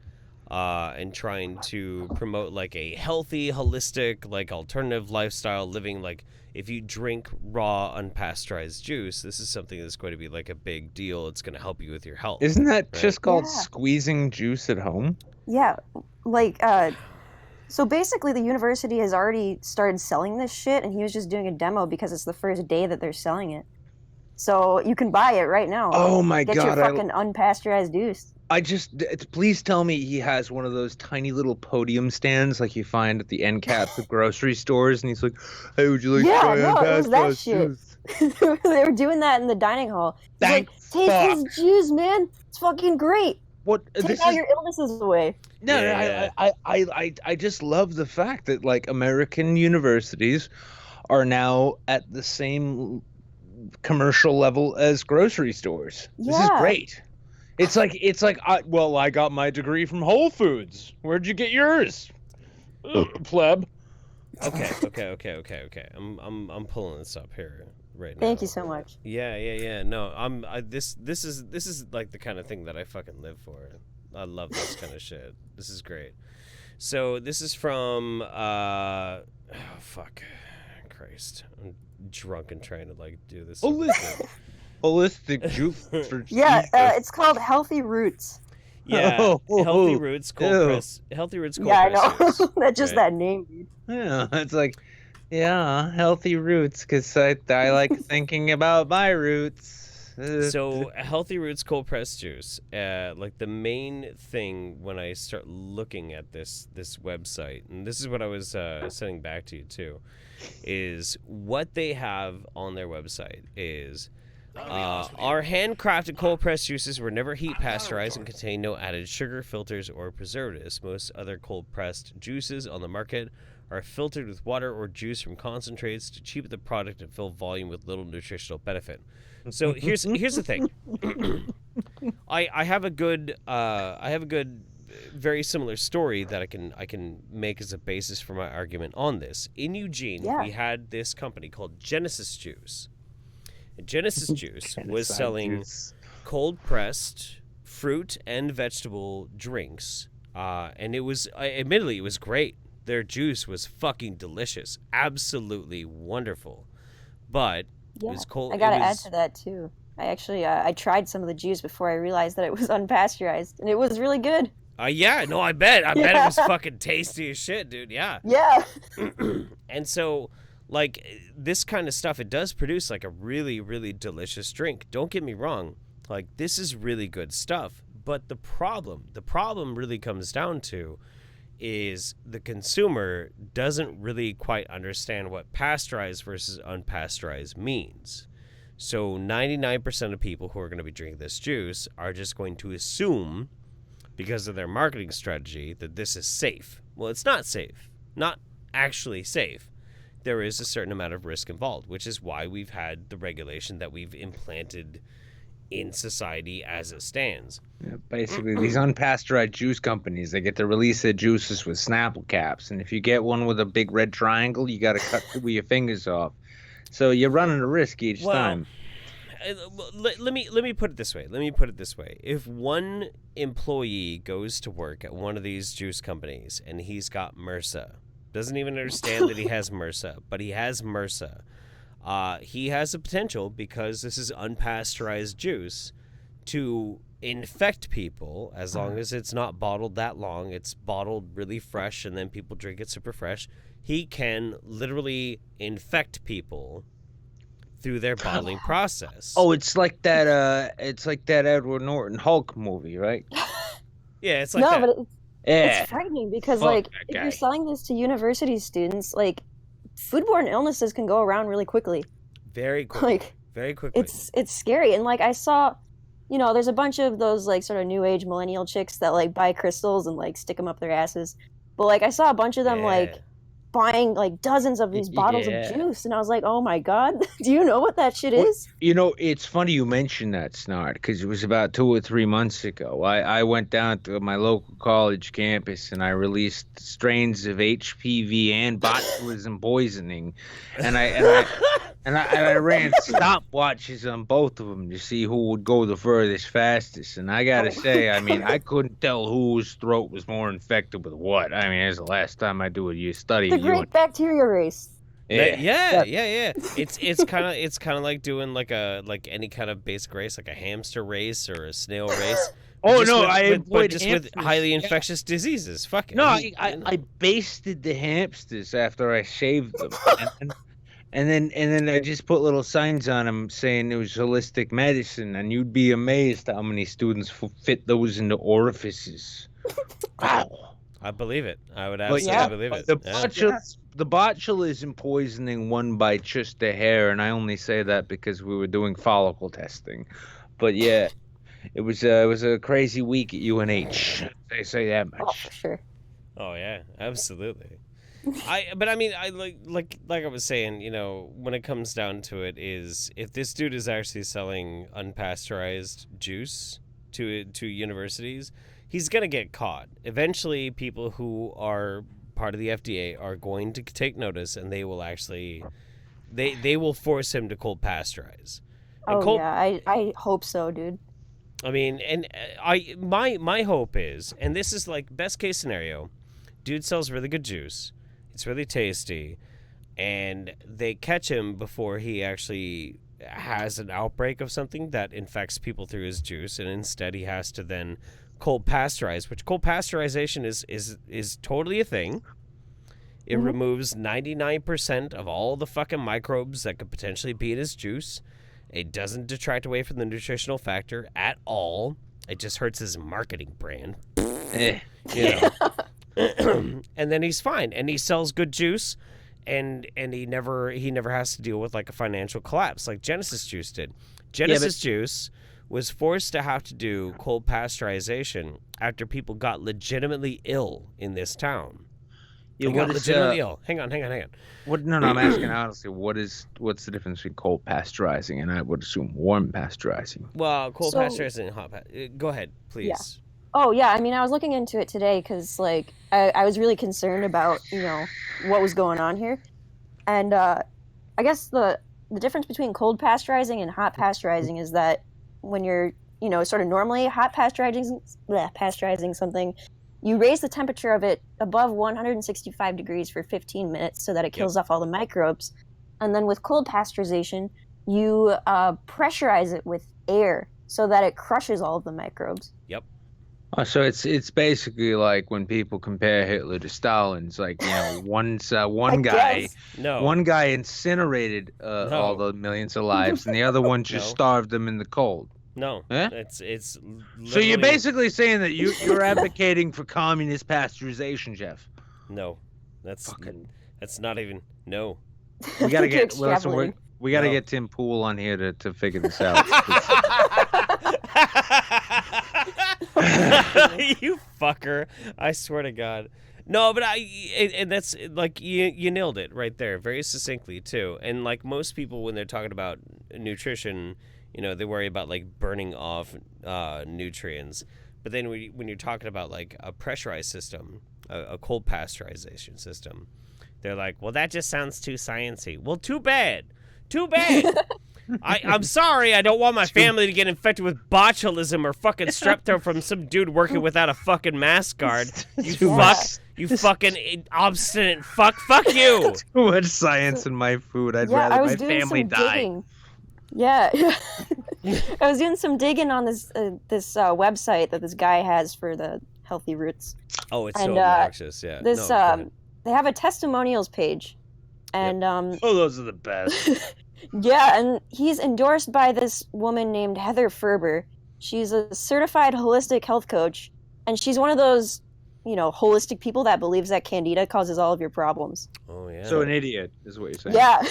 and trying to promote like a healthy, holistic, like alternative lifestyle living. Like if you drink raw, unpasteurized juice, this is something that's going to be like a big deal. It's going to help you with your health. Isn't that just called squeezing juice at home? Yeah, like so basically the university has already started selling this shit, and he was just doing a demo because it's the first day that they're selling it. So you can buy it right now. Oh my god! Get your fucking unpasteurized juice. Please tell me he has one of those tiny little podium stands like you find at the end caps of grocery stores, and he's like, "Hey, would you like to try it was that shit. They were doing that in the dining hall. Like, taste this juice, man. It's fucking great. Take all your illnesses away. No, I just love the fact that like American universities are now at the same commercial level as grocery stores. This is great. It's like I got my degree from Whole Foods. Where'd you get yours? Pleb. Okay. I'm pulling this up here right now. Thank you so much. Yeah. No, this is like the kind of thing that I fucking live for. I love this kind of shit. This is great. So this is from fuck Christ. I'm drunk and trying to like do this. Holistic juice for it's called Healthy Roots. Yeah, Healthy Roots cold press. Healthy Roots cold press. Yeah, I know. That's just that name, dude. Yeah, it's like, Healthy Roots, because I like thinking about my roots. So Healthy Roots cold press juice. Like the main thing when I start looking at this website, and this is what I was sending back to you too, is what they have on their website is. Our handcrafted cold pressed juices were never heat pasteurized and contain no added sugar, filters, or preservatives. Most other cold pressed juices on the market are filtered with water or juice from concentrates to cheapen the product and fill volume with little nutritional benefit. So here's the thing. I have a good very similar story that I can make as a basis for my argument on this. In Eugene, we had this company called Genesis Juice. Genesis Juice was selling cold-pressed fruit and vegetable drinks, and it was, admittedly, it was great. Their juice was fucking delicious, absolutely wonderful, but it was cold. I gotta add to that, too. I actually, I tried some of the juice before I realized that it was unpasteurized, and it was really good. Yeah, no, I bet it was fucking tasty as shit, dude, yeah. Yeah. And so... like this kind of stuff, it does produce like a really, really delicious drink. Don't get me wrong. Like this is really good stuff. But the problem really comes down to is the consumer doesn't really quite understand what pasteurized versus unpasteurized means. So 99% of people who are going to be drinking this juice are just going to assume, because of their marketing strategy, that this is safe. Well, it's not safe. Not actually safe. There is a certain amount of risk involved, which is why we've had the regulation that we've implanted in society as it stands. Yeah, basically, these unpasteurized juice companies, they get to release their juices with Snapple caps, and if you get one with a big red triangle, you got to cut with your fingers off. So you're running a risk each time. Let me put it this way. If one employee goes to work at one of these juice companies and he's got MRSA, Doesn't even understand that he has MRSA, but he has MRSA. He has the potential, because this is unpasteurized juice, to infect people as long as it's not bottled that long. It's bottled really fresh, and then people drink it super fresh. He can literally infect people through their bottling process. Oh, it's like that Edward Norton Hulk movie, right? Yeah, it's like no, that. but it's frightening because, like, if you're selling this to university students, like, foodborne illnesses can go around really quickly. Very quickly. Like, very quickly. It's scary. And, like, I saw, you know, there's a bunch of those, like, sort of new age millennial chicks that, like, buy crystals and, like, stick them up their asses. But, like, I saw a bunch of them, like, buying, like, dozens of these bottles of juice. And I was like, oh, my God. Do you know what that shit is? You know, it's funny you mentioned that, Snart, because it was about 2 or 3 months ago. I went down to my local college campus and I released strains of HPV and botulism poisoning, and I ran stopwatches on both of them to see who would go the furthest fastest. And I gotta say, I mean, I couldn't tell whose throat was more infected with what. I mean, it's the last time I do a study. The great bacteria race. Yeah. It's kind of like doing like any kind of basic race, like a hamster race or a snail race. But just with highly infectious diseases. Fuck it. No, I basted the hamsters after I shaved them, and then I just put little signs on them saying it was holistic medicine, and you'd be amazed how many students fit those into orifices. Wow. I believe it. I would absolutely believe it. The botulism poisoning won by just a hair, and I only say that because we were doing follicle testing. But yeah, it was a crazy week at UNH. They say that much. Oh, for sure. Oh yeah, absolutely. But I mean, I like I was saying, you know, when it comes down to it, is if this dude is actually selling unpasteurized juice to universities, he's gonna get caught. Eventually, people who are part of the FDA are going to take notice, and they will actually, they will force him to cold pasteurize. And I hope so, dude. I mean, and my hope is, and this is like best case scenario, dude sells really good juice, it's really tasty, and they catch him before he actually has an outbreak of something that infects people through his juice, and instead he has to then cold pasteurize, which cold pasteurization is totally a thing. It removes 99% of all the fucking microbes that could potentially be in his juice. It doesn't detract away from the nutritional factor at all. It just hurts his marketing brand. You know. And then he's fine, and he sells good juice, and he never has to deal with like a financial collapse like Genesis Juice did. Genesis Juice was forced to have to do cold pasteurization after people got legitimately ill in this town. Yeah, got legitimately ill. Hang on. What? No, I'm asking honestly. What's the difference between cold pasteurizing and I would assume warm pasteurizing? Well, cold pasteurizing and hot. Go ahead, please. Yeah. Oh yeah, I mean, I was looking into it today because like I was really concerned about what was going on here, and I guess the difference between cold pasteurizing and hot pasteurizing is that when you're sort of normally hot pasteurizing something, you raise the temperature of it above 165 degrees for 15 minutes so that it kills off all the microbes, and then with cold pasteurization, you pressurize it with air so that it crushes all of the microbes. Yep. Oh, so it's basically like when people compare Hitler to Stalin. It's like one guy incinerated all the millions of lives, and the other one just starved them in the cold. No, it's So you're basically saying that you're advocating for communist pasteurization, Jeff? No, that's not even no. We gotta get we gotta get Tim Pool on here to figure this out. You fucker! I swear to God. No, but and that's like you nailed it right there, very succinctly too. And like most people, when they're talking about nutrition, they worry about like burning off nutrients. But then when you're talking about like a pressurized system, a cold pasteurization system, they're like, well, that just sounds too sciencey. Well, too bad. I'm sorry, I don't want my family to get infected with botulism or fucking strep throat from some dude working without a fucking mask guard. You fuck. You fucking obstinate fuck. Fuck you. Too much science in my food. I'd rather my family die. Digging. Yeah. I was doing some digging on this website that this guy has for the Healthy Roots. Oh, it's so obnoxious. Yeah. This they have a testimonials page. And those are the best. Yeah, and he's endorsed by this woman named Heather Ferber. She's a certified holistic health coach, and she's one of those, holistic people that believes that candida causes all of your problems. Oh yeah. So an idiot is what you're saying. Yeah.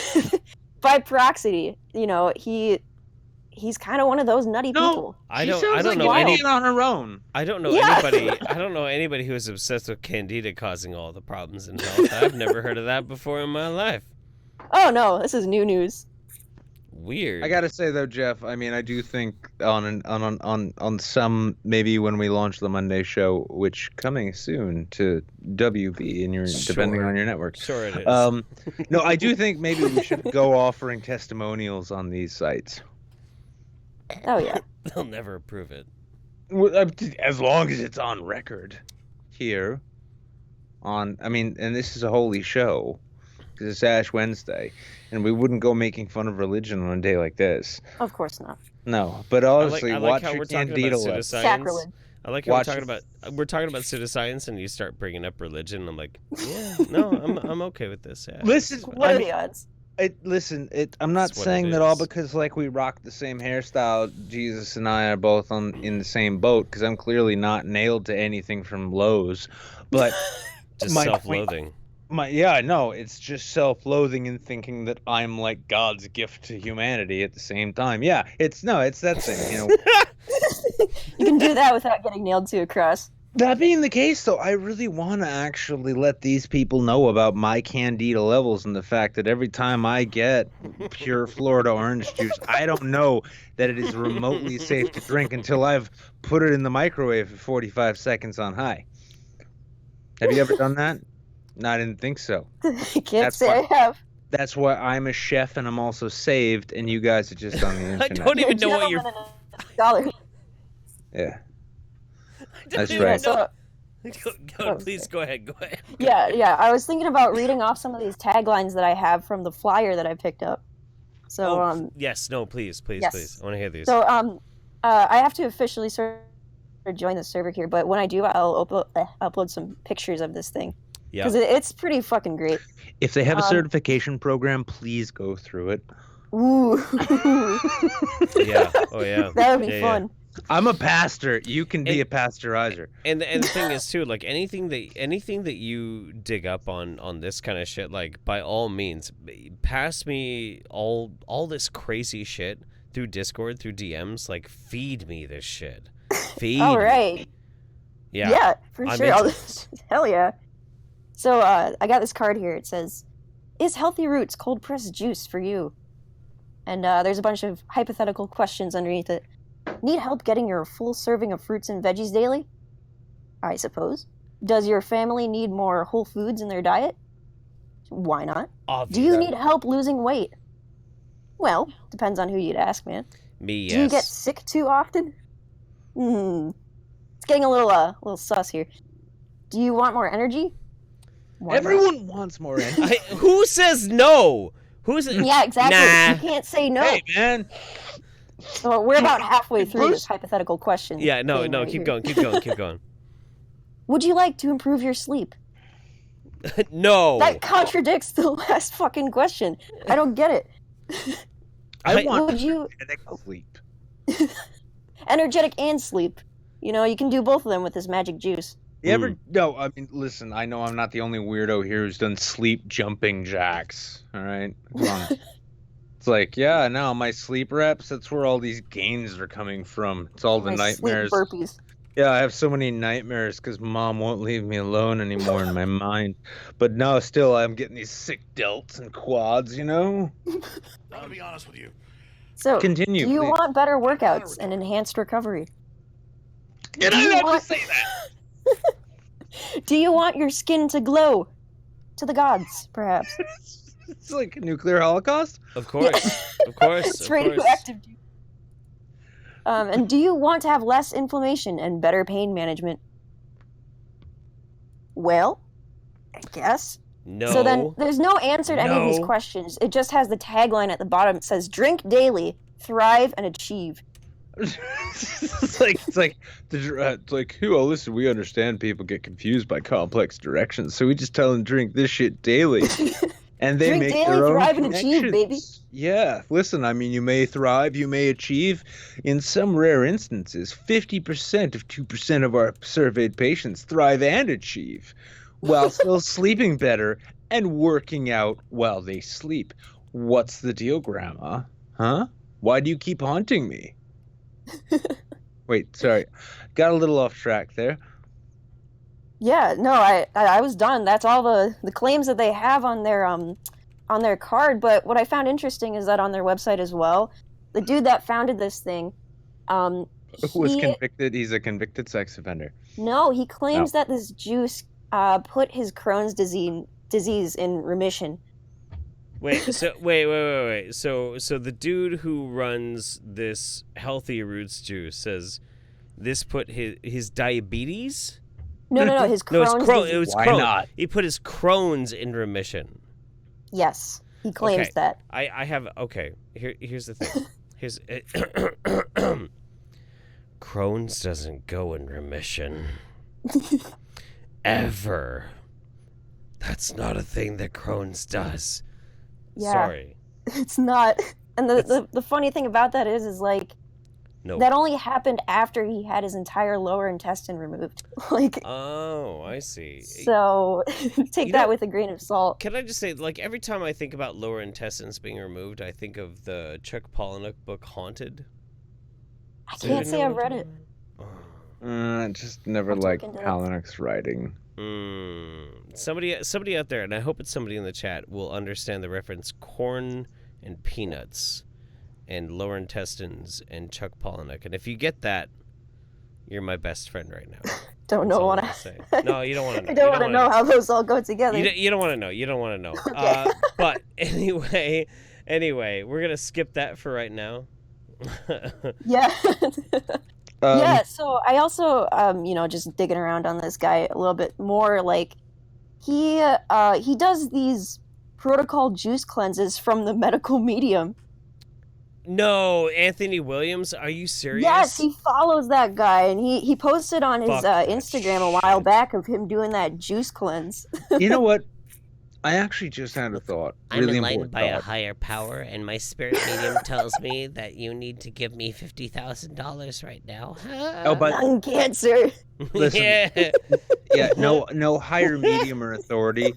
By proxy, he's kind of one of those nutty people. I don't know any on her own. I don't know anybody. I don't know anybody who is obsessed with candida causing all the problems in health. I've never heard of that before in my life. Oh no, this is new news. Weird. I gotta say though, Jeff. I mean, I do think on some, maybe when we launch the Monday show, which coming soon to WB and your depending on your network. Sure it is. No, I do think maybe we should go offering testimonials on these sites. Oh yeah. They'll never approve it. As long as it's on record here. And this is a holy show. Because it's Ash Wednesday, and we wouldn't go making fun of religion on a day like this. Of course not. No, but honestly, I like watch how your we're talking about candida pseudoscience. Sacrilege. I like how we're talking about pseudoscience, and you start bringing up religion. I'm like, yeah, no, I'm okay with this. Yeah. Listen, what are the odds? I'm not saying that all because we rock the same hairstyle. Jesus and I are both in the same boat because I'm clearly not nailed to anything from Lowe's, but just self-loathing. It's just self-loathing and thinking that I'm like God's gift to humanity at the same time. Yeah, it's that thing, You can do that without getting nailed to a cross. That being the case, though, I really want to actually let these people know about my candida levels and the fact that every time I get pure Florida orange juice, I don't know that it is remotely safe to drink until I've put it in the microwave for 45 seconds on high. Have you ever done that? No, I didn't think so. I can't say I have. That's why I'm a chef and I'm also saved, and you guys are just on the internet. I don't even know what you're... Dollar. Yeah. That's right. Please go ahead. Yeah. I was thinking about reading off some of these taglines that I have from the flyer that I picked up. So, yes, no, please. Yes. I want to hear these. So, I have to officially sort of join the server here, but when I do, I'll upload some pictures of this thing. Yeah. Because it's pretty fucking great. If they have a certification program, please go through it. Ooh. Yeah. Oh, yeah. That would be fun. Yeah. I'm a pastor. You can be a pasteurizer. And the thing is too, like anything that you dig up on this kind of shit, like by all means, pass me all this crazy shit through Discord, through DMs. Like feed me this shit. Feed. All right. Me. Yeah. Yeah, for sure. Hell yeah. So I got this card here. It says, "Is Healthy Roots cold pressed juice for you?" And there's a bunch of hypothetical questions underneath it. Need help getting your full serving of fruits and veggies daily? I suppose. Does your family need more whole foods in their diet? Why not? Do you need help losing weight? Well, depends on who you'd ask, man. Me, yes. Do you get sick too often? It's getting a little sus here. Do you want more energy? Why Everyone wants more energy. Who says no? Yeah, exactly. Nah. You can't say no. Hey, man. So we're about halfway through this hypothetical question. Yeah, no, keep going. Would you like to improve your sleep? No. That contradicts the last fucking question. I don't get it. I want energetic sleep. Energetic and sleep. You can do both of them with this magic juice. You ever? No, I mean, listen. I know I'm not the only weirdo here who's done sleep jumping jacks. All right, come on. It's like, yeah, no, my sleep reps. That's where all these gains are coming from. It's all the nightmares. Sleep burpees. Yeah, I have so many nightmares because Mom won't leave me alone anymore in my mind. But no, still, I'm getting these sick delts and quads. I'm gonna be honest with you. So, continue. Do you please. want better workouts and enhanced recovery? Did I not just say that? Do you want your skin to glow? To the gods, perhaps. It's like a nuclear holocaust. Of course, of course, It's of radioactive. And do you want to have less inflammation and better pain management? Well, I guess. No. So then there's no answer to any of these No. questions. It just has the tagline at the bottom. It says, drink daily, thrive, and achieve. It's like, oh, listen, we understand people get confused by complex directions, so we just tell them to drink this shit daily. And they Drink make daily, their own thrive, and achieve, connections. baby. Yeah, listen, I mean, you may thrive, you may achieve. In some rare instances, 50% of 2% of our surveyed patients thrive and achieve, while still sleeping better and working out while they sleep. What's the deal, Grandma? Huh? Why do you keep haunting me? Wait, sorry. Got a little off track there. Yeah, no, I was done. That's all the claims that they have on their card. But what I found interesting is that on their website as well, the dude that founded this thing, Was convicted. He's a convicted sex offender. No, he claims that this juice put his Crohn's disease in remission. Wait, so the dude who runs this Healthy Roots juice says this put his diabetes? No, his Crohn's disease. It was Why Crohn. not? He put his Crohn's in remission. Yes, he claims that. I have here's the thing. Here's Crohn's doesn't go in remission. Ever. That's not a thing that Crohn's does. Yeah, Sorry. it's not. And the funny thing about that is like, No. that only happened after he had his entire lower intestine removed. Like, Oh, I see. so take that with a grain of salt. Can I just say, like, every time I think about lower intestines being removed, I think of the Chuck Palahniuk book Haunted. I can't say I've read it. Just never liked Palahniuk's writing. Somebody out there, and I hope it's somebody in the chat, will understand the reference corn and peanuts and lower intestines and Chuck Palahniuk. And if you get that, you're my best friend right now. Don't know what I say. No, you don't want to know. I don't want to know how those all go together. You don't want to know. You don't want to know. Okay. But anyway, we're gonna skip that for right now. Yeah. Yeah, so I also, just digging around on this guy a little bit more, like, he does these protocol juice cleanses from the medical medium. No, Anthony Williams, are you serious? Yes, he follows that guy, and he posted on his Instagram a while back of him doing that juice cleanse. You know what? I actually just had a thought. I'm Really enlightened important by a thought. higher power, and my spirit medium tells me that you need to give me $50,000 right now. Oh, but lung cancer. listen, Yeah. no higher medium or authority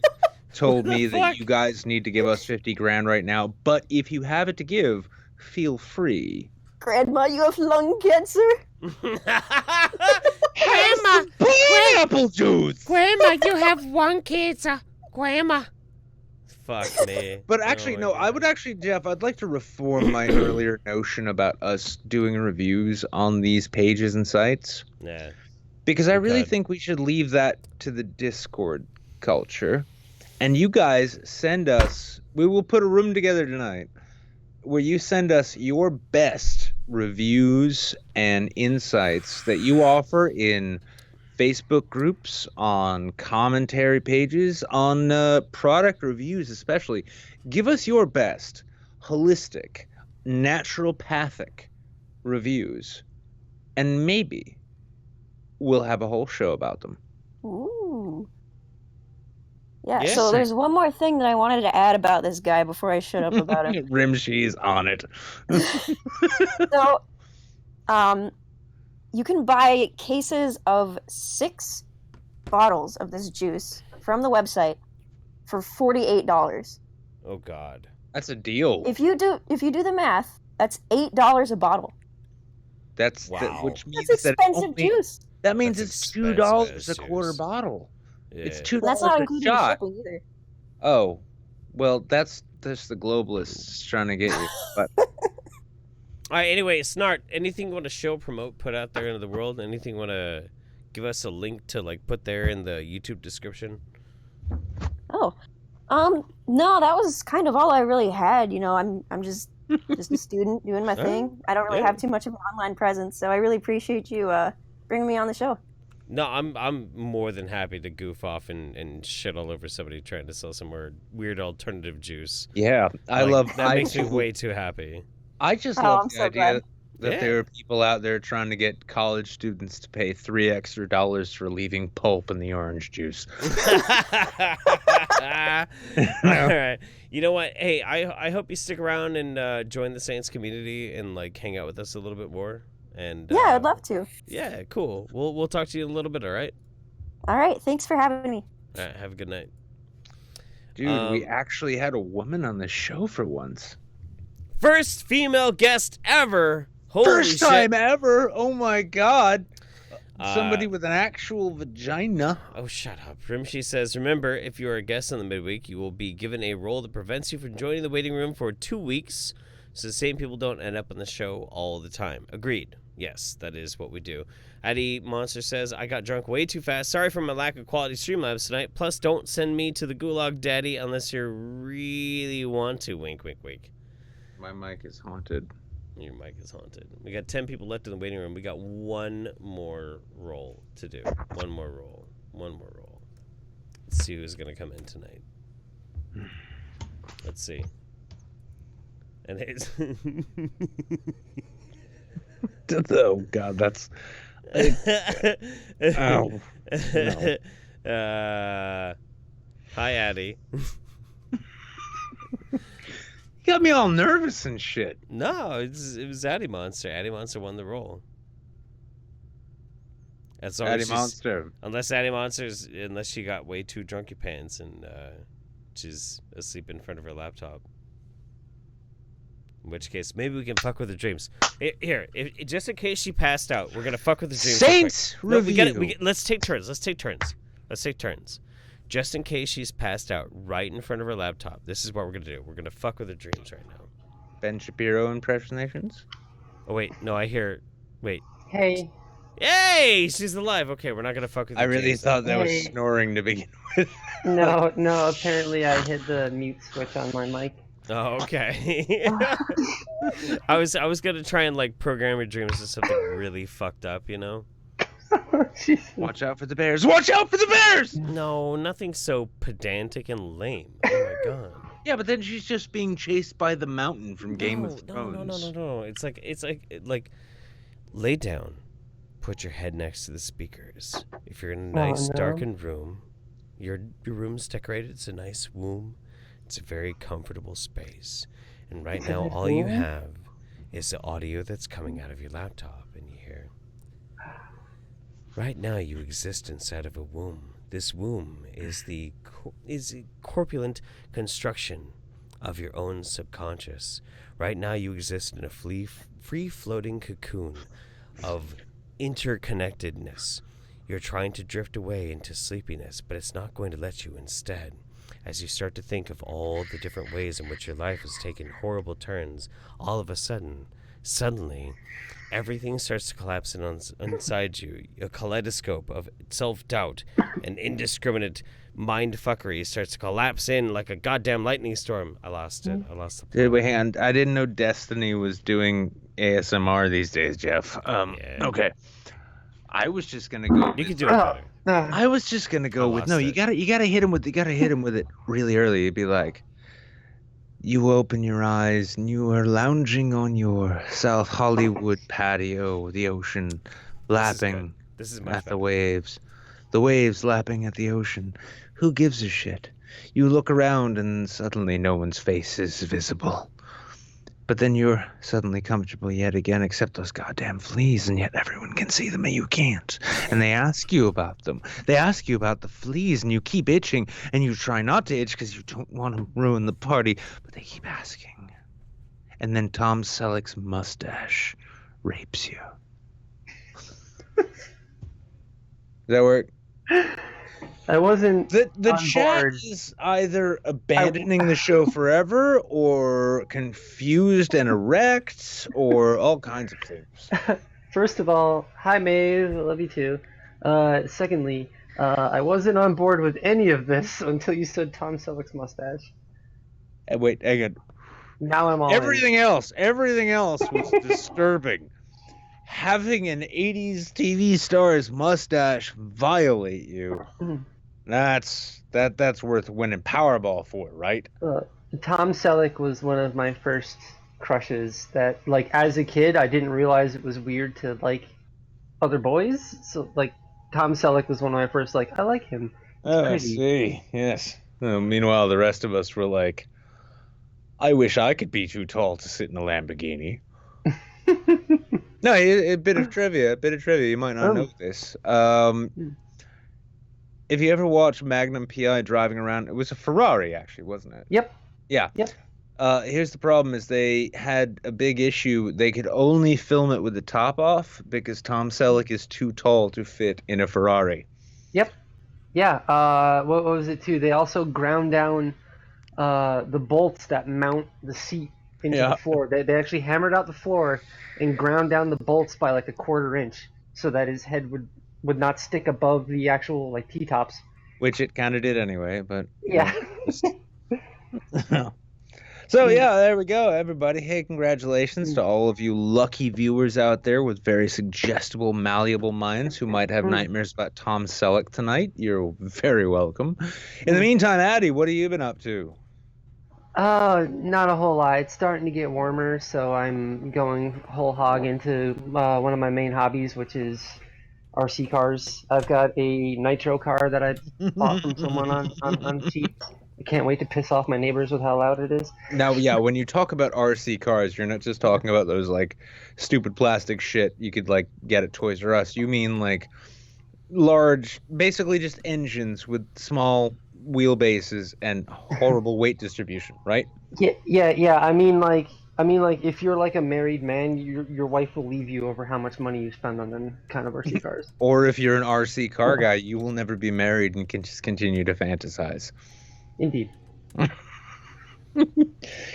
told me that you guys need to give us 50 grand right now. But if you have it to give, feel free. Grandma, you have lung cancer? Grandma, pineapple juice. Grandma, you have lung cancer. Grandma. Fuck me. But actually, no, I would actually, Jeff, I'd like to reform my earlier notion about us doing reviews on these pages and sites. Yeah. Because I really think we should leave that to the Discord culture. And you guys send us, we will put a room together tonight where you send us your best reviews and insights that you offer in Facebook groups, on commentary pages, on product reviews especially. Give us your best holistic, naturopathic reviews, and maybe we'll have a whole show about them. Ooh. Yeah, Yes. so there's one more thing that I wanted to add about this guy before I shut up about him. Rimshi's on it. So, you can buy cases of 6 bottles of this juice from the website for $48. Oh God. That's a deal. If you do the math, that's $8 a bottle. That's Wow. which means That's that expensive only, juice. That means That's it's expensive $2 a as quarter juice. bottle. Yeah. It's And $2 that's not a including shot. shipping either. Oh, well, that's the globalists trying to get you. But All right, anyway, Snart, anything you want to show, promote, put out there into the world? Anything you want to give us a link to, like, put there in the YouTube description? Oh, No, that was kind of all I really had. You know, I'm just a student doing my thing. I don't really have too much of an online presence, so I really appreciate you bringing me on the show. No, I'm more than happy to goof off and shit all over somebody trying to sell some weird alternative juice. Yeah, that makes me way too happy. I just love I'm the so idea glad. that there are people out there trying to get college students to pay $3 extra for leaving pulp in the orange juice. All right. You know what? Hey, I hope you stick around and join the Saints community and like hang out with us a little bit more. And Yeah, I'd love to. Yeah, cool. We'll talk to you in a little bit. All right. All right. Thanks for having me. All right. Have a good night. Dude, we actually had a woman on the show for once. First female guest ever. Holy First shit. time ever. Oh my god. Somebody with an actual vagina. Oh, shut up. Rimshi says, remember, if you are a guest on the midweek, you will be given a role that prevents you from joining the waiting room for 2 weeks, so the same people don't end up on the show all the time. Agreed. Yes, that is what we do. Addiemonster says, I got drunk way too fast. Sorry for my lack of quality Streamlabs tonight. Plus, don't send me to the Gulag Daddy unless you really want to. Wink, wink, wink. My mic is haunted. Your mic is haunted. We got 10 people left in the waiting room. We got one more roll to do. One more roll. Let's see who's going to come in tonight. Let's see. And it's... Oh, God, that's... Oh, no. Hi, Addie. You got me all nervous and shit. No, it was Addiemonster. Addiemonster won the role. As long as Addiemonster. Unless she got way too drunk your pants and she's asleep in front of her laptop. In which case, maybe we can fuck with her dreams. Here, just in case she passed out, we're gonna fuck with her dreams. Saints review. Let's take turns. Just in case she's passed out right in front of her laptop, this is what we're gonna do. We're gonna fuck with her dreams right now. Ben Shapiro impersonations? Oh wait, no, I hear. Wait. Hey. Yay! She's alive. Okay, we're not gonna fuck with her I really dreams. thought that was snoring to begin with. No, apparently I hit the mute switch on my mic. Oh, okay. I was gonna try and like program your dreams to something really fucked up, you know? Watch out for the bears! Watch out for the bears! No, nothing so pedantic and lame. Oh my god. Yeah, but then she's just being chased by the mountain from Game of Thrones. No. It's like lay down. Put your head next to the speakers. If you're in a nice darkened room, your room's decorated, it's a nice womb. It's a very comfortable space. And right now all you have is the audio that's coming out of your laptop and you hear. Right now you exist inside of a womb. This womb is a corpulent construction of your own subconscious. Right now you exist in a free-floating cocoon of interconnectedness. You're trying to drift away into sleepiness, but it's not going to let you instead. As you start to think of all the different ways in which your life has taken horrible turns, all of a suddenly, everything starts to collapse inside you. A kaleidoscope of self-doubt and indiscriminate mind-fuckery starts to collapse in like a goddamn lightning storm. I lost it. I lost the plot. Did we hang on? I didn't know Destiny was doing ASMR these days, Jeff. Okay. I was just gonna go. You could do it better. I was just gonna go with no. You gotta hit him with it really early. It'd be like, you open your eyes and you are lounging on your South Hollywood patio, the ocean lapping at the waves lapping at the ocean. Who gives a shit? You look around and suddenly no one's face is visible. But then you're suddenly comfortable yet again, except those goddamn fleas, and yet everyone can see them and you can't. And they ask you about them. They ask you about the fleas, and you keep itching, and you try not to itch because you don't want to ruin the party, but they keep asking. And then Tom Selleck's mustache rapes you. Does that work? I wasn't. The chat is either abandoning the show forever, or confused and erect, or all kinds of things. First of all, hi Maeve, I love you too. Secondly, I wasn't on board with any of this until you said Tom Selleck's mustache. Wait, hang on. Now I'm all in. Everything else was disturbing. Having an 80s TV star's mustache violate you. That's worth winning Powerball for, right? Tom Selleck was one of my first crushes that, like, as a kid, I didn't realize it was weird to like other boys. So, like, Tom Selleck was one of my first, like, I like him. He's I pretty. see. Yes. Meanwhile, the rest of us were like, I wish I could be too tall to sit in a Lamborghini. No, a bit of trivia. You might not know this. If you ever watched Magnum PI driving around, it was a Ferrari, actually, wasn't it? Yep. Yeah. Yep. Here's the problem: is they had a big issue. They could only film it with the top off because Tom Selleck is too tall to fit in a Ferrari. Yep. Yeah. What was it too? They also ground down the bolts that mount the seat into the floor. They actually hammered out the floor and ground down the bolts by like a 1/4 inch so that his head would not stick above the actual like T-tops. Which it kind of did anyway, but yeah. So yeah, there we go, everybody. Hey, congratulations to all of you lucky viewers out there with very suggestible, malleable minds who might have nightmares about Tom Selleck tonight. You're very welcome. In the meantime, Addie, what have you been up to? Not a whole lot. It's starting to get warmer, so I'm going whole hog into one of my main hobbies, which is RC cars. I've got a nitro car that I bought from someone on cheap. I can't wait to piss off my neighbors with how loud it is. Now, yeah, when you talk about RC cars, you're not just talking about those like stupid plastic shit you could like get at Toys R Us. You mean like large, basically just engines with small wheelbases and horrible weight distribution, right? Yeah. I mean, like, if you're like a married man, your wife will leave you over how much money you spend on them kind of RC cars. Or if you're an RC car guy, you will never be married and can just continue to fantasize. Indeed.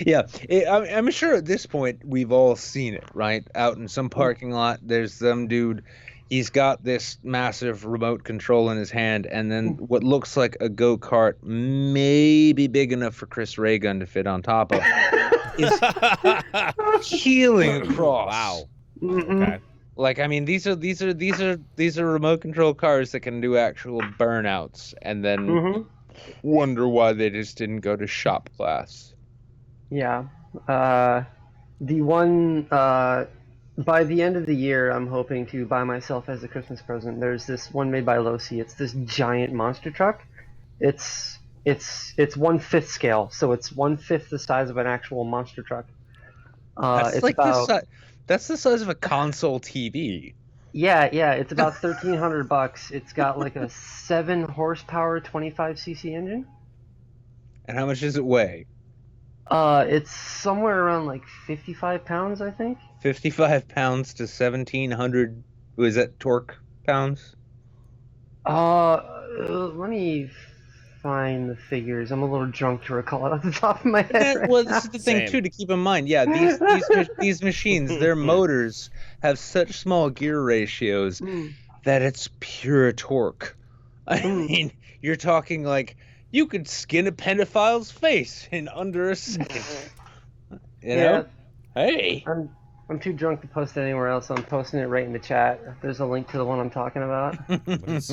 Yeah, I'm sure at this point we've all seen it, right? Out in some parking lot, there's some dude. He's got this massive remote control in his hand, and then what looks like a go-kart, maybe big enough for Chris Ray Gun to fit on top of, is healing across. Wow. Okay. Like, I mean, these are remote control cars that can do actual burnouts, and then wonder why they just didn't go to shop class. Yeah. The one by the end of the year, I'm hoping to buy myself as a Christmas present. There's this one made by Losi. It's this giant monster truck. It's 1/5 scale, so it's 1/5 the size of an actual monster truck. That's it's like about, that's the size of a console TV. Yeah, it's about $1,300. It's got like a 7 horsepower, 25cc engine. And how much does it weigh? It's somewhere around like 55 pounds, I think. 55 pounds to 1,700. Was that torque pounds? Let me find the figures. I'm a little drunk to recall it off the top of my head. Well, this is the thing too to keep in mind. Yeah, these machines, their motors have such small gear ratios that it's pure torque. I mean, you're talking like you could skin a pedophile's face in under a second. You know? Hey. I'm too drunk to post it anywhere else, so I'm posting it right in the chat. There's a link to the one I'm talking about. What is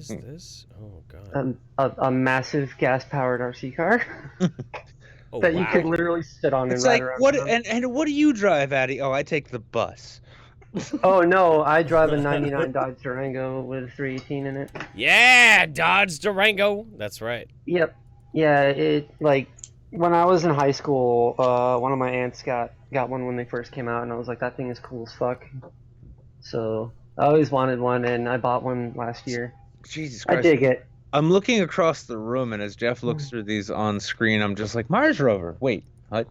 this? Oh, God. A massive gas-powered RC car that you can literally sit on and ride around. What? And what do you drive, Addie? Oh, I take the bus. Oh, no, I drive a 99 Dodge Durango with a 318 in it. Yeah, Dodge Durango. That's right. Yep. Yeah, it, like, when I was in high school, one of my aunts got one when they first came out, and I was like, that thing is cool as fuck. So I always wanted one, and I bought one last year. Jesus Christ. I dig it. I'm looking across the room, and as Jeff looks through these on screen, I'm just like, Mars Rover. Wait, what?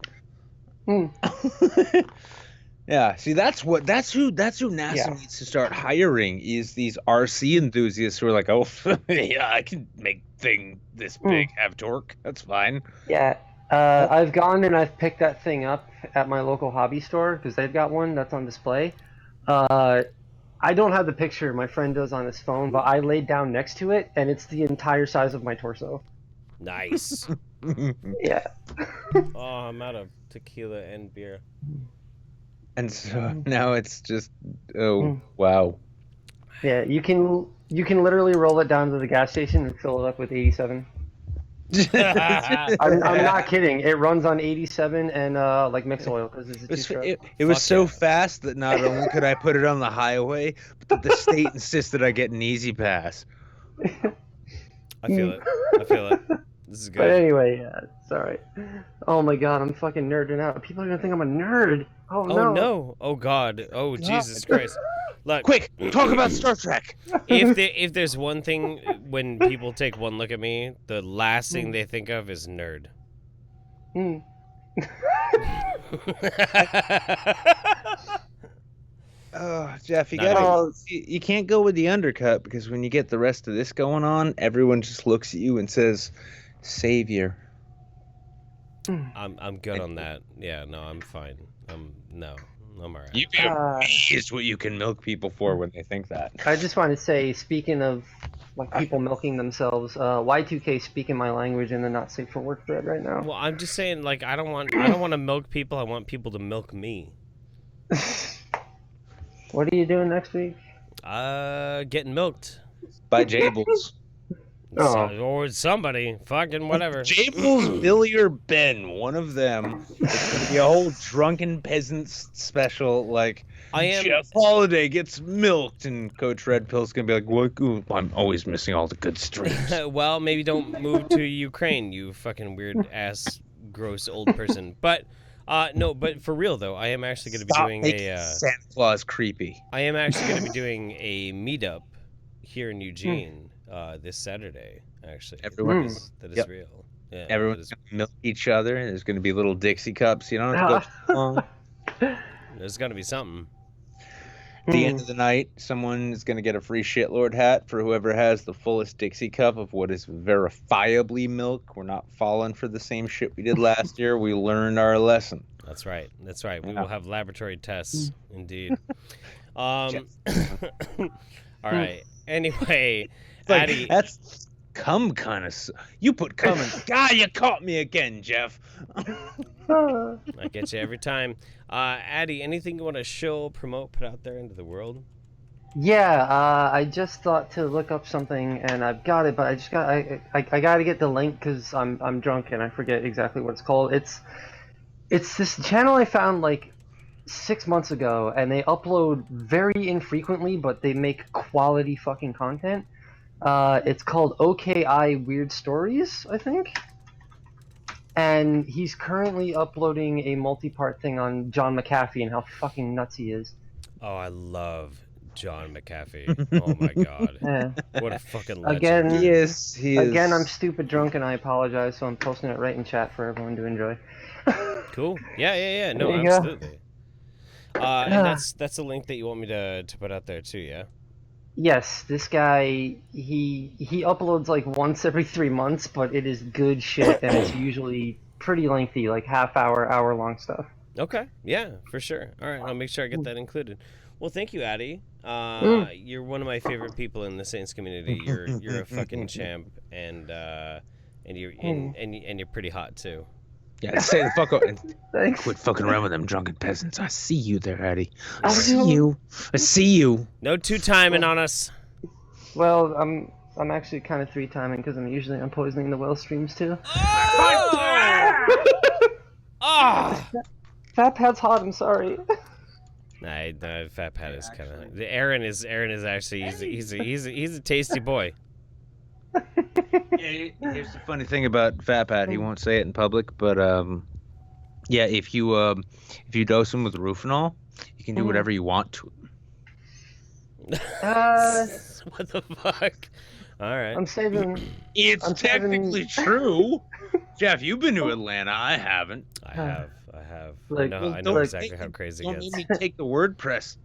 Yeah, see, that's who NASA needs to start hiring is these RC enthusiasts who are like, oh, yeah, I can make thing this big, have torque. That's fine. Yeah. I've gone and I've picked that thing up at my local hobby store because they've got one that's on display. I don't have the picture. My friend does on his phone, but I laid down next to it, and it's the entire size of my torso. Nice. Yeah. Oh, I'm out of tequila and beer. And so now it's just, oh, wow. Yeah, you can literally roll it down to the gas station and fill it up with 87. I'm not kidding. It runs on 87 and like mix oil because it's a two-stroke. It was so fast that not only could I put it on the highway, but that the state insisted I get an easy pass. I feel it. I feel it. This is good. But anyway, yeah, it's alright. Oh my god, I'm fucking nerding out. People are gonna think I'm a nerd. Oh no. Oh no. Oh god. Oh Jesus Christ. Look, quick, talk about Star Trek. If there's one thing when people take one look at me, the last thing they think of is nerd. Oh, Jeff, you can't go with the undercut because when you get the rest of this going on, everyone just looks at you and says, "Savior." I'm good on that. Yeah, no, I'm fine. I'm alright. You'd be amazed what you can milk people for when they think that. I just want to say, speaking of like people milking themselves, Y2K speaking my language in the not safe for work thread right now. Well, I'm just saying, like, I don't want to milk people. I want people to milk me. What are you doing next week? Getting milked by Jables. Or somebody, fucking whatever. Jables, Billy, or Ben, one of them. It's gonna be a whole drunken peasants special. Like, Jeff Holiday gets milked, and Coach Red Pill's gonna be like, "What? I'm always missing all the good streams." Well, maybe don't move to Ukraine, you fucking weird ass, gross old person. But no, but for real though, I am actually gonna be doing Santa Claus creepy. I am actually gonna be doing a meetup here in Eugene. This Saturday, actually. Everyone that is real. Yeah, everyone's going to milk each other, and there's going to be little Dixie cups. You don't have to go too long. There's going to be something. At the end of the night, someone is going to get a free shitlord hat for whoever has the fullest Dixie cup of what is verifiably milk. We're not falling for the same shit we did last year. We learned our lesson. That's right. That's right. We will have laboratory tests, indeed. All right. Anyway... Like, Addie, that's cum kind of. You put cum in. God, you caught me again, Jeff. I get you every time. Addie, anything you want to show, promote, put out there into the world? Yeah, I just thought to look up something and I've got it, but I got to get the link because I'm drunk and I forget exactly what it's called. It's this channel I found like 6 months ago, and they upload very infrequently, but they make quality fucking content. It's called OKI Weird Stories, I think. And he's currently uploading a multi-part thing on John McAfee and how fucking nuts he is. Oh, I love John McAfee. Oh my god. Yeah. What a fucking legend. Again, he is. Again, I'm stupid drunk and I apologize, so I'm posting it right in chat for everyone to enjoy. Cool. Yeah. No, absolutely. And that's a link that you want me to put out there too, yeah? Yes, this guy, he uploads like once every 3 months, but it is good shit, and it's usually pretty lengthy, like hour long stuff. Okay, yeah, for sure. All right, I'll make sure I get that included. Well, thank you, Addie. You're one of my favorite people in the Saints community. You're a fucking champ, and you're pretty hot too. Yeah, stay the fuck up and quit fucking around with them drunken peasants. I see you there, Addie. I see you. No two-timing on us. Well, I'm actually kind of three-timing because I'm poisoning the well streams too. Fat Pat's hot. I'm sorry. Nah, Fat Pat is kind of. Aaron is actually he's a tasty boy. Yeah, here's the funny thing about Fat Pat. He won't say it in public, but yeah, if you dose him with Rufinol, you can do whatever you want to him. What the fuck? All right. I'm saving. It's technically true. Jeff, you've been to Atlanta. I haven't. I have. Like, I know exactly how crazy it Don't gets. make me take the WordPress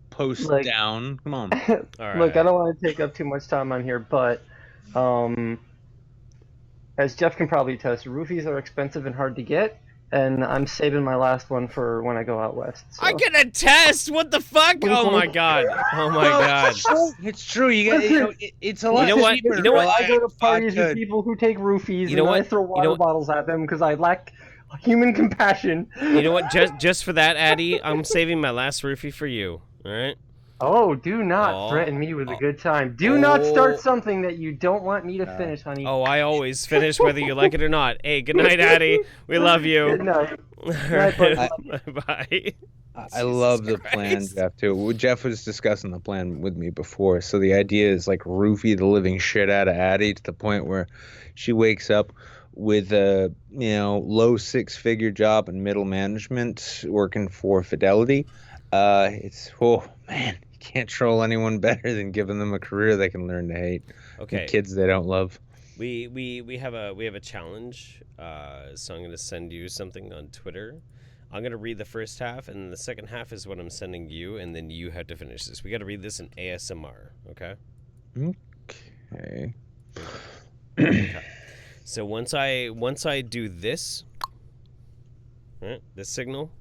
post down. Come on. All right. Look, I don't want to take up too much time on here, but as Jeff can probably attest, roofies are expensive and hard to get, and I'm saving my last one for when I go out west. So. I can attest. What the fuck? Oh my god. Oh my god. It's true. You get, it's a lot. You know what? cheaper You know what? I go to parties vodka. with people who take roofies, You know and I what? throw water bottles at them because I lack human compassion. You know what? Just for that, Addie, I'm saving my last roofie for you. All right. Oh, do not threaten me with a good time. Do not start something that you don't want me to finish, honey. Oh, I always finish whether you like it or not. Hey, good night, Addie. We love you. Good night. Bye. I love the plan, Jeff, too. Well, Jeff was discussing the plan with me before. So the idea is like roofie the living shit out of Addie to the point where she wakes up with a low six-figure job in middle management working for Fidelity. It's man, you can't troll anyone better than giving them a career they can learn to hate. Okay. And kids they don't love. We have a challenge. So I'm gonna send you something on Twitter. I'm gonna read the first half, and then the second half is what I'm sending you, and then you have to finish this. We got to read this in ASMR. Okay. Okay. Okay. So once I do this, right, this signal.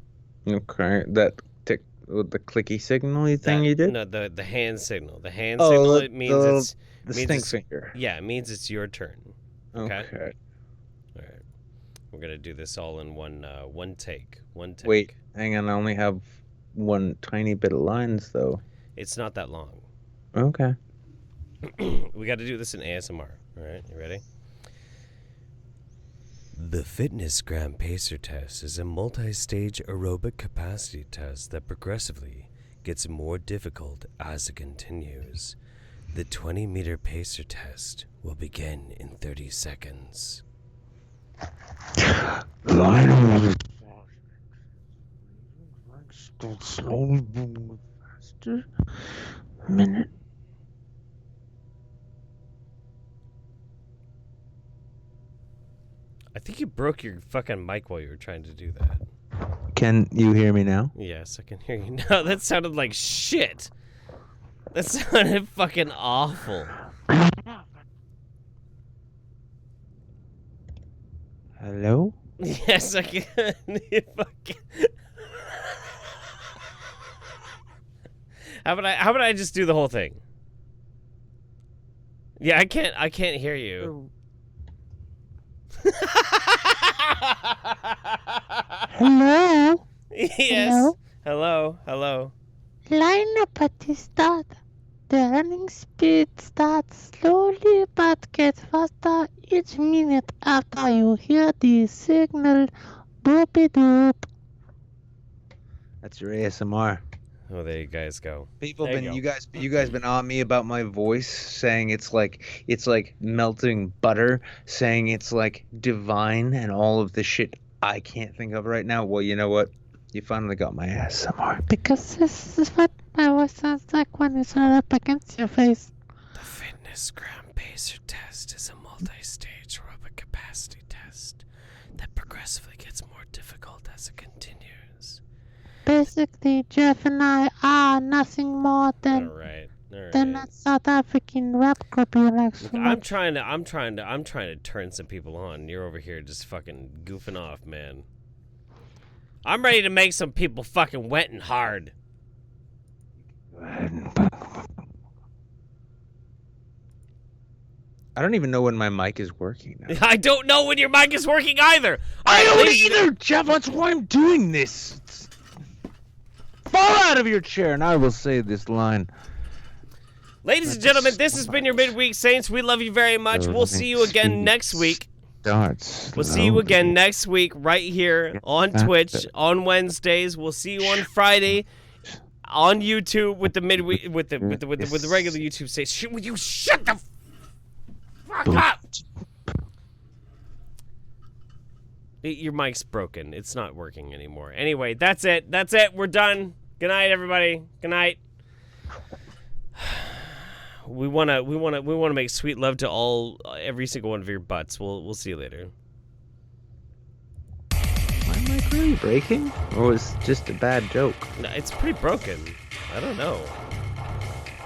Okay, that tick with the clicky signal thing you did. No, the hand signal. The hand signal. It means the stink finger. Yeah, it means it's your turn. Okay. Okay. All right. We're gonna do this all in one take. One take. Wait, hang on. I only have one tiny bit of lines though. It's not that long. Okay. We got to do this in ASMR. All right, you ready? The Fitness Gram Pacer Test is a multi-stage aerobic capacity test that progressively gets more difficult as it continues. The 20-meter pacer test will begin in 30 seconds. Slowly moving faster. Minute. I think you broke your fucking mic while you were trying to do that. Can you hear me now? Yes, I can hear you now. That sounded like shit. That sounded fucking awful. Hello? Yes, I can. How about I just do the whole thing? Yeah, I can't hear you. Hello? Yes. Hello. Line up at the start. The running speed starts slowly but gets faster each minute after you hear the signal boopy-doop. That's your ASMR. Oh, there you guys go. People There been you you guys been on me about my voice, saying it's like melting butter, saying it's like divine and all of the shit I can't think of right now. Well, you know what? You finally got my ASMR. Because this is what my voice sounds like when it's right up against your face. The Fitness Gram Pacer Test is a multi-stage aerobic capacity test that progressively gets more difficult as it continues. Basically, Jeff and I are nothing more than that South African rap group you like so I'm much. trying to turn some people on. You're over here just fucking goofing off, man. I'm ready to make some people fucking wet and hard. I don't even know when my mic is working now. I don't know when your mic is working either. I don't either, Jeff. That's why I'm doing this. Fall out of your chair, and I will say this line. Ladies and gentlemen, this has been your Midweek Saints. We love you very much. We'll see you again next week. We'll see you again next week right here on Twitch on Wednesdays. We'll see you on Friday on YouTube with the midweek with the regular YouTube station. Will you shut the fuck up? Your mic's broken. It's not working anymore. Anyway, that's it. We're done. Good night, everybody. Good night. We wanna make sweet love to every single one of your butts. We'll see you later. My mic really breaking, or was it just a bad joke? No, it's pretty broken. I don't know.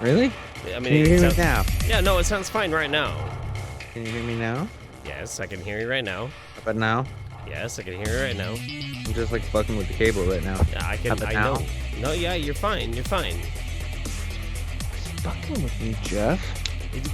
Really? I mean, Can you hear me now? Yeah, no, it sounds fine right now. Can you hear me now? Yes, I can hear you right now. How about now? Yes, I can hear it right now. I'm just like fucking with the cable right now. Yeah, I can. How about I now? know. No, yeah, you're fine. You're fine. Fucking with me, Jeff.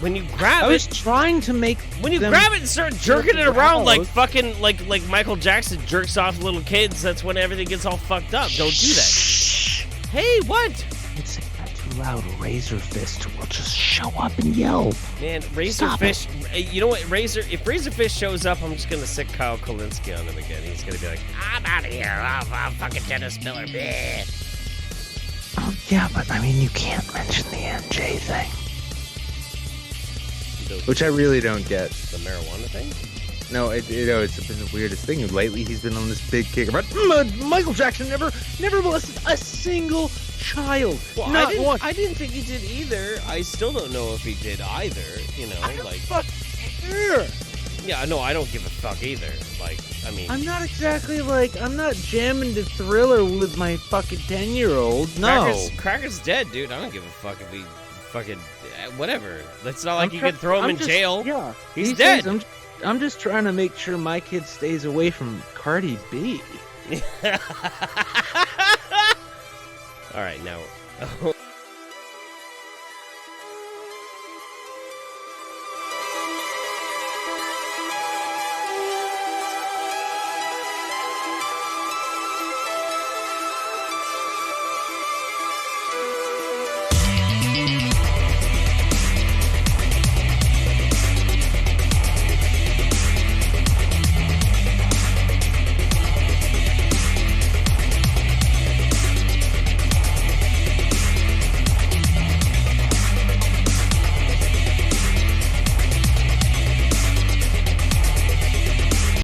When you grab I was it, trying to make. when you them grab it and start jerking it jerk around out. like fucking like Michael Jackson jerks off little kids, that's when everything gets all fucked up. Don't do that. Hey, what? It's too loud. Razor Fist will just show up and yell. Man, Razorfish. You know what, if Razorfish shows up, I'm just gonna sick Kyle Kalinske on him again. He's gonna be like, I'm out of here. I'm fucking Dennis Miller. Bleh. Oh, yeah, but I mean, you can't mention the NJ thing. Which I really don't get. The marijuana thing? No, it's been the weirdest thing. Lately, he's been on this big kick about Michael Jackson never molested a single child. Well, Not one. I didn't think he did either. I still don't know if he did either. You know, like. Fuck care. Yeah, no, I don't give a fuck either. Like, I mean. I'm not exactly like, I'm not jamming to Thriller with my fucking 10-year-old. No. Cracker's dead, dude. I don't give a fuck if he fucking whatever. It's not like you can throw him in jail. Yeah, he's dead. I'm just trying to make sure my kid stays away from Cardi B. All right, now